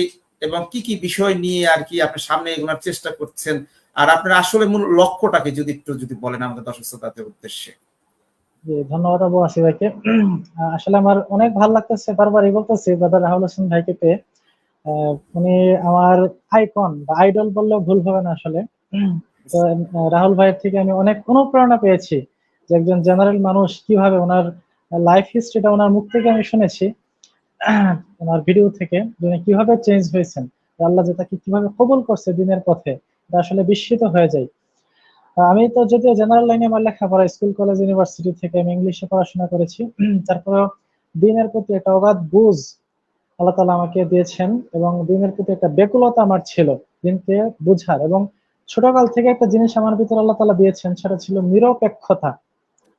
এবং কি কি বিষয় নিয়ে আর কি আপনি সামনে এগোনোর চেষ্টা করছেন, আর আপনার আসলে মূল লক্ষ্যটাকে যদি একটু যদি বলেন আমাদের দর্শক শ্রোতাদের উদ্দেশ্যে। ধন্যবাদ আবু আসি ভাইকে। আসলে আমার অনেক ভালো লাগতেছে, বারবারই বলতেছি ব্রাদার রাহুল হোসেন ভাইকে পেয়ে। উনি আমার আইকন বা আইডল বললেও ভুল হবে না আসলে। তো রাহুল ভাইয়ের থেকে আমি অনেক অনুপ্রেরণা পেয়েছি যে একজন জেনারেল মানুষ কিভাবে ওনার লাইফ হিস্ট্রিটা ওনার মুখ থেকে আমি শুনেছি, ওনার ভিডিও থেকে উনি কিভাবে চেঞ্জ হয়েছেন, আল্লাহ যে তাকে কিভাবে কবুল করছে দিনের পথে, এটা আসলে বিস্মিত হয়ে যায়। আমি তো যদিও জেনারেল লাইনে আমার লেখাপড়া স্কুল কলেজ ইউনিভার্সিটি থেকে আমি ইংলিশে পড়াশোনা করেছি, তারপরেও দিনের প্রতি একটা অগাধ বুঝ আল্লাহ তাআলা আমাকে দিয়েছেন এবং দিনের প্রতি একটা ব্যাকুলতা আমার ছিল দিনকে বুঝার, এবং ছোটকাল থেকে একটা জিনিস আমার ভিতরে আল্লাহ তাআলা দিয়েছেন, সেটা ছিল নিরপেক্ষতা।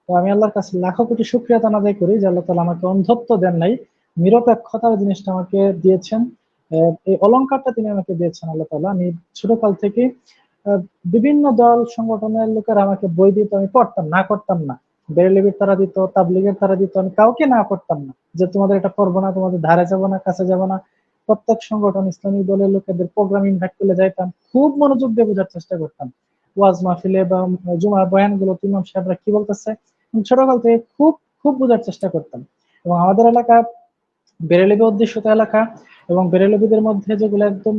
তো আমি আল্লাহর কাছে লাখো কোটি শুকরিয়া আদায় করি যে আল্লাহ তাআলা আমাকে অন্ধত্ব দেন নাই, নিরপেক্ষতার জিনিসটা আমাকে দিয়েছেন। এই অলংকারটা তিনি আমাকে দিয়েছেন আল্লাহ তাআলা। আমি ছোটকাল থেকে বিভিন্ন দল সংগঠনের লোকেরা আমাকে বই দিত, আমি পড়তাম না, করতাম না। বেরেলভির তারা দিত, তাবলিগের তারা দিত, আমি কাউকে না করতাম না যে তোমাদের এটা করবো না, তোমাদের ধারে যাবো না, কাছে যাবো না। প্রত্যেক সংগঠন ইসলামিক দলের লোকেদের প্রোগ্রাম ইনভাইট করলে যাইতাম, খুব মনোযোগ দিয়ে বোঝার চেষ্টা করতাম ওয়াজ মাহফিলে বা জুমার বয়ানগুলো ইমাম সাহেবরা কি বলতেছে, ছোটকাল থেকে খুব খুব বোঝার চেষ্টা করতাম। এবং আমাদের এলাকা বেরেলভি অধ্যুষিত এলাকা, এবং বেরেলভিদের মধ্যে যেগুলো একদম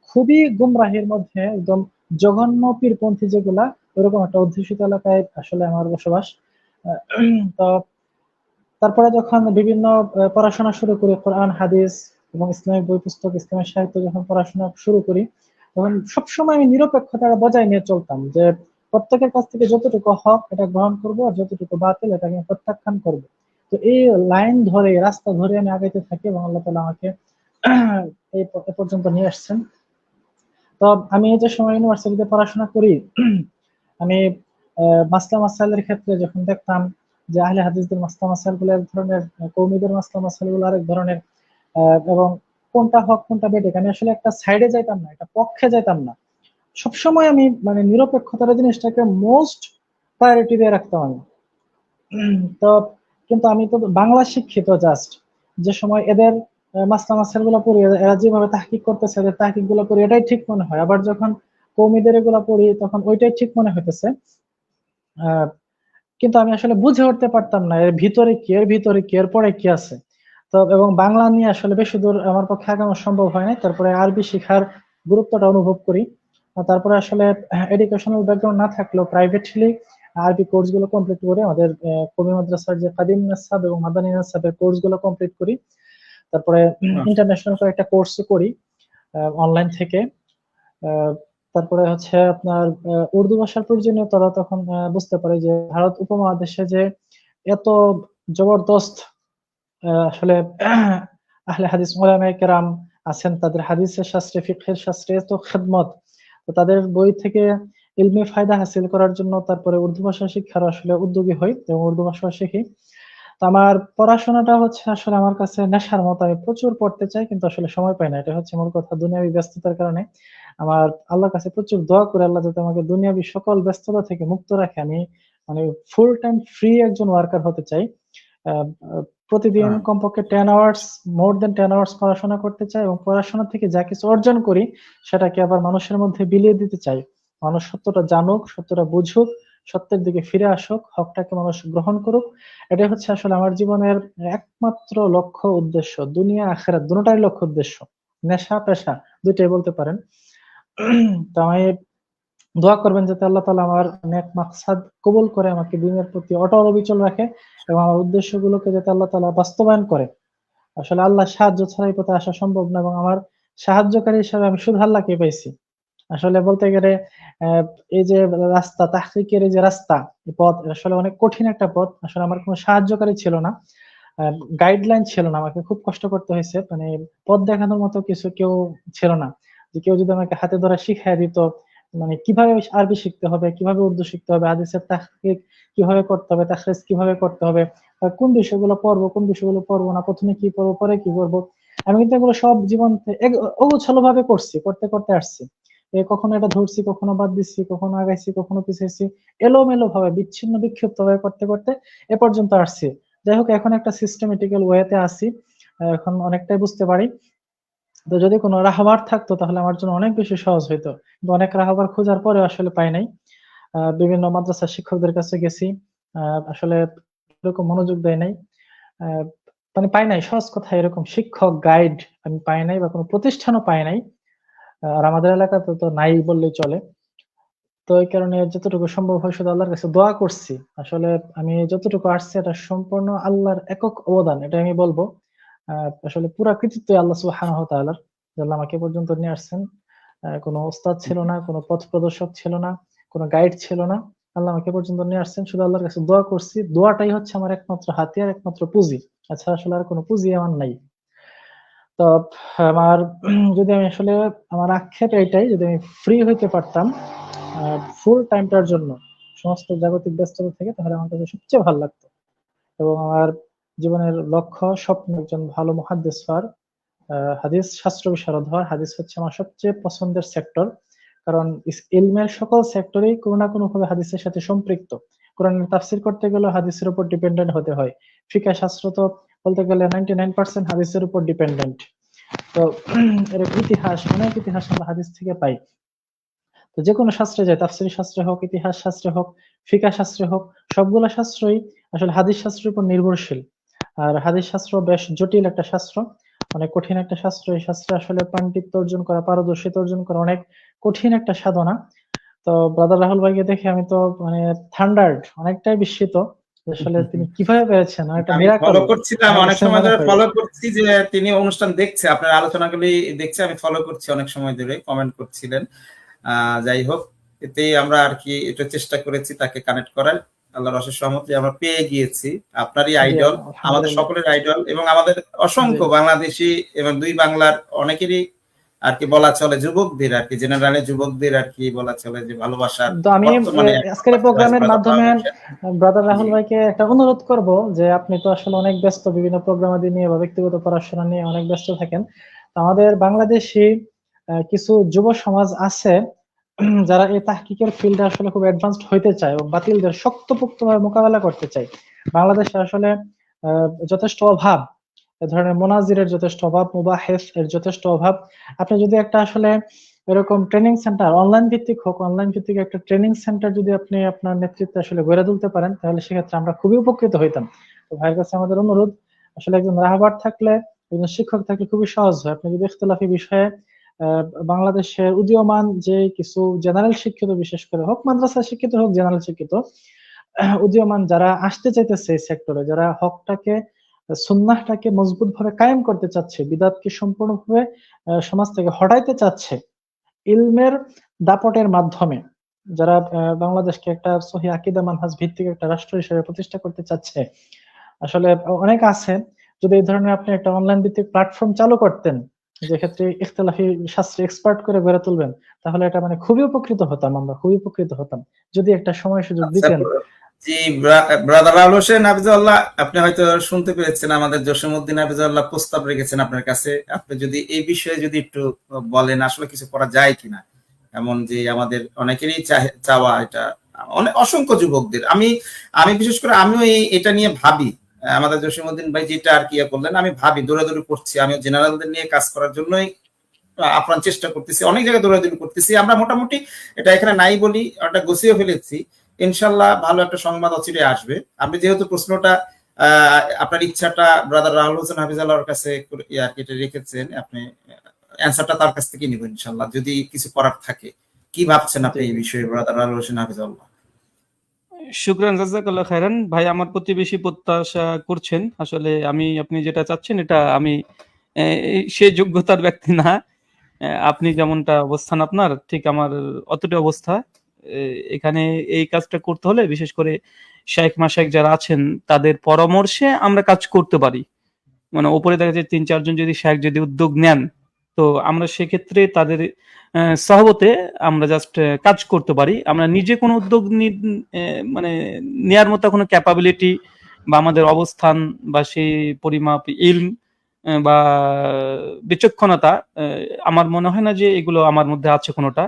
খুবই গুমরাহির মধ্যে একদম জঘন্য পীরপন্থী যেগুলা, ওরকম একটা অধ্যুষিত এলাকায় আসলে আমার বসবাস। তো তারপরে যখন বিভিন্ন পড়াশোনা শুরু করি, কোরআন হাদিস এবং ইসলামিক বই পুস্তক, ইসলামিক সাহিত্য যখন পড়াশোনা শুরু করি, তখন সবসময় আমি নিরপেক্ষতা বজায় নিয়ে চলতাম যে প্রত্যেকের কাছ থেকে যতটুকু হক এটা গ্রহণ করবো, আর যতটুকু বাতিল এটা আমি প্রত্যাখ্যান করবো। তো এই লাইন ধরে, রাস্তা ধরে আমি আগাইতে থাকি এবং আল্লাহ তাআলা আমাকে এই পর্যন্ত নিয়ে আসছেন। তো আমি যে সময় ইউনিভার্সিটিতে পড়াশোনা করি, আমি মাসলা মাসাইলের ক্ষেত্রে যখন দেখতাম যে আহলে হাদিসদের মাসলা মাসাইল গুলো এক ধরনের, কওমীদের মাসলা মাসাইল গুলো আরেক ধরনের, এবং কোনটা হক কোনটা বেঠিক, আমি আসলে একটা সাইডে যাইতাম না, একটা পক্ষে যাইতাম না। সবসময় আমি মানে নিরপেক্ষতার জিনিসটাকে মোস্ট প্রায়োরিটি দিয়ে রাখতাম আমি। তো কিন্তু আমি তো বাংলা শিক্ষিত, জাস্ট যে সময় এদের মাসলা মাসাইল গুলো পড়ি, এরা যেভাবে তাহকিক করতেছে, এদের তাহকিক গুলো পড়ি, এটাই ঠিক মনে হয়। আবার যখন কওমিদের এগুলা পড়ি তখন ওইটাই ঠিক মনে হইতেছে, কিন্তু আমি আসলে বুঝে উঠতে পারতাম না এর ভিতরে কি, এর ভিতরে কি, এর পরে কি আছে। তো এবং বাংলা নিয়ে আসলে বেশি দূর আমার পক্ষে আগানো সম্ভব হয় না, তারপরে আরবি শেখার গুরুত্বটা অনুভব করি। তারপরে আসলে এডুকেশনাল ব্যাকগ্রাউন্ড না থাকলেও প্রাইভেটলি আরবি কোর্স গুলো কমপ্লিট করে আমাদের কওমি মাদ্রাসার যে কাদিম নাসাব এবং মাদানী নাসাবের কোর্স গুলো কমপ্লিট করি। তারপরে ইন্টারন্যাশনাল কয়েকটা কোর্স করি অনলাইন থেকে। তারপরে হচ্ছে আপনার উর্দু ভাষার প্রয়োজনীয়তা তখন বুঝতে পারি যে ভারত উপমহাদেশে যে এত জবরদস্ত আসলে আহলে হাদিস উলামায়ে কেরাম আছেন, তাদের হাদিসের শাস্ত্রে ফিকহের শাস্ত্রে এত খেদমত, তো তাদের বই থেকে ইলমি ফায়দা হাসিল করার জন্য তারপরে উর্দু ভাষা শিক্ষার আসলে উদ্যোগী হই এবং উর্দু ভাষা শিখি। তো আমার পড়াশোনাটা হচ্ছে আসলে আমার কাছে নেশার মতো, আমি প্রচুর পড়তে চাই কিন্তু আসলে সময় পাই না, এটা হচ্ছে মূল কথা। দুনিয়াবি ব্যস্ততার কারণে আমার আল্লাহর কাছে প্রচুর দোয়া করে আল্লাহ যাতে আমাকে দুনিয়াবি সকল ব্যস্ততা থেকে মুক্ত রাখে, আমি মানে ফুল টাইম ফ্রি একজন ওয়ার্কার হতে চাই। প্রতিদিন কমপক্ষে 10 আওয়ার্স, মোর দেন 10 আওয়ার্স পড়াশোনা করতে চাই এবং পড়াশোনা থেকে যা কিছু অর্জন করি সেটাকে আবার মানুষের মধ্যে বিলিয়ে দিতে চাই। মানুষ সত্যটা জানুক, সত্যটা বুঝুক, সত্যের দিকে ফিরে আসুক, হকটাকে মানুষ গ্রহণ করুক। এটাই হচ্ছে আসলে আমার জীবনের একমাত্র লক্ষ্য উদ্দেশ্য, দুনিয়া আখিরাত দুটোটাই লক্ষ্য উদ্দেশ্য, নেশা পেশা দুইটাই বলতে পারেন। তো আমি দোয়া করবেন যাতে আল্লাহ তাআলা আমার নেক মাকসাদ কবুল করে আমাকে দিনের প্রতি অটল অবিচল রাখে এবং আমার উদ্দেশ্যগুলোকে যাতে আল্লাহ তাআলা বাস্তবায়ন করে। আসলে আল্লাহ সাহায্য ছাড়া এই পথে আসা সম্ভব না এবং আমার সাহায্যকারী হিসেবে আমি শুধু আল্লাহকে পাইছি। আসলে বলতে গেলে এই যে রাস্তা তাহকিকের এই যে রাস্তা, এই পথ আসলে অনেক কঠিন একটা পথ। আসলে আমার কোনো সাহায্যকারী ছিল না, গাইডলাইন ছিল না, আমাকে খুব কষ্ট করতে হয়েছে। মানে পথ দেখানোর মতো কিছু কেউ ছিল না, যে কেউ যদি আমাকে হাতে ধরে শিখাই দিত মানে কিভাবে আরবি শিখতে হবে, কিভাবে উর্দু শিখতে হবে, হাদিসের তাহকিক কিভাবে করতে হবে, তাখরিজ কিভাবে করতে হবে, কোন বিষয়গুলো পড়বো, কোন বিষয়গুলো পড়বো না, প্রথমে কি পড়বো পরে কি পড়বো। আমি কিন্তু এগুলো সব জীবন অগোছালো ভাবে করছি, করতে করতে আসছি। কখনো এটা ধরছি, কখনো বাদ দিচ্ছি, কখনো আগাইছি, কখনো পিছাইছি, এলোমেলো ভাবে বিচ্ছিন্ন বিক্ষিপ্ত ভাবে করতে করতে এ পর্যন্ত আসছি। যাই হোক, এখন একটা সিস্টেমেটিক্যাল ওয়েতে আছি, এখন অনেকটাই বুঝতে পারি। তো যদি কোনো রাহবার থাকতো তাহলে আমার জন্য অনেক বেশি সহজ হইতো, কিন্তু অনেক রাহবার খোঁজার পরে আসলে পাই নাই। বিভিন্ন মাদ্রাসার শিক্ষকদের কাছে গেছি, আসলে এরকম মনোযোগ দেয় নাই, আহ, মানে পাই নাই, সহজ কথা এরকম শিক্ষক গাইড আমি পাই নাই বা কোনো প্রতিষ্ঠানও পাই নাই। আর আমাদের এলাকাতে তো নাই বললেই চলে। তো এই কারণে যতটুকু সম্ভব হয় শুধু আল্লাহর কাছে দোয়া করছি। আসলে আমি যতটুকু আসছে এটা সম্পূর্ণ আল্লাহর একক অবদান, এটা আমি বলবো। আসলে পুরা কৃতিত্ব আল্লাহ সুবহানাহু ওয়া তাআলার, যে আল্লাহ আমাকে পর্যন্ত নিয়ে আসছেন। কোনো ওস্তাদ ছিল না, কোনো পথ প্রদর্শক ছিল না, কোনো গাইড ছিল না, আল্লাহ আমাকে পর্যন্ত নিয়ে আসছেন। শুধু আল্লাহর কাছে দোয়া করছি, দোয়াটাই হচ্ছে আমার একমাত্র হাতিয়ার, একমাত্র পুঁজি। আচ্ছা, আসলে আর কোনো পুঁজি আমার নাই। তো আমার যদি আমি আসলে আমার আক্ষেপ এটাই, যদি আমি ফ্রি হইতে পারতাম ফুল টাইমটার জন্য সমস্ত জাগতিক ব্যস্ততা থেকে, তাহলে আমার কাছে সবচেয়ে ভালো লাগতো। এবং আমার জীবনের লক্ষ্য স্বপ্ন একজন ভালো মুহাদ্দিস হওয়ার, হাদিস শাস্ত্র বিশারদ হওয়ার। হাদিস হচ্ছে আমার সবচেয়ে পছন্দের সেক্টর, কারণ ইলমের সকল সেক্টরেই কোনো না কোনো ভাবে হাদিসের সাথে সম্পৃক্ত। কোরআনের তাফসির করতে গেলে হাদিসের উপর ডিপেন্ডেন্ট হতে হয়, ফিকহ শাস্ত্র তো বলতে গেলে 99% হাদিসের উপর ডিপেন্ডেন্ট। তো এর ইতিহাস, অনেক ইতিহাস আমরা হাদিস থেকে পাই। তো যে কোনো শাস্ত্রে যায়, তাফসীর শাস্ত্রে হোক, ইতিহাস শাস্ত্রে হোক, ফিকহ শাস্ত্রে হোক, সবগুলা শাস্ত্রই আসলে হাদিস শাস্ত্রের উপর নির্ভরশীল। আর হাদিস শাস্ত্র বেশ জটিল একটা শাস্ত্র, অনেক কঠিন একটা শাস্ত্র। এই শাস্ত্রে আসলে পাণ্ডিত্য অর্জন করা, পারদর্শিতা অর্জন করা অনেক কঠিন একটা সাধনা। তো ব্রাদার রাহুল ভাইকে দেখে আমি তো মানে থান্ডার্ড, অনেকটাই বিস্মিত আসলে তিনি কিভাবে পেরেছেন, একটা আমি মিরাকল ফলো করছিলাম, আমার অনেক কাছে সময় মনে ধরে হয়। ফলো করছি যে তিনি অনুষ্ঠান দেখছে, আপনার আলোচনাগুলি দেখছে, আমি ফলো করছি অনেক সময় ধরে, কমেন্ট করছিলেন। যাই হোক, এতেই আমরা আর কি এটা চেষ্টা করেছি তাকে কানেক্ট করার। আল্লাহর অশেষ রহমতে আমরা পেয়ে গিয়েছি। আপনারই জি আইডল, আমাদের আলহামদুলিল্লাহ। সকলের আইডল, এবং আমাদের জি অসংখ্য বাংলাদেশি এবং দুই বাংলার অনেকেরই আর কি বলা চলে, যুবকদের আর কি, জেনারেলে যুবকদের আর কি বলা চলে যে ভালোবাসার তো আমি বর্তমানে আজকের এই প্রোগ্রামের মাধ্যমে ব্রাদার জি। রাহুল ভাইকে একটা অনুরোধ করব, যে আপনি তো আসলে অনেক ব্যস্ত, বিভিন্ন প্রোগ্রামাদি নিয়ে বা ব্যক্তিগত পড়াশোনা নিয়ে অনেক ব্যস্ত থাকেন। তো আমাদের বাংলাদেশি কিছু যুব সমাজ আছে যারা এই তাহকিকের ফিল্ডে আসলে খুব অ্যাডভান্সড হইতে চায় এবং বাতিলদের শক্তপোক্তভাবে মোকাবেলা করতে চায়। বাংলাদেশে আসলে যথেষ্ট অভাব, এ ধরনের মোনাজিরের যথেষ্ট অভাব, মুবাহিস এর যথেষ্ট অভাব। আপনি যদি একটা আসলে এরকম ট্রেনিং সেন্টার অনলাইন ভিত্তিক হোক, অনলাইন ভিত্তিক একটা ট্রেনিং সেন্টার যদি আপনি আপনার নেতৃত্বে আসলে গড়ে তুলতে পারেন, তাহলে সেক্ষেত্রে আমরা খুবই উপকৃত হইতাম। তো ভাইয়ের কাছে আমাদের অনুরোধ, আসলে একজন রাহবার থাকলে, একজন শিক্ষক থাকলে খুবই সহজ হয়। আপনি যদি ইখতিলাফি বিষয়ে বাংলাদেশের উদীয়মান যে কিছু জেনারেল শিক্ষিত, বিশেষ করে হোক মাদ্রাসা শিক্ষিত হোক জেনারেল শিক্ষিত, উদীয়মান যারা আসতে চাইতেছে এই সেক্টরে, যারা হকটাকে সুন্নাহটাকে মজবুত ভাবে কায়েম করতে চাচ্ছে, বিদআতকে সম্পূর্ণভাবে সমাজ থেকে হটাইতে চাচ্ছে, ইলমের দাপটের মাধ্যমে যারা বাংলাদেশকে একটা সহি আকীদা মানহাজ ভিত্তিক একটা রাষ্ট্র হিসেবে প্রতিষ্ঠা করতে চাচ্ছে, আসলে অনেক আছে। যদি এই ধরনের আপনি একটা অনলাইন ভিত্তিক প্ল্যাটফর্ম চালু করতেন, যে ক্ষেত্রে ইখতিলাফি শাস্ত্রে এক্সপার্ট করে গড়ে তুলবেন, তাহলে এটা মানে খুবই উপকৃত হতাম, আমরা খুবই উপকৃত হতাম যদি একটা সময় সুযোগ দিতেন। জি, ব্রাদার রাহুল হোসেন হাফিজাল্লাহ, আপনি হয়তো শুনতে পেরেছেন আমাদের জসিমউদ্দিন হাফিজাল্লাহ প্রস্তাব রেখেছেন আপনার কাছে। আপনি যদি এই বিষয়ে যদি একটু বলেন আসলে কিছু করা যায় কিনা, এমন যে আমাদের অনেকেরই চাওয়া এটা, অনেক অসংখ্য যুবকদের, আমি বিশেষ করে আমিও এটা নিয়ে ভাবি। আমাদের জসিমউদ্দিন ভাই যেটা আর কি করলেন, আমি ভাবি, দৌড়াদৌড়ি করছি, আমি জেনারেলদের নিয়ে কাজ করার জন্যই আপ্রাণ চেষ্টা করতেছি, অনেক জায়গায় দৌড়াদৌড়ি করতেছি। আমরা মোটামুটি এটা এখানে নাই বলি, ওটা গুছিয়ে ফেলেছি। ইনশাল্লাহ ভালো একটা সংবাদ অচিরে আসবে। আপনি যেহেতু প্রশ্নটা আপনার ইচ্ছাটা ব্রাদার রাহুল হোসেন হাফিজাল্লাহর কাছে রেখেছেন, আপনি অ্যান্সারটা তার কাছ থেকে নিবেন ইনশাল্লাহ, যদি কিছু করার থাকে। কি ভাবছেন আপনি এই বিষয়ে ব্রাদার রাহুল হোসেন হাফিজাল্লাহ? শুকরান, জাযাকাল্লাহ খাইরান। ভাই আমার প্রতি বেশি প্রত্যাশা করছেন। আসলে আপনি যেটা চাচ্ছেন এটা আমি সেই যোগ্যতার ব্যক্তি না। আপনি যেমনটা অবস্থান আপনার, ঠিক আমার অতটা অবস্থা। এখানে এই কাজটা করতে হলে বিশেষ করে শাইখ মাশাইখ যারা আছেন তাদের পরামর্শে আমরা কাজ করতে পারি। মানে উপরে দেখা যায় ৩-৪ জন যদি শাইখ যদি উদ্যোগ নেন, তো আমরা সেক্ষেত্রে তাদের সহবতে আমরা জাস্ট কাজ করতে পারি। আমরা নিজে কোনো উদ্যোগ মানে নেয়ার মতো কোনো ক্যাপাবিলিটি বা আমাদের অবস্থান বা সেই পরিমাপ ইলম বা বিচক্ষণতা, আমার মনে হয় না যে এগুলো আমার মধ্যে আছে কোনোটা।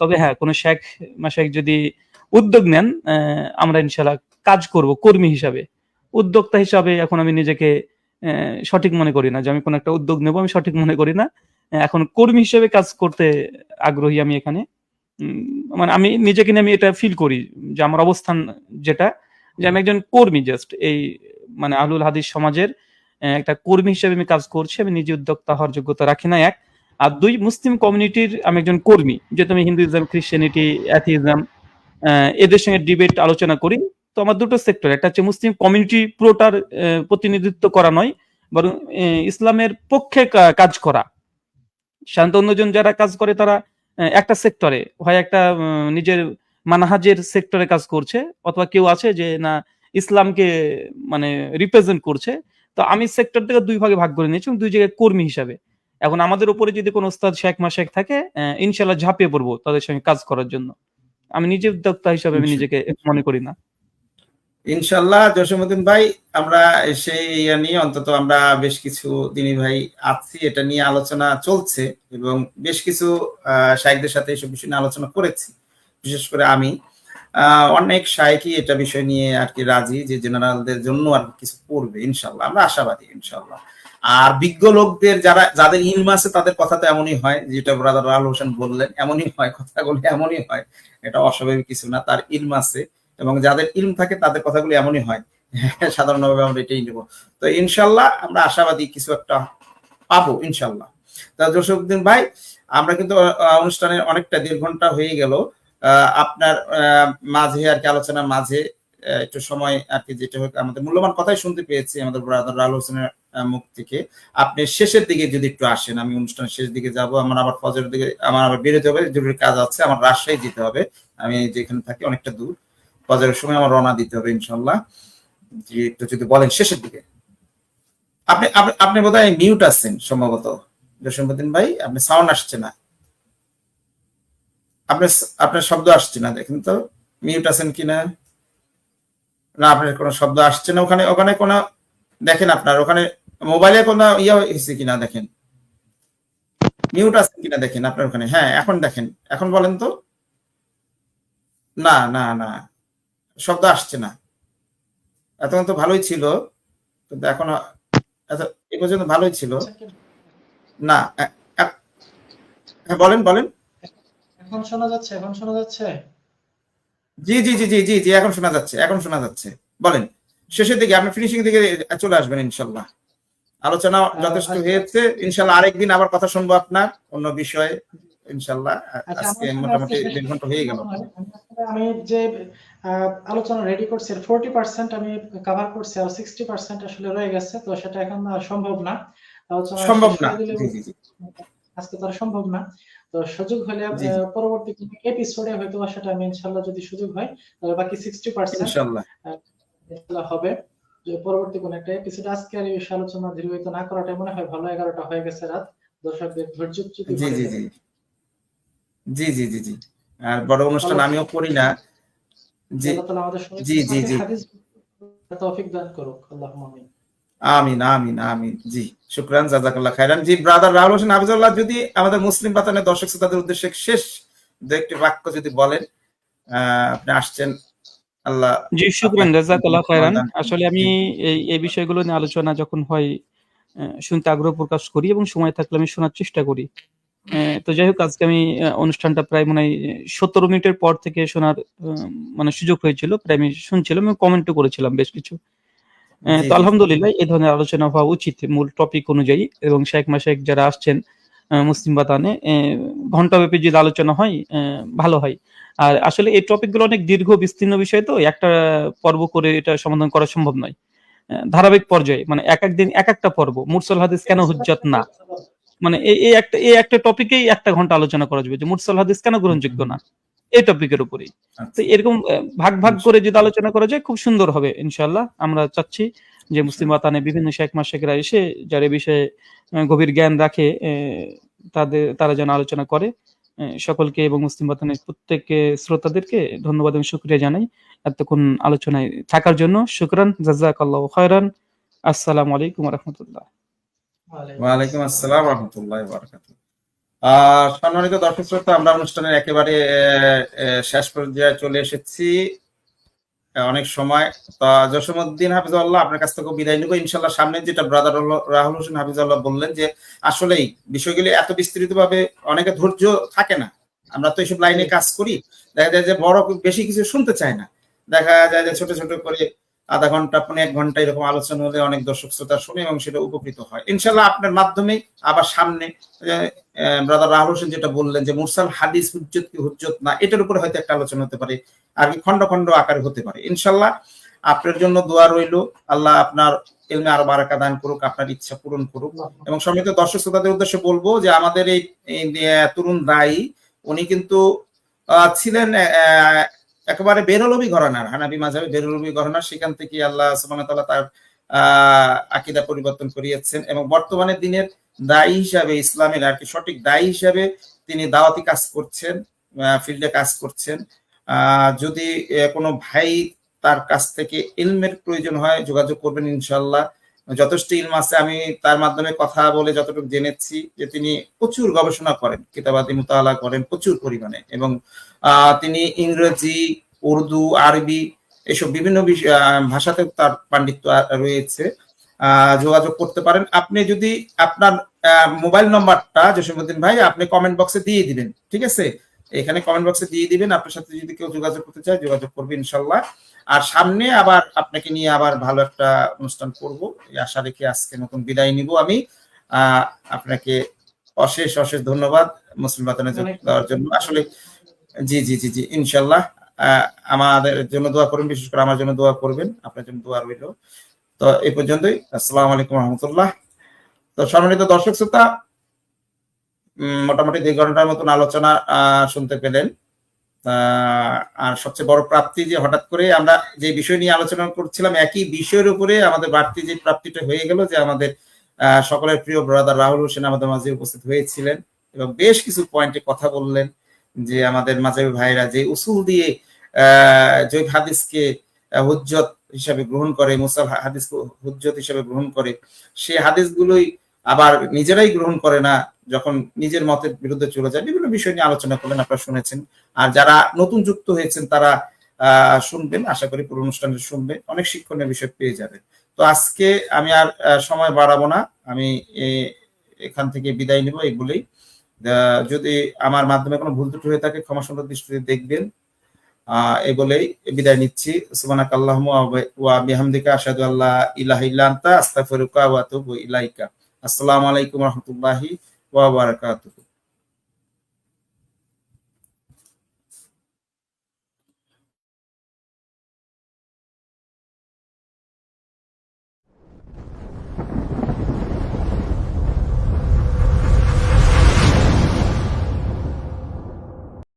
তবে হ্যাঁ, কোনো শেখ মাশাইখ যদি উদ্যোগ নেন, আমরা ইনশাআল্লাহ কাজ করব কর্মী হিসাবে। উদ্যোক্তা হিসাবে এখন আমি নিজেকে সঠিক মনে করি না যে আমি কোনো একটা উদ্যোগ নেব, আমি সঠিক মনে করি না। এখন কর্মী হিসেবে কাজ করতে আগ্রহী আমি এখানে। মানে আমি নিজেকে নিয়ে আমি এটা ফিল করি যে আমার অবস্থান যেটা, যে আমি একজন কর্মী, জাস্ট এই মানে আহলুল হাদিস সমাজের একটা কর্মী হিসেবে আমি কাজ করছি। আমি নিজে উদ্যোক্তা হওয়ার যোগ্যতা রাখি না, এক। আর দুই, মুসলিম কমিউনিটির আমি একজন কর্মী, যেহেতু আমি হিন্দুইজম, খ্রিস্টানিটি, অ্যাথিজম এদের সঙ্গে ডিবেট আলোচনা করি। তো আমার দুটো সেক্টর, একটা হচ্ছে মুসলিম কমিউনিটি পুরোটার প্রতিনিধিত্ব করা নয়, বরং ইসলামের পক্ষে কাজ করা। সাধারণত অন্যজন যারা কাজ করে তারা একটা সেক্টরে, হয় একটা নিজের মানহাজের সেক্টরে কাজ করছে, অথবা কেউ আছে যে না ইসলামকে মানে রিপ্রেজেন্ট করছে। তো আমি সেক্টর থেকে দুই ভাগে ভাগ করে নিয়েছি, দুই জায়গায় কর্মী হিসাবে। এখন আমাদের উপরে যদি কোনো ওস্তাদ শেখ মাশাইখ থাকে, ইনশাল্লাহ ঝাঁপিয়ে পড়বো তাদের সঙ্গে কাজ করার জন্য। আমি নিজে উদ্যোক্তা হিসাবে আমি নিজেকে মনে করি না। ইনশাল্লাহ জসীমউদ্দিন ভাই, আমরা সেই নিয়ে অন্তত আমরা বেশ কিছু দিনই ভাই আছি, এটা নিয়ে আলোচনা চলছে এবং বেশ কিছু শাইখদের সাথে এসব বিষয় নিয়ে আলোচনা করেছি। বিশেষ করে আমি অনেক শাইখই এটা বিষয় নিয়ে আর কি রাজি যে জেনারেলদের জন্য আর কিছু করবে। ইনশাল্লাহ আমরা আশাবাদী ইনশাল্লাহ। আর বিজ্ঞ লোকদের যাদের ইলম আছে তাদের কথা তো এমনই হয়, যেটা ব্রাদার রাহুল হোসেন বললেন, এমনই হয়, কথাগুলো এমনই হয়, এটা অস্বাভাবিক কিছু না। তার ইলম আছে এবং যাদের ইলম থাকে তাদের কথাগুলো এমনই হয়। সাধারণভাবে আমরা এটাই নেব। তো ইনশাল্লাহ আমরা আশাবাদী কিছু একটা পাবো ইনশাল্লাহ। তা জসীমউদ্দিন ভাই, আমরা কিন্তু অনুষ্ঠানের অনেকটা 1.5 ঘন্টা হয়ে গেল। আপনার মাঝে আর কি আলোচনার মাঝে একটু সময় আর কি, যেটা হোক আমাদের মূল্যবান কথাই শুনতে পেয়েছি আমাদের ব্রাদার রাহুল হোসেনের মুখ থেকে। আপনি শেষের দিকে যদি একটু আসেন, আমি অনুষ্ঠানের শেষ দিকে যাব, আমার আবার ফজরের দিকে আমার আবার বেরোতে হবে, জরুরি কাজ আছে, আমার রাজশাহী যেতে হবে, আমি যেখানে থাকি অনেকটা দূর, ফজরের সময় আমার রওনা দিতে হবে ইনশাল্লাহ। জি, একটু যদি বলেন শেষের দিকে। আপনি আপনি বোধহয় মিউট আছেন সম্ভবত জসীমউদ্দিন ভাই, আপনি সাউন্ড আসছে না, আপনার শব্দ আসছে না, দেখেন তো মিউট আছেন কিনা। না, আপনার কোনো শব্দ আসছে না। ওখানে ওখানে কোনো দেখেন, আপনার ওখানে মোবাইলে কোনো ইয়ে হয়েছে কিনা দেখেন, মিউট আছে কিনা দেখেন আপনার ওখানে। হ্যাঁ, এখন দেখেন, এখন বলেন তো। না না না, শব্দ আসছে না। এতক্ষণ তো ভালোই ছিল, কিন্তু এখন এ পর্যন্ত ভালোই ছিল। না, হ্যাঁ, বলেন বলেন। এখন শোনা যাচ্ছে? এখন শোনা যাচ্ছে? জি জি জি জি জি জি, এখন শোনা যাচ্ছে, এখন শোনা যাচ্ছে। বলেন, শেষের দিকে আপনি ফিনিশিং দিকে চলে আসবেন ইনশাল্লাহ। আলোচনা যথেষ্ট আচ্ছা হয়েছে, ইনশাল্লাহ আরেকদিন আবার কথা শুনবো আপনার অন্য বিষয়ে ইনশাল্লাহ। আচ্ছা, আজকে আমার আসলে আজকে মোটামুটি শেষ 1.5 ঘন্টা করতে হয়ে গেল। মনে হয় আমি যে আলোচনা রেডি করছি 40% আমি কভার করছি, আর 60% আসলে রয়ে গেছে, তো সেটা এখন আর সম্ভব না। আলোচনা সম্ভব শেষ না, করে দিলে জি জি জি, আজকে তো আর সম্ভব না। তো সুযোগ হলে জি জি, পরবর্তী কোনো এপিসোডে হয়তো বা সেটা আমি ইনশাল্লাহ, যদি সুযোগ হয় তাহলে বাকি 60% ইনশাল্লাহ। ইনশাল্লাহ হবে। যে পরবর্তী কোনো একটা এপিসোড, আজকে আর এই বিষয়ে আলোচনা দীর্ঘায়িত না করাটাই মনে হয় ভালো। 11টা হয়ে গেছে রাত, দর্শকদের ধৈর্যচ্যুতি জি ভরে জি দেবে। জি জি জি জি জি, আর বড় অনুষ্ঠান আল্লাহ আমিও করি না। জি আল্লাহ তাআলা আমাদের জি সবাইকে জি সঠিক জি, হাদিস তৌফিক দান করুক। আল্লাহুম্মা আমিন। আমিন আমিন আমিন। জি, শুকরান, জাযাকাল্লাহ খাইরান। জি, ব্রাদার রাহুল হোসেন হাফিজাল্লাহ, যদি আমাদের মুসলিম পাতানের দর্শক শ্রোতাদের উদ্দেশ্যে শেষ দু একটি বাক্য যদি বলেন। আপনি আসছেন, আল্লাহ জি, শুকরান, আপনাকে জাযাকাল্লাহ আমল খাইরান। দান করুন। আসলে আমি জি এই বিষয়গুলো নিয়ে আলোচনা যখন হয় শুনতে আগ্রহ প্রকাশ করি এবং সময় থাকলে আমি শোনার চেষ্টা করি। তো যাই হোক, আজকে আমি অনুষ্ঠানটা প্রায় মনে হয় ১৭ মিনিটের পর থেকে শোনার মানে সুযোগ হয়েছিল। প্রায় আমি শুনছিলাম এবং কমেন্টও করেছিলাম বেশ কিছু। জি তো জি জি আলহামদুলিল্লাহ এই ধরনের আলোচনা হওয়া উচিত মূল টপিক অনুযায়ী, এবং শেখ মাশায়েখ যারা আসছেন মুসলিম বাতানে ঘন্টাব্যাপী যদি আলোচনা হয় ভালো হয়। আর আসলে এই টপিকগুলো অনেক দীর্ঘ বিস্তীর্ণ বিষয়, তো একটা পর্ব করে এটা সমাধান করা সম্ভব নয়। ধারাবাহিক পর্যায়ে মানে একেক দিন একেকটা পর্ব। মুরসাল হাদিস কেন হুজ্জাত না? মানে এই একটা টপিকেই ১ টা ঘন্টা আলোচনা করা যাবে যে মুরসাল হাদিস কেন গ্রহণযোগ্য না? এই টপিকের উপরেই। তো আচ্ছা, এরকম ভাগ, ভাগ করে যদি ইনশাআল্লাহ। আলোচনা করা যায় খুব সুন্দর হবে ইনশাআল্লাহ। আমরা চাচ্ছি যে মুসলিম বাতানে বিভিন্ন শেখ মাশায়েখরা এসে যারা এ বিষয়ে গভীর জ্ঞান রাখে তারা যেন আলোচনা করে। সকলকে এবং মুসলিম বাতানের প্রত্যেককে শ্রোতাদেরকে ধন্যবাদ এবং শুকরিয়া জানাই। এতক্ষণ আলোচনায় থাকার জন্য শুকরান, জাযাকাল্লাহু খায়রান। আসসালামু আলাইকুম ওয়া রাহমাতুল্লাহ। ওয়ালাইকুম ওয়ালাইকুম আসসালাম। আসসালাম ওয়া রাহমাতুল্লাহি ওয়া বারাকাতুহু। সম্মানিত দর্শক শ্রোতা, আমরা অনুষ্ঠানের একেবারে শেষ পর্যায়ে চলে এসেছি। অনেক সময় তো জসীমউদ্দিন হাফিজাল্লাহ, আপনার কাছ থেকে বিদায় নিব ইনশাল্লাহ। সামনে যেটা ব্রাদার রাহুল হোসেন হাফিজাল্লাহ বললেন যে আসলেই বিষয়গুলি এত বিস্তৃত ভাবে অনেকে ধৈর্য থাকে না। আমরা তো এইসব লাইনে কাজ করি, দেখা যায় যে বড় বেশি কিছু শুনতে চায় না, দেখা যায় যে ছোট ছোট করে আধা ঘন্টা 1.5 ঘন্টা এরকম আলোচনা হলে অনেক দর্শক শ্রোতা শুনে এবং সেটা উপকৃত হয় ইনশাল্লাহ। আপনার মাধ্যমে আবার সামনে ব্রাদার রাহুল হোসেন যেটা বললেন যে মুরসাল হাদিস হুজ্জত কি হুজ্জত না, এটার উপরে হয়তো একটা আলোচনা হতে পারে, আর কি খন্ড খন্ড আকারে হতে পারে ইনশাল্লাহ। আপনার জন্য দোয়া রইল, আল্লাহ আপনার ইলমে আরো বারাকা দান করুক, আপনার ইচ্ছা পূরণ করুক। এবং সম্মিলিত দর্শক শ্রোতাদের উদ্দেশ্যে বলবো যে আমাদের এই তরুণ দায়ী, উনি কিন্তু ছিলেন একেবারে বেরলবি ঘরানার, হানাবি মাযহাবে বেরলবি ঘরানার। সেখান থেকে আল্লাহ সুবহানাহু ওয়া তাআলা তার আকীদা পরিবর্তন করিয়েছেন এবং বর্তমানে দিনের দায়ী হিসাবে, ইসলামের আর কি সঠিক দায়ী হিসাবে তিনি দাওয়াতি কাজ করছেন, ফিল্ডে কাজ করছেন। যদি কোনো ভাই তার কাছ থেকে ইলমের প্রয়োজন হয় যোগাযোগ করবেন ইনশাল্লাহ। যথেষ্ট ইলম আছে, আমি তার মাধ্যমে কথা বলে যতটুকু জেনেছি যে তিনি প্রচুর গবেষণা করেন, কিতাবাদি মুতালা করেন প্রচুর পরিমাণে, এবং তিনি ইংরেজি, উর্দু, আরবি এসব বিভিন্ন ভাষাতে তার পাণ্ডিত্য রয়েছে। যোগাযোগ করতে পারেন। আপনি যদি আপনার মোবাইল নাম্বারটা জসীমউদ্দিন ভাই আপনি কমেন্ট বক্সে দিয়ে দিবেন, ঠিক আছে? এখানে কমেন্ট বক্সে দিয়ে দিবেন, আপনার সাথে যদি কেউ যোগাযোগ করতে চায় যোগাযোগ করবে ইনশাল্লাহ। আর সামনে আবার আপনাকে নিয়ে আবার ভালো একটা অনুষ্ঠান করব এই আশা রেখে আজকে নতুন বিদায় নিব আমি। আপনাকে অশেষ অশেষ ধন্যবাদ মুসলিম বাতানে যোগ দেওয়ার জন্য। আসলে জি জি জি জি, ইনশাল্লাহ আমাদের জন্য দোয়া করবেন, বিশেষ করে আমার জন্য দোয়া করবেন, আপনার জন্য দোয়া রইল। তো এই পর্যন্তই, আসসালামু আলাইকুম রহমতুল্লাহ। তো সম্মানিত দর্শক শ্রোতা, মোটামুটি 2 ঘন্টার মতন আলোচনা শুনতে পেলেন। আর সবচেয়ে বড় প্রাপ্তি যে হঠাৎ করে আমরা যে বিষয় নিয়ে আলোচনা করছিলাম একই বিষয়ের উপরে আমাদের বাড়তি যে প্রাপ্তিটা হয়ে গেল যে আমাদের সকলের প্রিয় ব্রাদার রাহুল হোসেন আমাদের মাঝে উপস্থিত হয়েছিলেন এবং বেশ কিছু পয়েন্টে কথা বললেন যে আমাদের মাঝে ভাইরা যে উসুল দিয়ে জৈব হাদিসকে হুজ্জত হিসাবে গ্রহণ করে, মুসাল হাদিসকে হুজ্জত হিসাবে গ্রহণ করে, সেই হাদিসগুলোই আবার নিজেরাই গ্রহণ করে না, যখন নিজের মতের বিরুদ্ধে চলে যায়। বিভিন্ন বিষয় নিয়ে আলোচনা করলেন, আপনারা শুনেছেন। আর যারা নতুন যুক্ত হয়েছেন তারা শুনবেন, আশা করি পুরো অনুষ্ঠানটা শুনবেন, অনেক শিক্ষণীয় বিষয় পেয়ে যাবেন। তো আজকে আমি আর সময় বাড়াবো না, আমি এখান থেকে বিদায় নিব এই বলেই যদি আমার মাধ্যমে কোনো ভুল ত্রুটি হয়ে থাকে ক্ষমা সুন্দর দৃষ্টিতে দেখবেন। এই বলেই বিদায় নিচ্ছি। সুবহানাকাল্লাহুম্মা ওয়া বিহামদিকা আশহাদু আল্লা ইলাহা ইল্লা আনতা আস্তাগফিরুকা ওয়া আতুবু ইলাইকা। আসসালামু আলাইকুম ওয়া রাহমাতুল্লাহি ওয়া বারাকাতুহু।